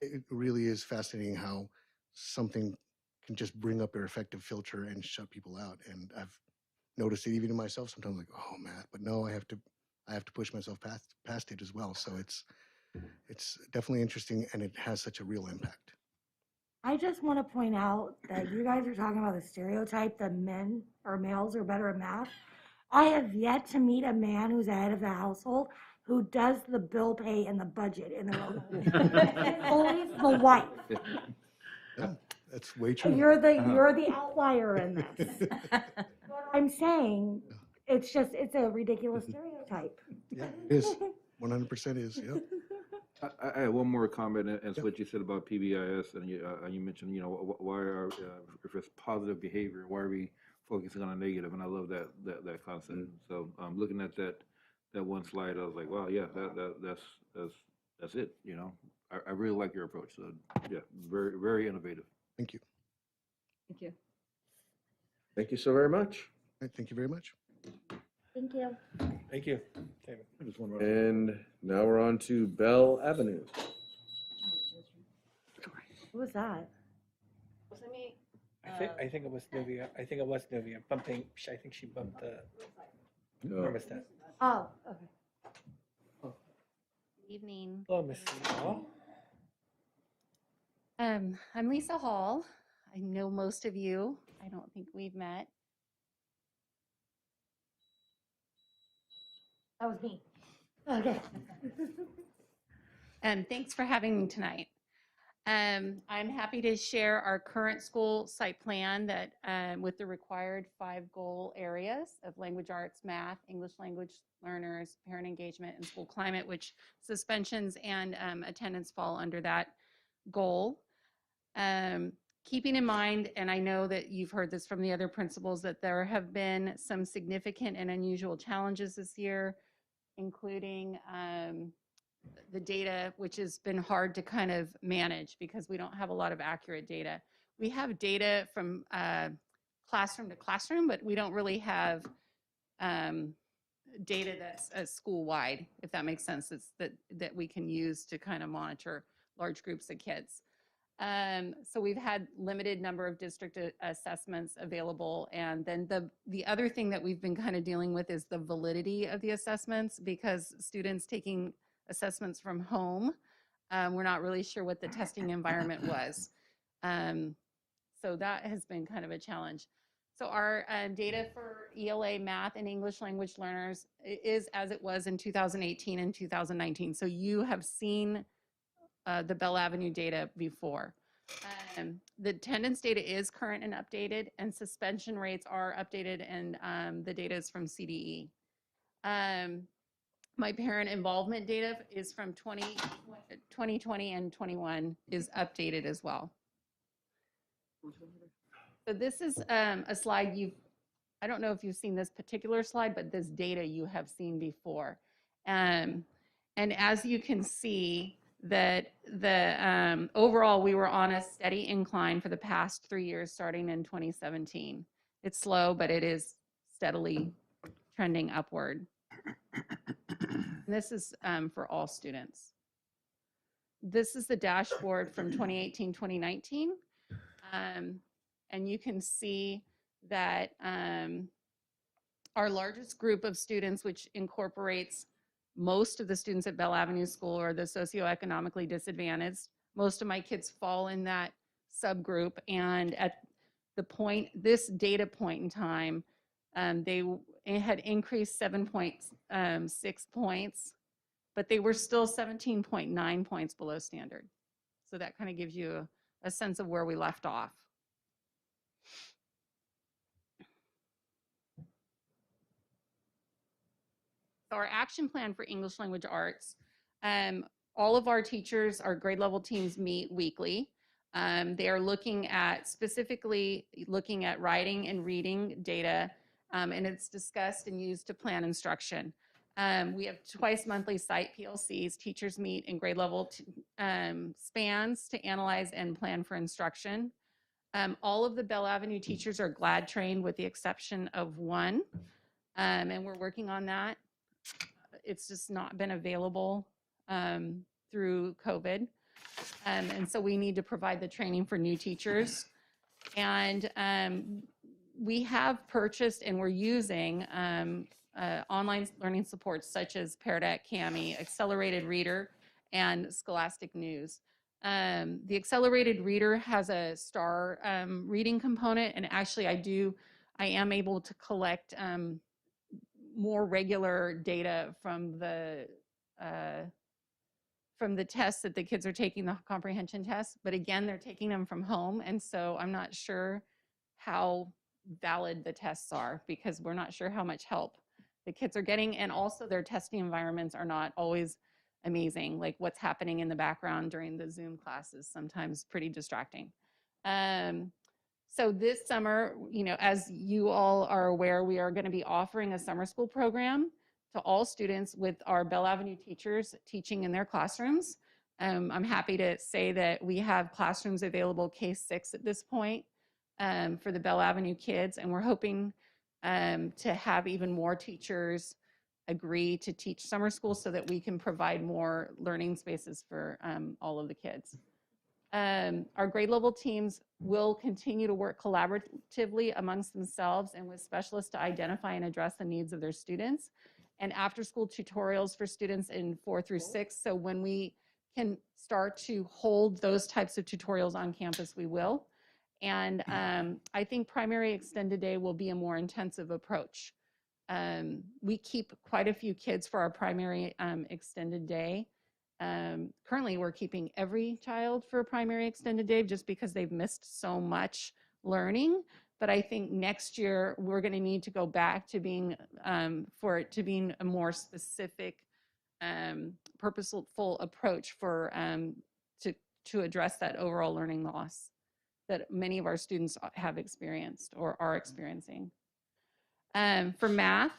it really is fascinating how something can just bring up your effective filter and shut people out. And I've noticed it even in myself sometimes, like, oh, math, but no, I have to push myself past it as well. So it's definitely interesting, and it has such a real impact. I just want to point out that you guys are talking about the stereotype that men or males are better at math. I have yet to meet a man who's the head of the household who does the bill pay and the budget in their own home. It's always the wife. Yeah, that's way true. You're the outlier in this. But I'm saying It's just, it's a ridiculous stereotype. Yeah, it is. 100% is, yep. I have one more comment as Yep. what you said about PBIS, and you mentioned, why are, if it's positive behavior, why are we focusing on a negative? And I love that concept. So, looking at that one slide, I was like, wow, yeah, that's it, I really like your approach. So, yeah, very, very innovative. Thank you. Thank you. Thank you so very much. All right, thank you very much. Thank you. Thank you. I just want And now we're on to Bell Avenue. What was that? Wasn't me? I think it was Novia. I think it was Novia bumping. I think she bumped the thermostat. Oh, okay. Evening. Hello, Miss Hall. I'm Lisa Hall. I know most of you. I don't think we've met. That was me. Okay. Thanks for having me tonight. I'm happy to share our current school site plan that with the required 5 goal areas of language arts, math, English language learners, parent engagement, and school climate, which suspensions and attendance fall under that goal. Keeping in mind, and I know that you've heard this from the other principals, that there have been some significant and unusual challenges this year, including the data, which has been hard to kind of manage because we don't have a lot of accurate data. We have data from classroom to classroom, but we don't really have data that's school-wide, if that makes sense. It's that we can use to kind of monitor large groups of kids. So we've had limited number of district assessments available. And then the other thing that we've been kind of dealing with is the validity of the assessments, because students taking assessments from home, we're not really sure what the testing environment was. So that has been kind of a challenge. So our data for ELA math and English language learners is as it was in 2018 and 2019. So you have seen the Bell Avenue data before. The attendance data is current and updated, and suspension rates are updated, and the data is from CDE. My parent involvement data is from 2020 and 21 is updated as well. So this is a slide I don't know if you've seen this particular slide, but this data you have seen before. And as you can see, that the overall we were on a steady incline for the past 3 years starting in 2017. It's slow, but it is steadily trending upward. And this is for all students. This is the dashboard from 2018, 2019. And you can see that our largest group of students, which incorporates most of the students at Bell Avenue School, are the socioeconomically disadvantaged. Most of my kids fall in that subgroup. And at this data point in time, it had increased 7.6 points, but they were still 17.9 points below standard. So that kind of gives you a sense of where we left off. So our action plan for English language arts, all of our teachers, our grade level teams meet weekly. They are specifically looking at writing and reading data, and it's discussed and used to plan instruction. We have twice monthly site PLCs. Teachers meet in grade level spans to analyze and plan for instruction. All of the Bell Avenue teachers are GLAD trained with the exception of one, and we're working on that. It's just not been available through COVID. And so we need to provide the training for new teachers. And we have purchased and we're using online learning supports such as Pear Deck, Kami, Accelerated Reader, and Scholastic News. The Accelerated Reader has a star reading component, and actually I am able to collect more regular data from the tests that the kids are taking, the comprehension tests. But again, they're taking them from home, and so I'm not sure how valid the tests are, because we're not sure how much help the kids are getting. And also their testing environments are not always amazing. Like what's happening in the background during the Zoom classes, sometimes pretty distracting. So this summer, you know, as you all are aware, we are going to be offering a summer school program to all students with our Bell Avenue teachers teaching in their classrooms. I'm happy to say that we have classrooms available K-6 at this point for the Bell Avenue kids, and we're hoping to have even more teachers agree to teach summer school so that we can provide more learning spaces for all of the kids. Our grade level teams will continue to work collaboratively amongst themselves and with specialists to identify and address the needs of their students, and after school tutorials for students in 4 through 6. So when we can start to hold those types of tutorials on campus, we will. And I think primary extended day will be a more intensive approach. We keep quite a few kids for our primary extended day. Currently, we're keeping every child for a primary extended day just because they've missed so much learning. But I think next year we're going to need to go back to being for it to being a more specific, purposeful approach for to address that overall learning loss that many of our students have experienced or are experiencing. For math,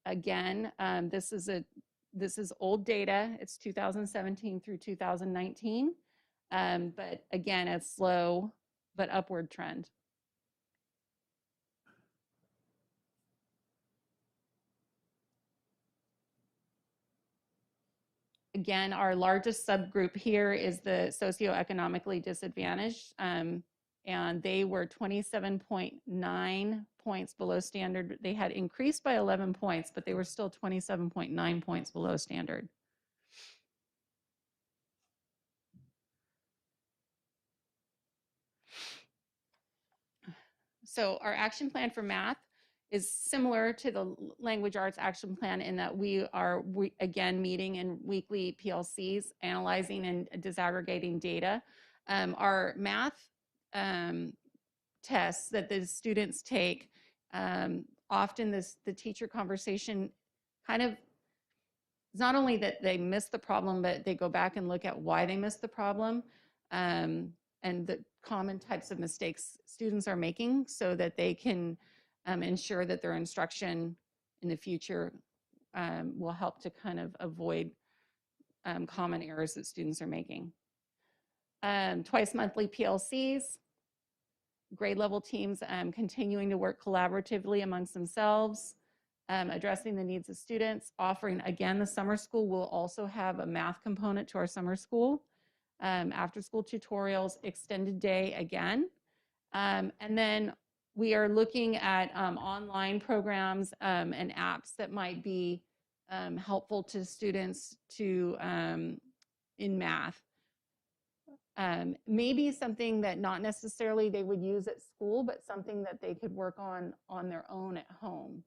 again, this is old data. It's 2017 through 2019. But again, a slow but upward trend. Again, our largest subgroup here is the socioeconomically disadvantaged, and they were 27.9 points below standard. They had increased by 11 points, but they were still 27.9 points below standard. So our action plan for math is similar to the language arts action plan in that we are again meeting in weekly PLCs, analyzing and disaggregating data. Our math tests that the students take, often the teacher conversation kind of, it's not only that they miss the problem, but they go back and look at why they missed the problem. And the common types of mistakes students are making so that they can ensure that their instruction in the future will help to kind of avoid common errors that students are making. Twice monthly PLCs, grade level teams continuing to work collaboratively amongst themselves, addressing the needs of students, offering, again, the summer school will also have a math component to our summer school. After school tutorials, extended day again. And then we are looking at online programs and apps that might be helpful to students to in math. Maybe something that not necessarily they would use at school, but something that they could work on their own at home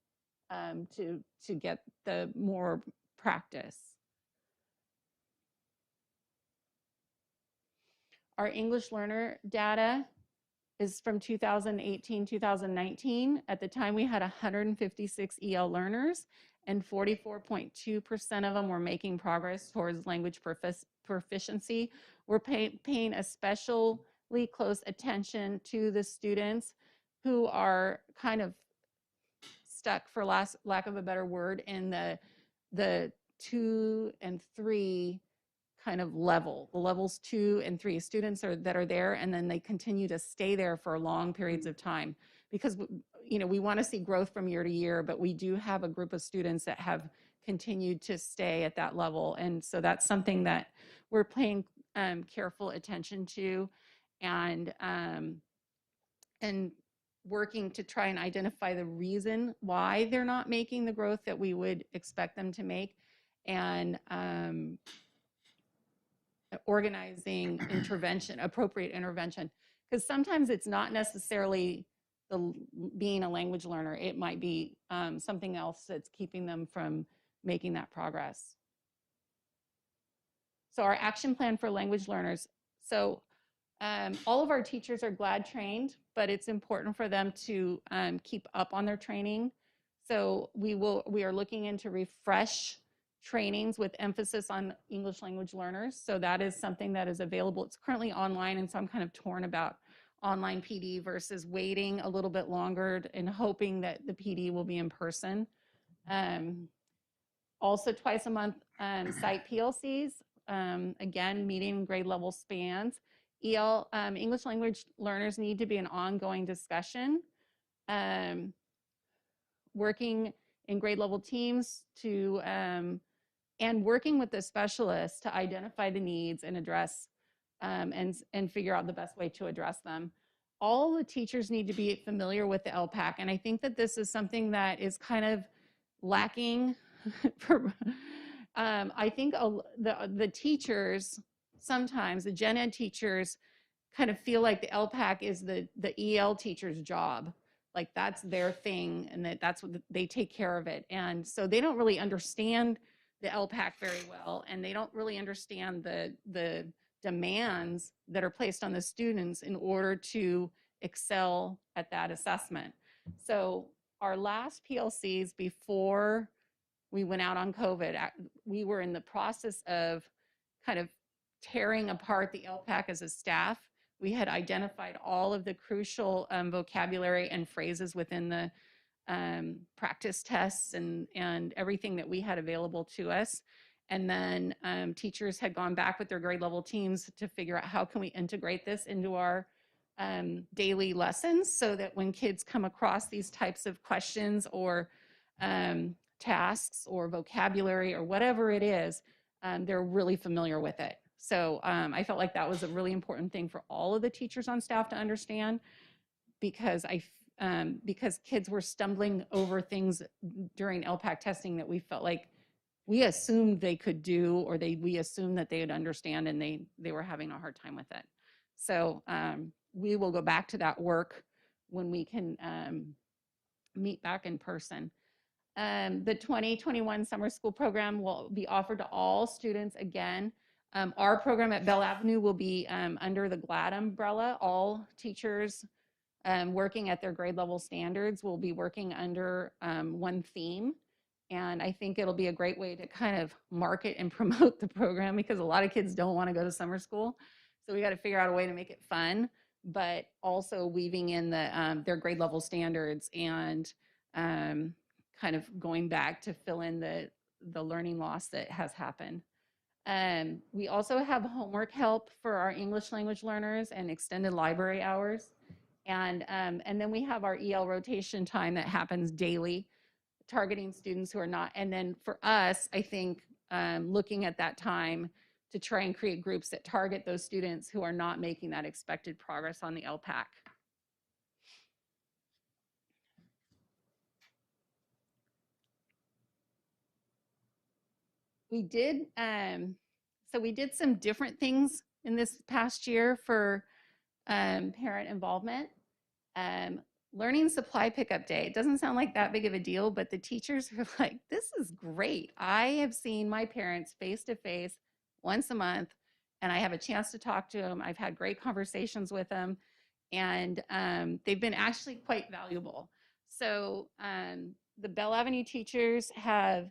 to get the more practice. Our English learner data is from 2018, 2019. At the time, we had 156 EL learners, and 44.2% of them were making progress towards language proficiency. We're paying especially close attention to the students who are kind of stuck, for lack of a better word, in the 2 and 3 kind of level, the levels 2 and 3 students that are there, and then they continue to stay there for long periods of time, because you know we want to see growth from year to year, but we do have a group of students that have continued to stay at that level, and so that's something that we're paying careful attention to, and working to try and identify the reason why they're not making the growth that we would expect them to make, and organizing intervention, appropriate intervention, because sometimes it's not necessarily being a language learner. It might be something else that's keeping them from making that progress. So our action plan for language learners. So All of our teachers are GLAD trained, but it's important for them to keep up on their training. So we are looking into refresh trainings with emphasis on English language learners. So that is something that is available. It's currently online, and so I'm kind of torn about online PD versus waiting a little bit longer and hoping that the PD will be in person. Also twice a month site PLCs, again, meeting grade level spans. English language learners need to be an ongoing discussion. Working in grade level teams to, and working with the specialists to identify the needs and address and figure out the best way to address them. All the teachers need to be familiar with the LPAC, and I think that this is something that is kind of lacking. I think the teachers, sometimes the gen ed teachers kind of feel like the LPAC is the EL teacher's job. Like that's their thing and that's what they take care of it. And so they don't really understand the LPAC very well, and they don't really understand the demands that are placed on the students in order to excel at that assessment. So our last PLCs before we went out on COVID, we were in the process of kind of tearing apart the LPAC as a staff. We had identified all of the crucial vocabulary and phrases within the practice tests and everything that we had available to us. And then teachers had gone back with their grade level teams to figure out how can we integrate this into our daily lessons so that when kids come across these types of questions or tasks or vocabulary or whatever it is, they're really familiar with it. So I felt like that was a really important thing for all of the teachers on staff to understand, because because kids were stumbling over things during LPAC testing that we felt like we assumed they could do, or we assumed that they would understand, and they were having a hard time with it. So we will go back to that work when we can meet back in person. The 2021 summer school program will be offered to all students again. Our program at Bell Avenue will be under the GLAD umbrella. All teachers working at their grade level standards will be working under one theme. And I think it'll be a great way to kind of market and promote the program, because a lot of kids don't want to go to summer school. So we got to figure out a way to make it fun, but also weaving in their grade level standards and kind of going back to fill in the learning loss that has happened. We also have homework help for our English language learners and extended library hours. And then we have our EL rotation time that happens daily, targeting students who are not. And then for us, I think looking at that time to try and create groups that target those students who are not making that expected progress on the LPAC. We did, so we did some different things in this past year for parent involvement. Learning supply pickup day. It doesn't sound like that big of a deal, but the teachers are like, this is great. I have seen my parents face to face once a month, and I have a chance to talk to them. I've had great conversations with them, and they've been actually quite valuable. So the Bell Avenue teachers have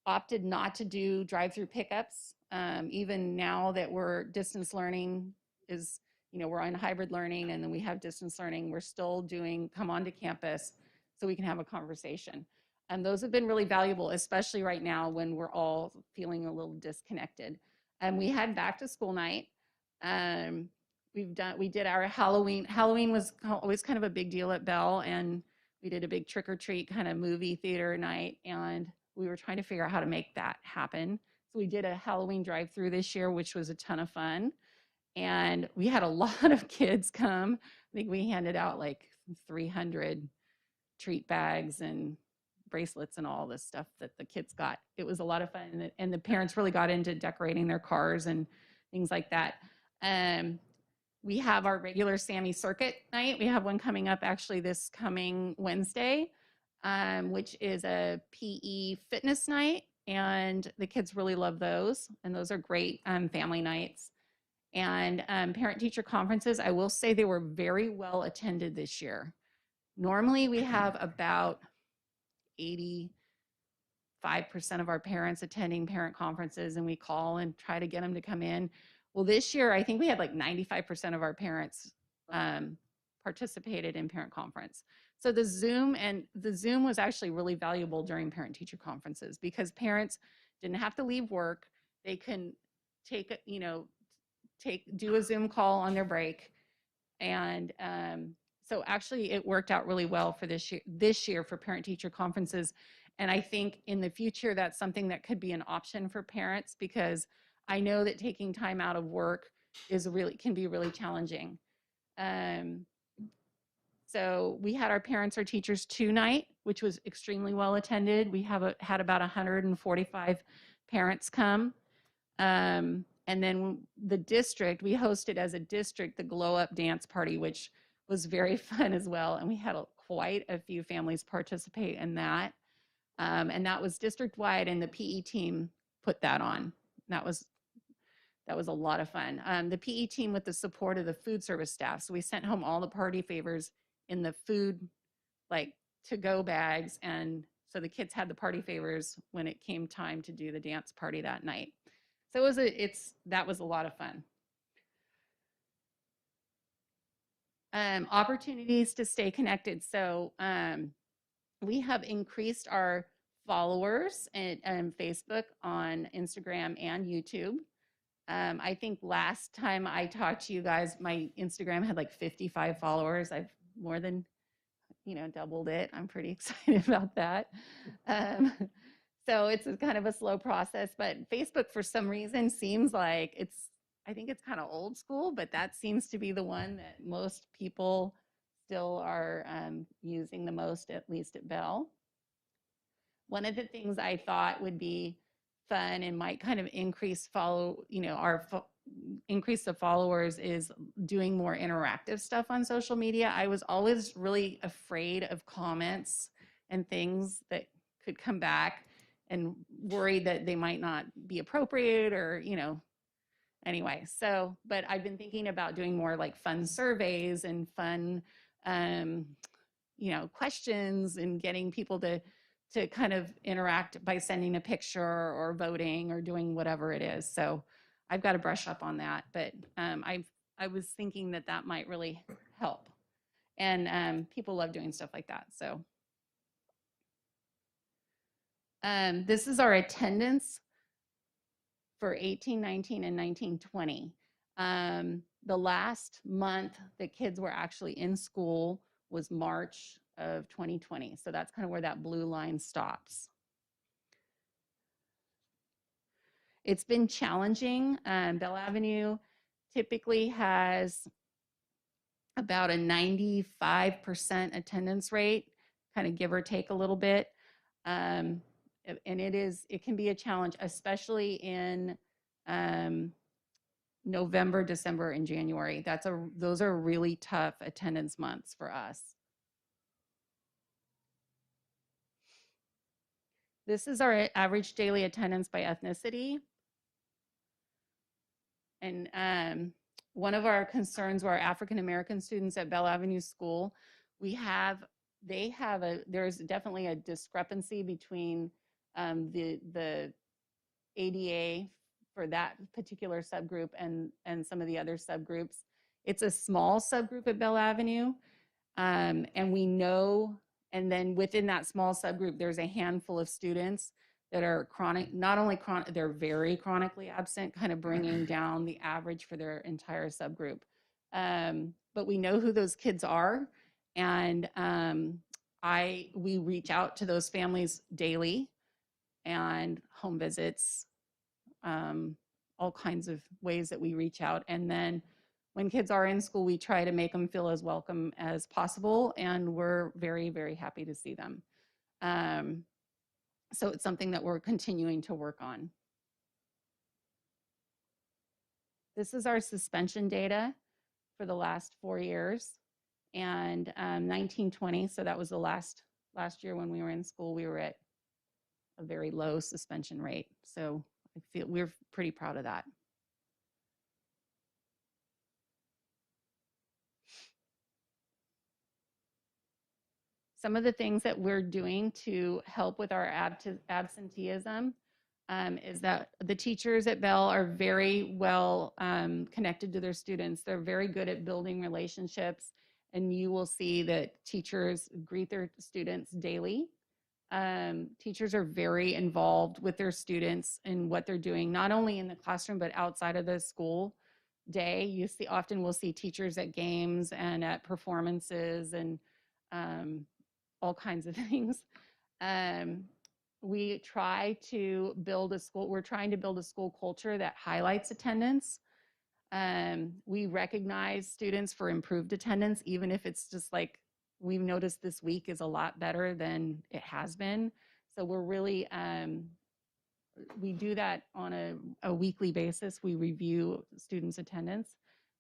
opted not to do drive-through pickups. Even now that we're distance learning is, we're on hybrid learning, and then we have distance learning, we're still doing come onto campus so we can have a conversation. And those have been really valuable, especially right now when we're all feeling a little disconnected. And we had back to school night. We did our Halloween. Halloween was always kind of a big deal at Bell, and we did a big trick or treat kind of movie theater night, and we were trying to figure out how to make that happen. So we did a Halloween drive-through this year, which was a ton of fun. And we had a lot of kids come. I think we handed out like 300 treat bags and bracelets and all this stuff that the kids got. It was a lot of fun. And the parents really got into decorating their cars and things like that. We have our regular Sammy Circuit night. We have one coming up actually this coming Wednesday, which is a PE fitness night. And the kids really love those. And those are great family nights. And parent-teacher conferences, I will say they were very well attended this year. Normally, we have about 85% of our parents attending parent conferences, and we call and try to get them to come in. Well, this year, I think we had like 95% of our parents participated in parent conference. So the Zoom was actually really valuable during parent-teacher conferences because parents didn't have to leave work. They can do a Zoom call on their break. And so actually it worked out really well for this year for parent-teacher conferences. And I think in the future, that's something that could be an option for parents because I know that taking time out of work can be really challenging. So we had our Parents Are Teachers 2 night, which was extremely well attended. We had about 145 parents come. And then the district, we hosted as a district the Glow Up Dance Party, which was very fun as well. And we had quite a few families participate in that. And that was district-wide, and the PE team put that on. That was a lot of fun. The PE team with the support of the food service staff. So we sent home all the party favors in the food, like to-go bags. And so the kids had the party favors when it came time to do the dance party that night. So that was a lot of fun. Opportunities to stay connected. So we have increased our followers on Facebook, on Instagram, and YouTube. I think last time I talked to you guys, my Instagram had like 55 followers. I've more than, doubled it. I'm pretty excited about that. So it's kind of a slow process, but Facebook for some reason seems like I think it's kind of old school, but that seems to be the one that most people still are using the most, at least at Bell. One of the things I thought would be fun and might kind of increase increase the followers is doing more interactive stuff on social media. I was always really afraid of comments and things that could come back and worried that they might not be appropriate or, anyway. So, but I've been thinking about doing more like fun surveys and fun, questions and getting people to kind of interact by sending a picture or voting or doing whatever it is. So I've got to brush up on that, but I was thinking that might really help. And people love doing stuff like that. So this is our attendance for 1819 and 1920. The last month that kids were actually in school was March of 2020. So that's kind of where that blue line stops. It's been challenging. Bell Avenue typically has about a 95% attendance rate, kind of give or take a little bit. And it can be a challenge, especially in November, December, and January. Those are really tough attendance months for us. This is our average daily attendance by ethnicity. And one of our concerns were our African American students at Bell Avenue School. There's definitely a discrepancy between the ADA for that particular subgroup and some of the other subgroups. It's a small subgroup at Bell Avenue, and we know, and then within that small subgroup, there's a handful of students that are not only chronic, they're very chronically absent, kind of bringing down the average for their entire subgroup. But we know who those kids are, and we reach out to those families daily, and home visits, all kinds of ways that we reach out. And then when kids are in school, we try to make them feel as welcome as possible, and we're very, very happy to see them. So it's something that we're continuing to work on. This is our suspension data for the last 4 years, and 1920, so that was the last year when we were in school, we were at a very low suspension rate. So I feel we're pretty proud of that. some of the things that we're doing to help with our absenteeism is that the teachers at Bell are very well connected to their students. They're very good at building relationships, and you will see that teachers greet their students daily. Teachers are very involved with their students and what they're doing, not only in the classroom, but outside of the school day. You see, often we'll see teachers at games and at performances and all kinds of things. We try to build a school, we're trying to build a school culture that highlights attendance. We recognize students for improved attendance, even if it's just like we've noticed this week is a lot better than it has been. So we're really, we do that on a weekly basis. We review students' attendance.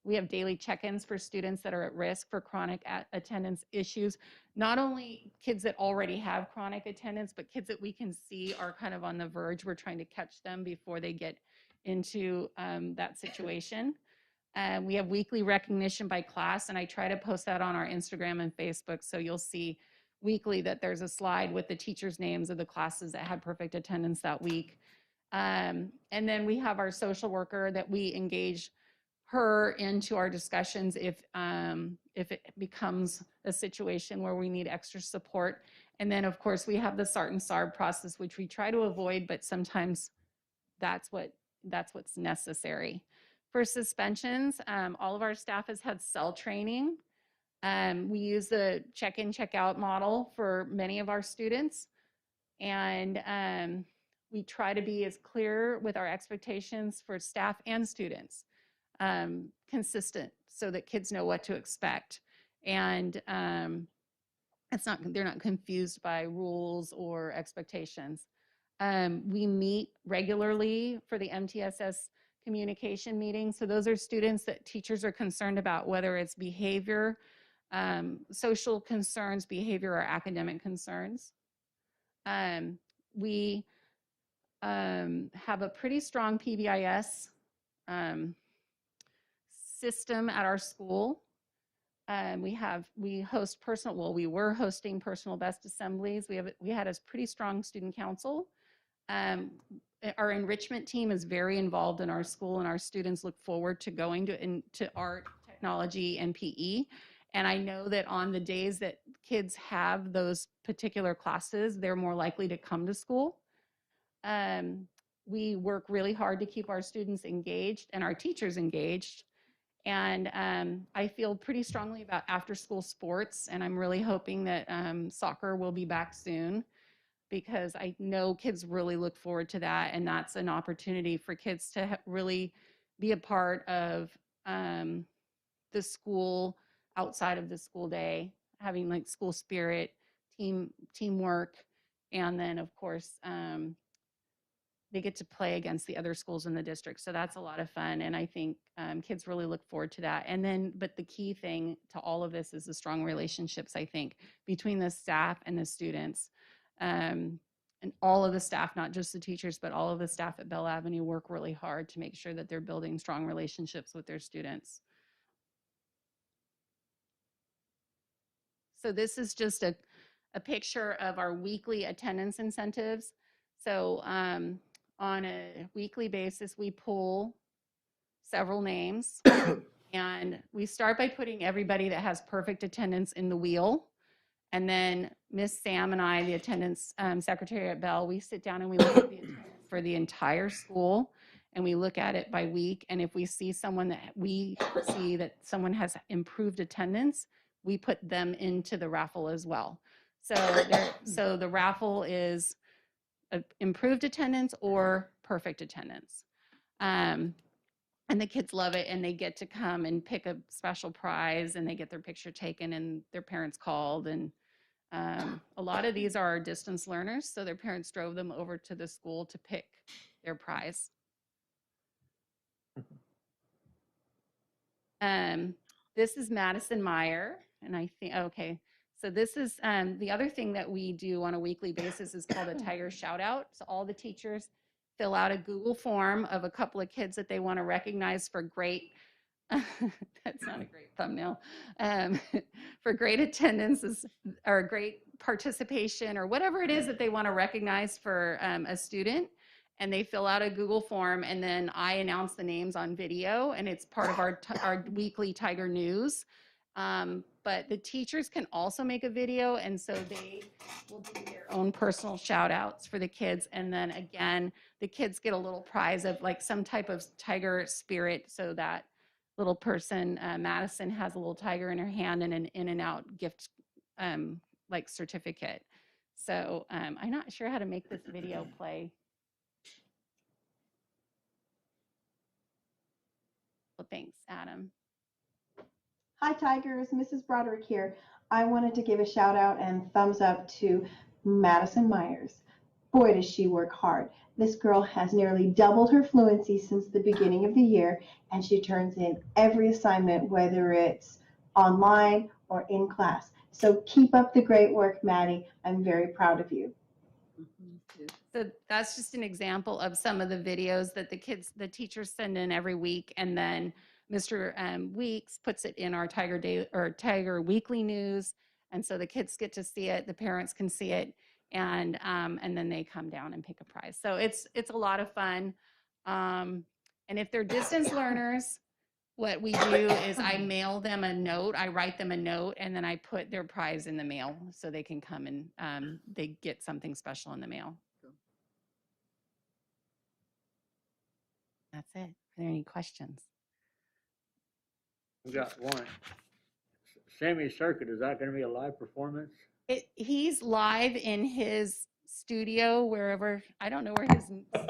We have daily check-ins for students that are at risk for chronic attendance issues. Not only kids that already have chronic attendance, but kids that we can see are kind of on the verge. We're trying to catch them before they get into that situation. We have weekly recognition by class, and I try to post that on our Instagram and Facebook. So you'll see weekly that there's a slide with the teachers' names of the classes that had perfect attendance that week. And then we have our social worker that we engage her into our discussions if it becomes a situation where we need extra support. And then, of course, we have the SART and SARB process, which we try to avoid, but sometimes that's what's necessary. For suspensions, all of our staff has had cell training. We use the check-in, check-out model for many of our students. And we try to be as clear with our expectations for staff and students, consistent, so that kids know what to expect. And they're not confused by rules or expectations. We meet regularly for the MTSS communication meetings. So those are students that teachers are concerned about, whether it's behavior, social concerns, behavior, or academic concerns. We have a pretty strong PBIS system at our school. We host we were hosting personal best assemblies. We had a pretty strong student council. Our enrichment team is very involved in our school, and our students look forward to going to art, technology, and PE. And I know that on the days that kids have those particular classes, they're more likely to come to school. We work really hard to keep our students engaged and our teachers engaged. And I feel pretty strongly about after-school sports, and I'm really hoping that soccer will be back soon, because I know kids really look forward to that, and that's an opportunity for kids to really be a part of the school outside of the school day, having like school spirit, teamwork, and then of course they get to play against the other schools in the district. So that's a lot of fun, and I think kids really look forward to that. And then, but the key thing to all of this is the strong relationships, I think, between the staff and the students. And all of the staff, not just the teachers, but all of the staff at Bell Avenue work really hard to make sure that they're building strong relationships with their students. So this is just a picture of our weekly attendance incentives. So on a weekly basis, we pull several names, and we start by putting everybody that has perfect attendance in the wheel. And then Miss Sam and I, the attendance secretary at Bell, we sit down and we look at the attendance for the entire school, and we look at it by week. And if we see someone that we see that someone has improved attendance, we put them into the raffle as well. So the raffle is improved attendance or perfect attendance. And the kids love it, and they get to come and pick a special prize, and they get their picture taken, and their parents called. And a lot of these are distance learners, so their parents drove them over to the school to pick their prize. This is Madison Meyer, and I think, okay, so this is the other thing that we do on a weekly basis is called a Tiger Shout Out. So all the teachers fill out a Google form of a couple of kids that they want to recognize for great, that's not a great thumbnail, for great attendances or great participation or whatever it is that they want to recognize for a student. And they fill out a Google form, and then I announce the names on video, and it's part of our weekly Tiger News. But the teachers can also make a video, and so they will do their own personal shout outs for the kids. And then again, the kids get a little prize of like some type of tiger spirit, so that little person, Madison, has a little tiger in her hand and an in and out gift like certificate. So I'm not sure how to make this video play. Well, thanks, Adam. Hi Tigers, Mrs. Broderick here. I wanted to give a shout out and thumbs up to Madison Myers. Boy, does she work hard. This girl has nearly doubled her fluency since the beginning of the year, and she turns in every assignment, whether it's online or in class. So keep up the great work, Maddie. I'm very proud of you. So that's just an example of some of the videos that the teachers send in every week, and then Mr. Weeks puts it in our Tiger Day or Tiger Weekly News, and so the kids get to see it, the parents can see it, and then they come down and pick a prize. So it's a lot of fun, and if they're distance learners, what we do is I mail them a note, I write them a note, and then I put their prize in the mail so they can come and they get something special in the mail. That's it. Are there any questions? We got one. Sammy Circuit, is that going to be a live performance? He's live in his studio, wherever, I don't know where his studio is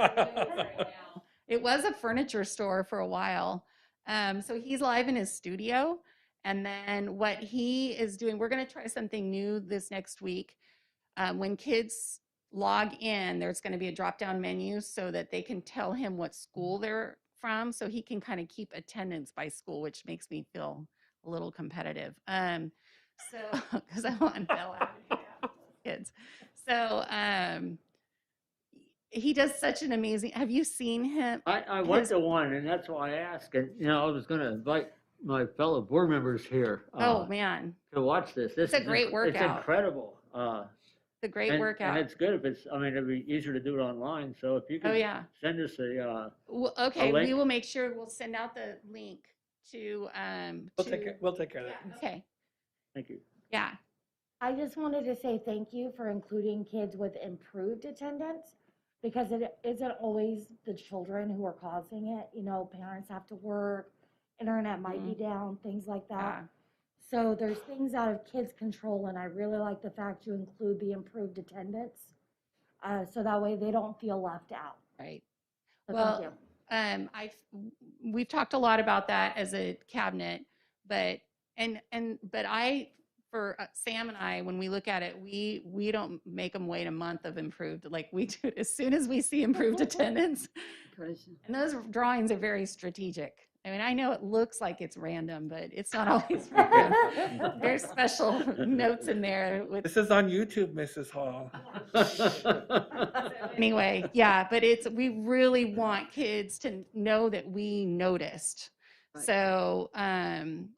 right now. It was a furniture store for a while. So he's live in his studio. And then what he is doing, we're going to try something new this next week. When kids log in, there's going to be a drop-down menu so that they can tell him what school they're from, so he can kind of keep attendance by school, which makes me feel a little competitive. So because I want Bella kids. So he does such an amazing. Have you seen him? I went to one, and that's why I asked. And I was going to invite my fellow board members here. Oh man, to watch this. It's a great workout. It's incredible. It's a great workout. And it's good if it's. I mean, it'd be easier to do it online. So if you can send us a. Well, okay, we will make sure we'll send out the link to. We'll take care of that. Okay. Thank you. Yeah. I just wanted to say thank you for including kids with improved attendance, because it isn't always the children who are causing it. Parents have to work, internet might be down, things like that. Yeah. So there's things out of kids' control, and I really like the fact you include the improved attendance, so that way they don't feel left out. Right. So Well, thank you. We've talked a lot about that as a cabinet, but for Sam and I, when we look at it, we don't make them wait a month of improved. Like we do as soon as we see improved attendance. And those drawings are very strategic. I mean, I know it looks like it's random, but it's not always random. There's special notes in there. This is on YouTube, Mrs. Hall. Anyway, yeah, but we really want kids to know that we noticed. So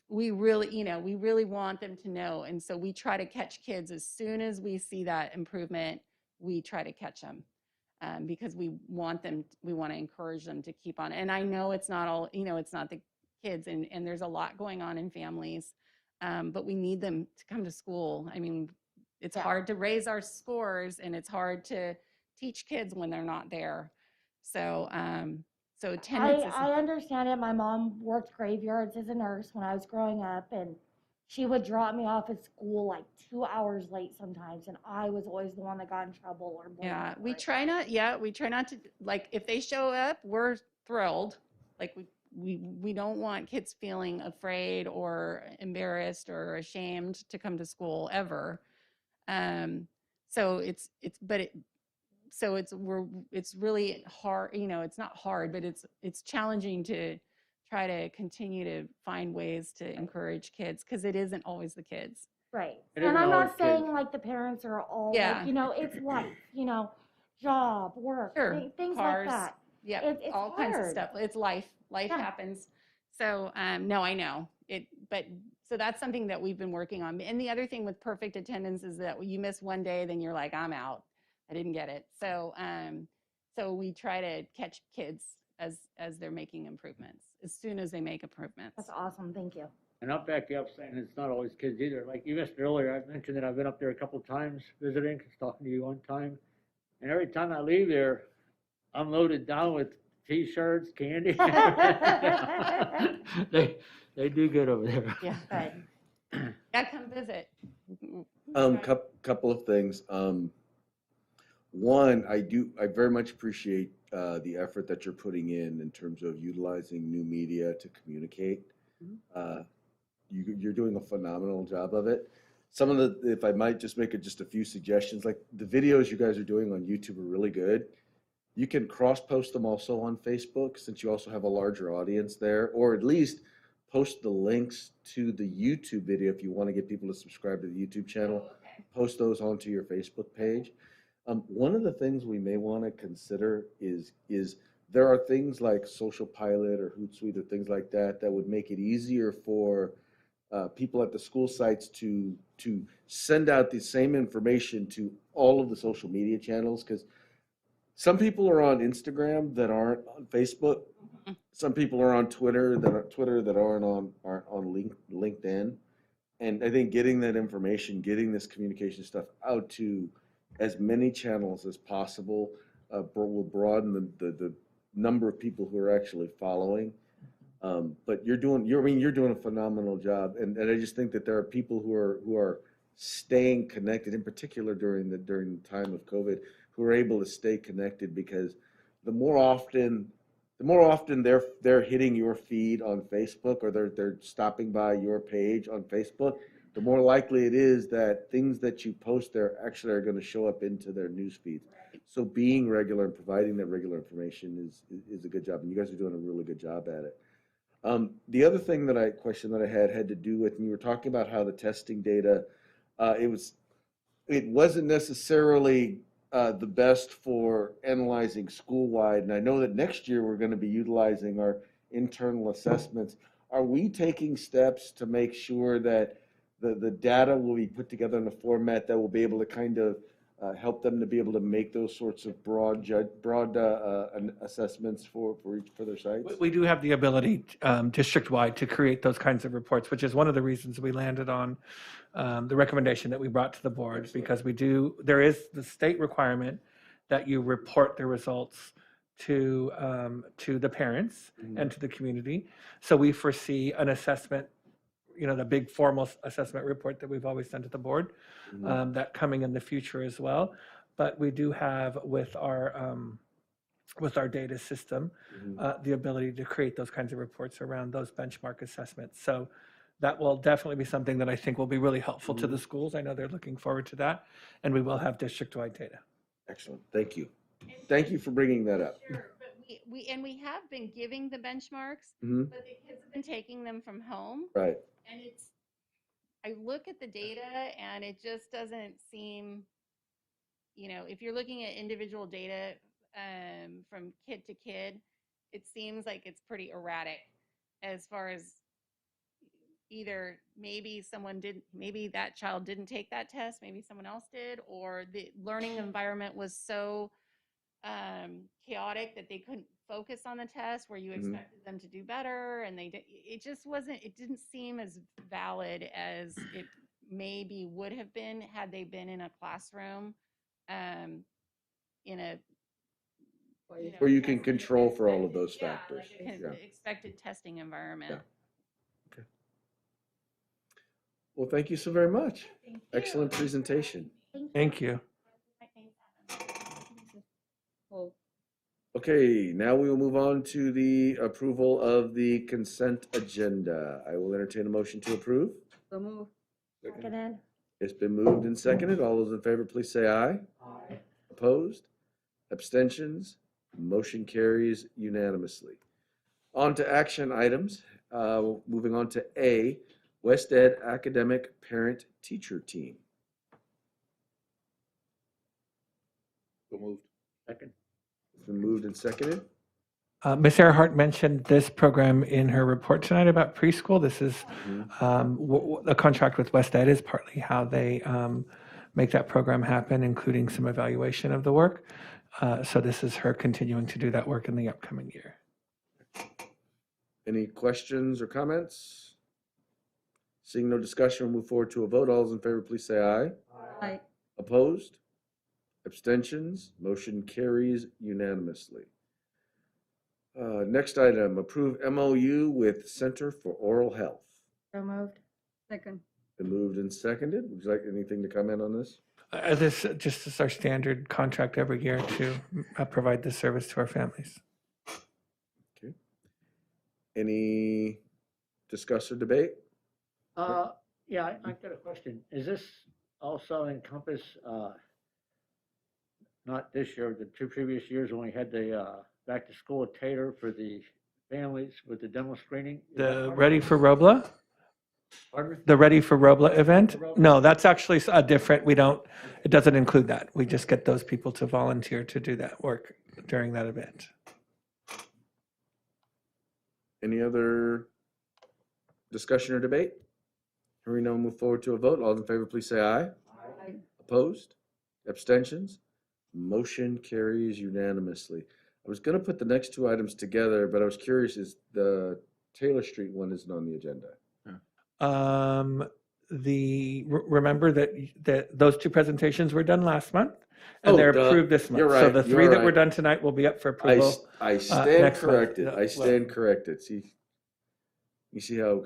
we really want them to know. And so we try to catch kids as soon as we see that improvement, we try to catch them. Because we want to encourage them to keep on. And I know it's not all, it's not the kids, and there's a lot going on in families, but we need them to come to school. I mean, it's hard to raise our scores, and it's hard to teach kids when they're not there. So, attendance I understand it. My mom worked graveyards as a nurse when I was growing up, and she would drop me off at school like 2 hours late sometimes, and I was always the one that got in trouble or bullied. Yeah, we try not to, like, if they show up, we're thrilled. Like we don't want kids feeling afraid or embarrassed or ashamed to come to school ever. So it's really hard, it's not hard, but it's challenging to try to continue to find ways to encourage kids, because it isn't always the kids. Right. It And isn't I'm always not saying kids. like the parents are all, Yeah. like, it's life, job, work, Sure. things Cars. like that. Yeah, It's all kinds of hard. stuff. It's life. Life Yeah. happens. So no, I know it, but So that's something that we've been working on. And the other thing with perfect attendance is that you miss one day, then you're like, I'm out. I didn't get it. So so we try to catch kids as they're making improvements, as soon as they make improvements. That's awesome, thank you. And I'll back you up saying it's not always kids either. Like you mentioned earlier, I mentioned that I've been up there a couple times visiting, talking to you one time. And every time I leave there, I'm loaded down with T-shirts, candy. They do good over there. Yeah. Good. Yeah, come visit. Couple of things. One, I very much appreciate the effort that you're putting in terms of utilizing new media to communicate. You're doing a phenomenal job of it. Some of the, if I might just make just a few suggestions, like the videos you guys are doing on YouTube are really good. You can cross-post them also on Facebook, since you also have a larger audience there, or at least post the links to the YouTube video if you want to get people to subscribe to the YouTube channel. Post those onto your Facebook page. One of the things we may want to consider is there are things like Social Pilot or Hootsuite or things like that that would make it easier for people at the school sites to send out the same information to all of the social media channels, because some people are on Instagram that aren't on Facebook. Some people are on Twitter that aren't on LinkedIn. And I think getting that information, getting this communication stuff out to as many channels as possible will broaden the number of people who are actually following. But you're doing a phenomenal job, and I just think that there are people who are staying connected, in particular during the time of COVID, who are able to stay connected, because the more often they're hitting your feed on Facebook, or they're stopping by your page on Facebook, the more likely it is that things that you post there actually are going to show up into their news feeds. So being regular and providing that regular information is a good job, and you guys are doing a really good job at it. The other question that I had to do with, and you were talking about how the testing data, it wasn't necessarily the best for analyzing school-wide, and I know that next year we're going to be utilizing our internal assessments. Are we taking steps to make sure that the data will be put together in a format that will be able to kind of help them to be able to make those sorts of broad assessments for their sites? We do have the ability district-wide to create those kinds of reports, which is one of the reasons we landed on the recommendation that we brought to the board. Excellent. Because there is the state requirement that you report the results to the parents and to the community. So we foresee an assessment, the big formal assessment report that we've always done to the board, that coming in the future as well. But we do have with our data system, the ability to create those kinds of reports around those benchmark assessments. So that will definitely be something that I think will be really helpful to the schools. I know they're looking forward to that, and we will have district-wide data. Excellent. Thank you. Thank you for bringing that up. Sure, but we have been giving the benchmarks, Mhm. but the kids have been taking them from home. Right. And I look at the data and it just doesn't seem, if you're looking at individual data from kid to kid, it seems like it's pretty erratic as far as either maybe maybe that child didn't take that test, maybe someone else did, or the learning environment was so chaotic that they couldn't focus on the test where you expected them to do better, and it didn't seem as valid as it maybe would have been had they been in a classroom in a where you can control for all of those factors. Like expected testing environment. Yeah. Okay. Well, thank you so very much. Excellent presentation. Thank you. Okay, now we will move on to the approval of the consent agenda. I will entertain a motion to approve. So move. Seconded. It's been moved and seconded. All those in favor, please say aye. Aye. Opposed? Abstentions? Motion carries unanimously. On to action items. Moving on to A, West Ed Academic Parent Teacher Team. So moved. Second. It's been moved and seconded. Ms. Earhart mentioned this program in her report tonight about preschool. This is a contract with West Ed is partly how they make that program happen, including some evaluation of the work. So this is her continuing to do that work in the upcoming year. Any questions or comments? Seeing no discussion, we'll move forward to a vote. All those in favor, please say aye. Aye. Opposed? Abstentions? Motion carries unanimously. Next item, approve MOU with Center for Oral Health. So moved. Second. Been moved and seconded. Would you like anything to comment on this? This just is our standard contract every year to provide this service to our families. Okay. Any discuss or debate? Yeah, I got a question. Is this also encompass, not this year, the two previous years when we had the back to school tailor for the families with the dental screening? Is that part The of Ready it? for Robla? Pardon me? The Ready for Robla event? Robla? No, that's actually a different, it doesn't include that. We just get those people to volunteer to do that work during that event. Any other discussion or debate? Hearing none, move forward to a vote. All those in favor, please say aye. Aye. Opposed? Abstentions? Motion carries unanimously. I was going to put the next two items together, but I was curious, is the Taylor Street one isn't on the agenda? Remember that those two presentations were done last month and Oh, they're duh. approved this month. You're So right, the you're three that were right. done tonight will be up for approval. I stand next month. corrected. I Well, stand corrected. See, you see how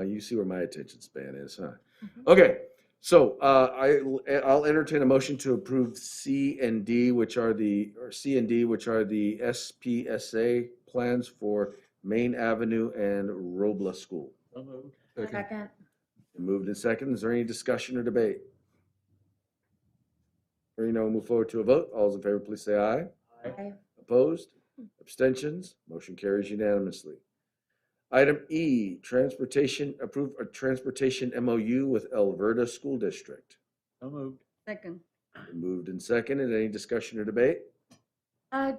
you see where my attention span is, huh? Okay, so I'll entertain a motion to approve C and D, which are the SPSA plans for Main Avenue and Robla School. So moved. Second. Moved and second. Is there any discussion or debate? Hearing none, we'll move forward to a vote. All those in favor, please say aye. Aye. Opposed? Abstentions? Motion carries unanimously. Item E, approve a transportation MOU with Alberta School District. So moved. Second. Moved and seconded. Any discussion or debate?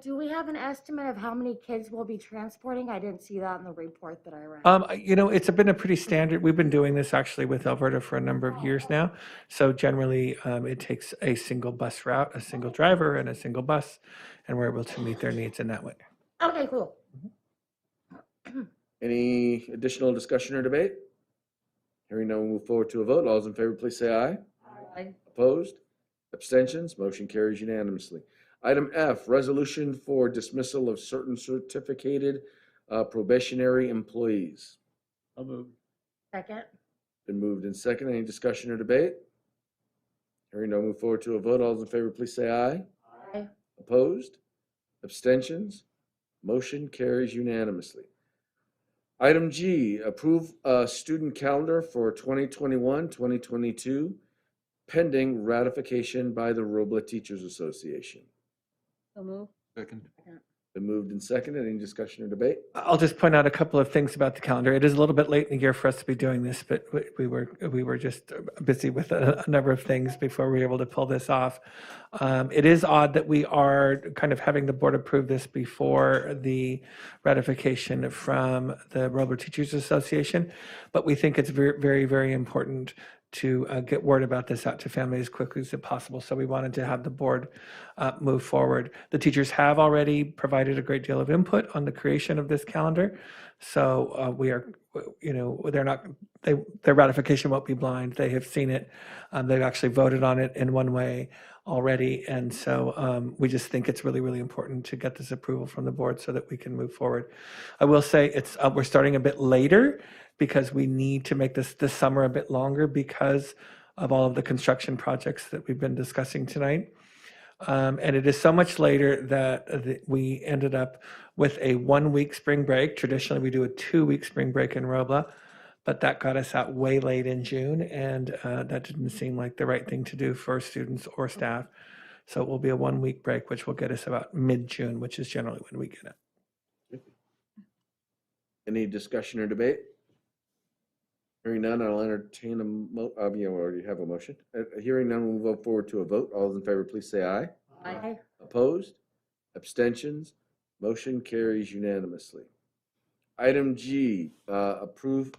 Do we have an estimate of how many kids we'll be transporting? I didn't see that in the report that I read. It's been a pretty standard. We've been doing this actually with Alberta for a number of years now. So generally, it takes a single bus route, a single driver, and a single bus, and we're able to meet their needs in that way. Okay, cool. Any additional discussion or debate? Hearing none, we'll move forward to a vote. All those in favor, please say aye. Aye. Opposed? Abstentions? Motion carries unanimously. Item F, resolution for dismissal of certain certificated probationary employees. So moved. Second. Been moved and seconded. Any discussion or debate? Hearing none, move forward to a vote. All those in favor, please say aye. Aye. Opposed? Abstentions? Motion carries unanimously. Item G, approve a student calendar for 2021-2022 pending ratification by the Robla Teachers Association. So moved. Second. Been moved and seconded. Any discussion or debate? I'll just point out a couple of things about the calendar. It is a little bit late in the year for us to be doing this, but we were just busy with a number of things before we were able to pull this off. It is odd that we are kind of having the board approve this before the ratification from the Robla Teachers Association, but we think it's very, very, very important to get word about this out to families as quickly as possible. So we wanted to have the board move forward. The teachers have already provided a great deal of input on the creation of this calendar. So we are, their ratification won't be blind. They have seen it. They've actually voted on it in one way already. And so we just think it's really, really important to get this approval from the board so that we can move forward. I will say we're starting a bit later because we need to make this summer a bit longer because of all of the construction projects that we've been discussing tonight. And it is so much later that we ended up with a 1-week spring break. Traditionally, we do a 2-week spring break in Robla, but that got us out way late in June, and that didn't seem like the right thing to do for students or staff. So it will be a 1-week break, which will get us about mid-June, which is generally when we get it. Any discussion or debate? Hearing none, I'll entertain we already have a motion. Hearing none, we'll move forward to a vote. All those in favor, please say aye. Aye. Opposed? Abstentions? Motion carries unanimously. Item G, approve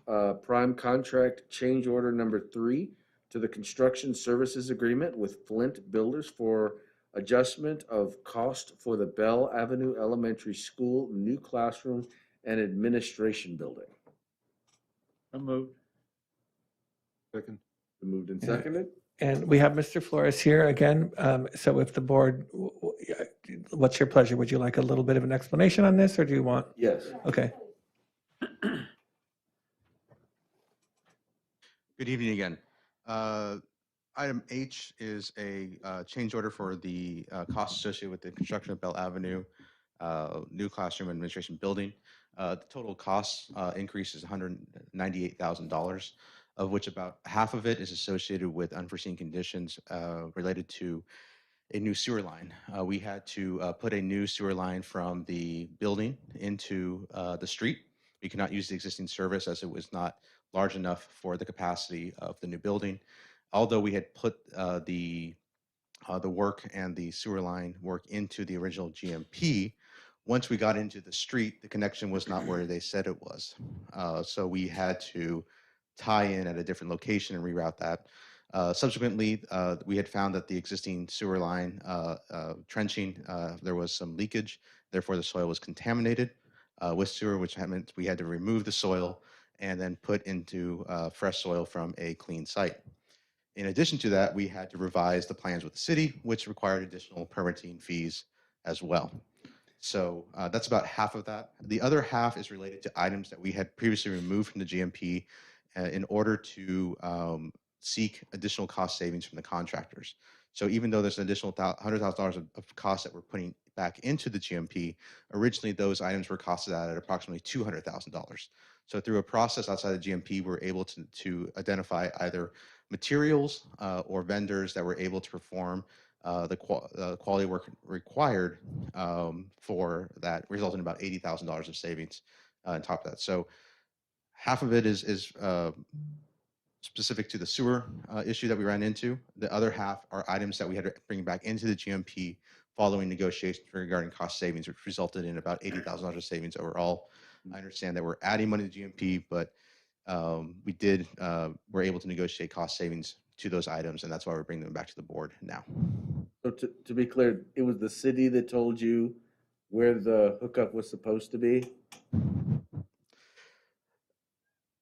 prime contract change order number 3 to the construction services agreement with Flint Builders for adjustment of cost for the Bell Avenue Elementary School new classroom and administration building. So moved. Second. Been moved and Yeah. seconded. And we have Mr. Flores here again. So if the board, what's your pleasure? Would you like a little bit of an explanation on this, or do you want? Yes. Okay. Good evening again. Item H is a change order for the costs associated with the construction of Bell Avenue new classroom administration building. The total cost increase is $198,000, of which about half of it is associated with unforeseen conditions related to a new sewer line. We had to put a new sewer line from the building into the street. We could not use the existing service as it was not large enough for the capacity of the new building. Although we had put the work and the sewer line work into the original GMP, once we got into the street, the connection was not where they said it was. So we had to tie in at a different location and reroute that. Subsequently, we had found that the existing sewer line trenching, there was some leakage. Therefore, the soil was contaminated with sewer, which meant we had to remove the soil and then put into fresh soil from a clean site. In addition to that, we had to revise the plans with the city, which required additional permitting fees as well. So that's about half of that. The other half is related to items that we had previously removed from the GMP in order to seek additional cost savings from the contractors. So even though there's an additional $100,000 of costs that we're putting back into the GMP, originally those items were costed at approximately $200,000. So through a process outside of GMP, we're able to identify either materials or vendors that were able to perform the quality work required for that, resulting in about $80,000 of savings on top of that. So half of it is specific to the sewer issue that we ran into. The other half are items that we had to bring back into the GMP following negotiations regarding cost savings, which resulted in about $80,000 of savings overall. I understand that we're adding money to GMP, but we're able to negotiate cost savings to those items, and that's why we're bringing them back to the board now. So to be clear, it was the city that told you where the hookup was supposed to be?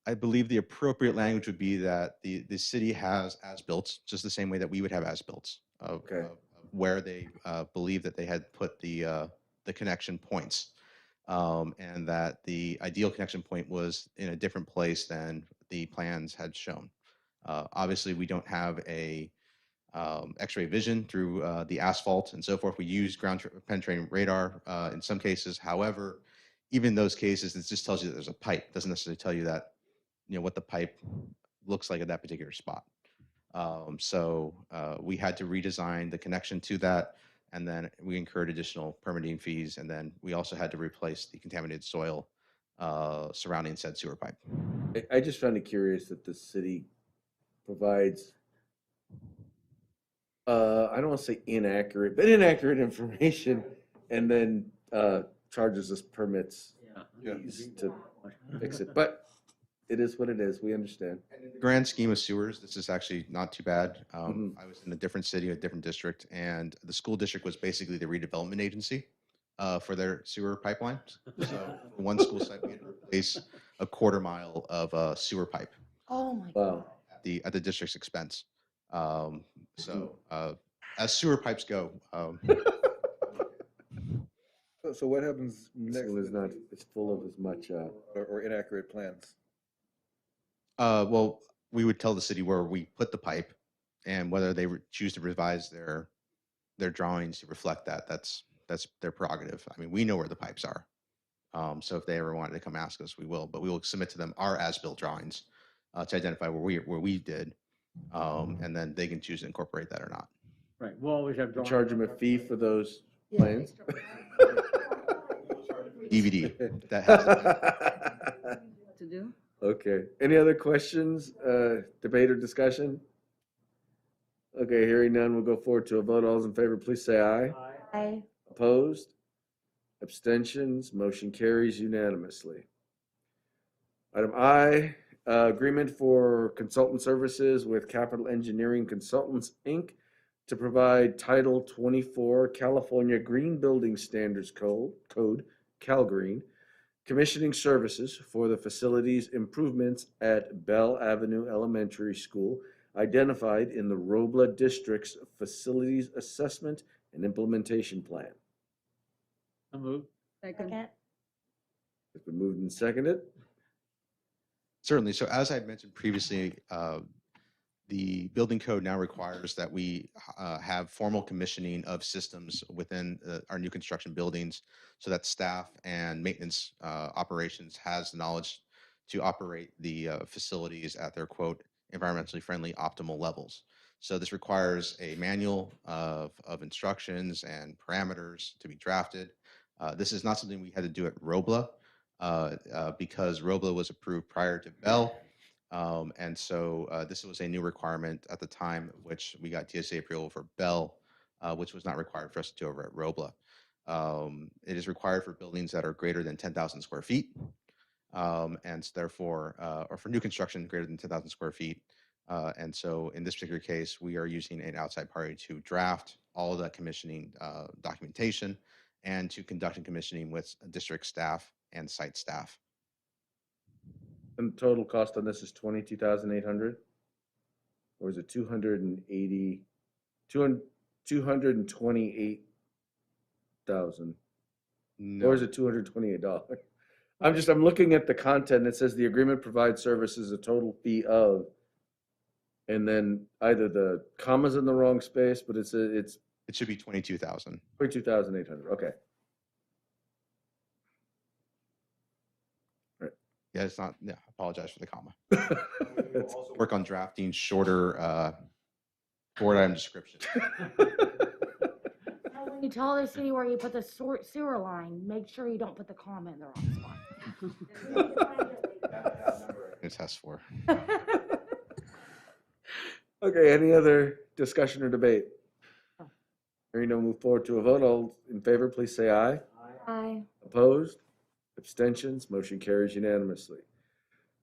I believe the appropriate language would be that the city has as-built, just the same way that we would have as-built of, Okay. of where they believe that they had put the connection points, and that the ideal connection point was in a different place than the plans had shown. Obviously, we don't have a X-ray vision through the asphalt and so forth. We use ground penetrating radar in some cases. However, even in those cases, it just tells you that there's a pipe. It doesn't necessarily tell you that what the pipe looks like at that particular spot. So we had to redesign the connection to that, and then we incurred additional permitting fees, and then we also had to replace the contaminated soil surrounding said sewer pipe. I just found it curious that the city provides, I don't want to say inaccurate, but inaccurate information, and then charges us permits fees to fix it. But it is what it is. We understand. In the grand scheme of sewers, this is actually not too bad. Mhm. I was in a different city, a different district, and the school district was basically the redevelopment agency for their sewer pipelines. So for one school site, we had to replace a quarter mile of sewer pipe Oh, my God. Wow. at the district's expense. As sewer pipes go, So what happens This next? one is not, it's full of as much, Or inaccurate plans? well, we would tell the city where we put the pipe, and whether they choose to revise their drawings to reflect that. That's their prerogative. I mean, we know where the pipes are. So if they ever wanted to come ask us, we will. But we will submit to them our as-built drawings to identify where we did, and then they can choose to incorporate that or not. Right, we'll always have drawings. charge them a fee for those plans. DVD that has To do? Okay. Any other questions, debate or discussion? Okay, hearing none, we'll go forward to a vote. All those in favor, please say aye. Aye. Opposed? Abstentions? Motion carries unanimously. Item I, agreement for consultant services with Capital Engineering Consultants, Inc. to provide Title 24 California Green Building Standards Code, CalGreen, commissioning services for the facilities improvements at Bell Avenue Elementary School identified in the Robla District's Facilities Assessment and Implementation Plan. So moved. Second. Second. It's been moved and seconded. Certainly. So as I had mentioned previously, the building code now requires that we have formal commissioning of systems within our new construction buildings so that staff and maintenance operations has the knowledge to operate the facilities at their quote environmentally friendly optimal levels. So this requires a manual of instructions and parameters to be drafted. This is not something we had to do at Robla because Robla was approved prior to Bell. And so this was a new requirement at the time, which we got TSA approval for Bell, which was not required for us to do over at Robla. It is required for buildings that are greater than 10,000 square feet. And so therefore, or for new construction greater than 10,000 square feet. And so in this particular case, we are using an outside party to draft all of that commissioning documentation and to conduct commissioning with district staff and site staff. And the total cost on this is 22,800? Or is it 280, 228,000? No. Or is it $228? I'm looking at the content. It says the agreement provides services a total fee of, and then either the comma's in the wrong space, but it's It should be 22,000. 22,800. Okay. Yeah, it's not. Yeah, apologize for the comma. We'll also work on drafting shorter board item descriptions. Now, when you tell the city where you put the sewer line, make sure you don't put the comma in the wrong spot. It's test for. Okay, any other discussion or debate? Hearing no move forward to a vote. All in favor, please say aye. Aye. Opposed? Abstentions? Motion carries unanimously.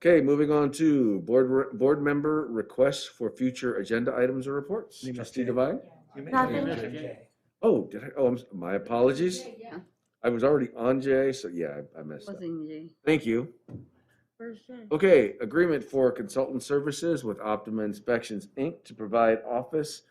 Okay, moving on to board member requests for future agenda items or reports. You missed Trustee Jay. Devine? Nothing. Oh, did I? Oh, my apologies. Yeah, I was already on Jay, so yeah, I messed up. was in J. Thank you. First day. Okay, agreement for consultant services with Optima Inspections, Inc. to provide Office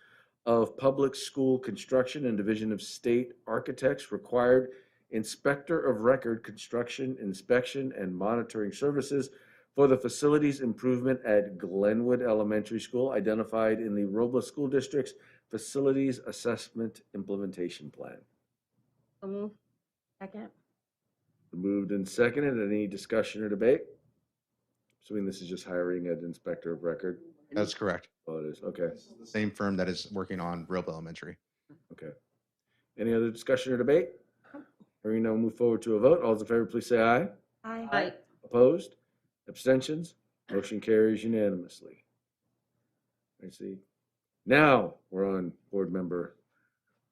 of Public School Construction and Division of State Architects required Inspector of Record construction, inspection, and monitoring services for the facilities improvement at Glenwood Elementary School identified in the Robla School District's Facilities Assessment Implementation Plan. So move. Second. Moved and seconded. Any discussion or debate? Assuming this is just hiring an inspector of record. That's correct. Oh, it is. Okay. This is the same firm that is working on Robla Elementary. Okay. Any other discussion or debate? Hearing none, move forward to a vote. All those in favor, please say aye. Aye. Aye. Opposed? Abstentions? Motion carries unanimously. I see. Now we're on board member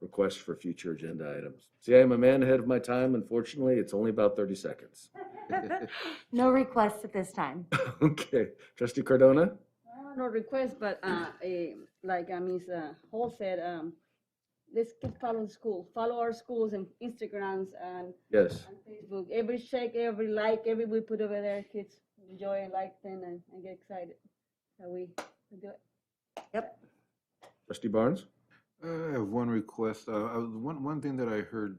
requests for future agenda items. See, I am a man ahead of my time. Unfortunately, it's only about 30 seconds. No requests at this time. Okay. Trustee Cardona? No request, but like Ms. Hall said, let's keep follow school, follow our schools and Instagrams and Yes. Facebook. Every shake, every like, every we put over there, kids enjoy and like them and get excited. So we do it. Yep. Trustee Barnes? I have one request. One thing that I heard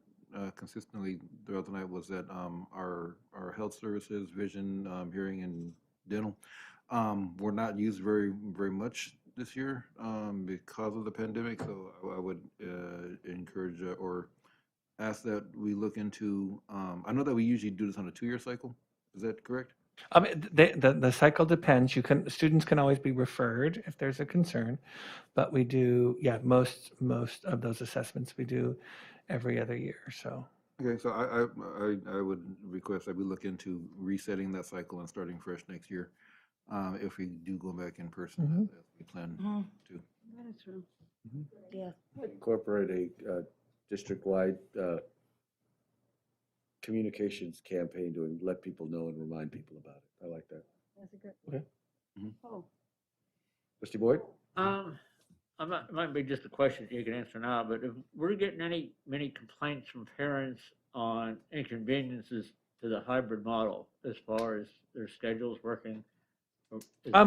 consistently throughout the night was that our health services, vision, hearing, and dental were not used very much this year because of the pandemic. So I would encourage or ask that we look into. I know that we usually do this on a 2-year cycle. Is that correct? The cycle depends. Students can always be referred if there's a concern, but we do, most of those assessments we do every other year, so. Okay, so I would request that we look into resetting that cycle and starting fresh next year, if we do go back in person as we plan to. That is true. Yeah. Incorporate a district-wide communications campaign to let people know and remind people about it. I like that. That's a good. Okay. Oh, Trustee Boyd? I'm not, it might be just a question you can answer now, but if we're getting many complaints from parents on inconveniences to the hybrid model as far as their schedules working.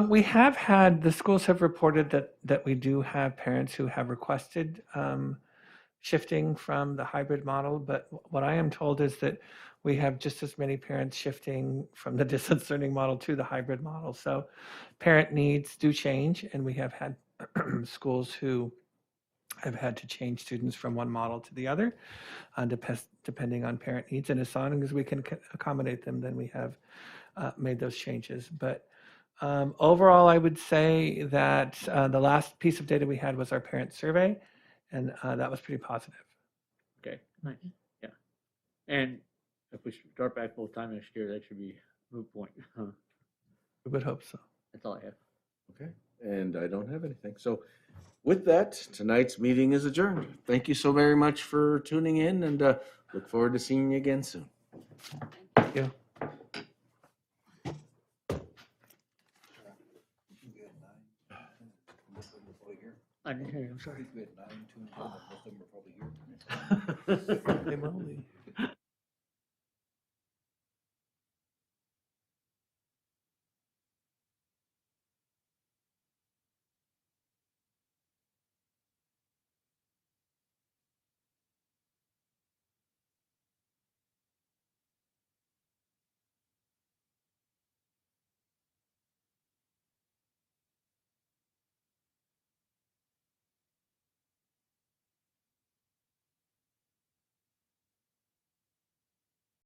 We have had, the schools have reported that we do have parents who have requested shifting from the hybrid model, but what I am told is that we have just as many parents shifting from the distance learning model to the hybrid model. So parent needs do change, and we have had schools who have had to change students from one model to the other, depending on parent needs. And as long as we can accommodate them, then we have made those changes. But overall, I would say that the last piece of data we had was our parent survey, and that was pretty positive. Okay, nice, yeah. And if we start back full time next year, that should be a moot point. We would hope so. That's all I have. Okay, and I don't have anything. So with that, tonight's meeting is adjourned. Thank you so very much for tuning in, and look forward to seeing you again soon. Thank you. I didn't hear you, I'm sorry. We had 9, 2, and 4, but most of them are probably here. They will be.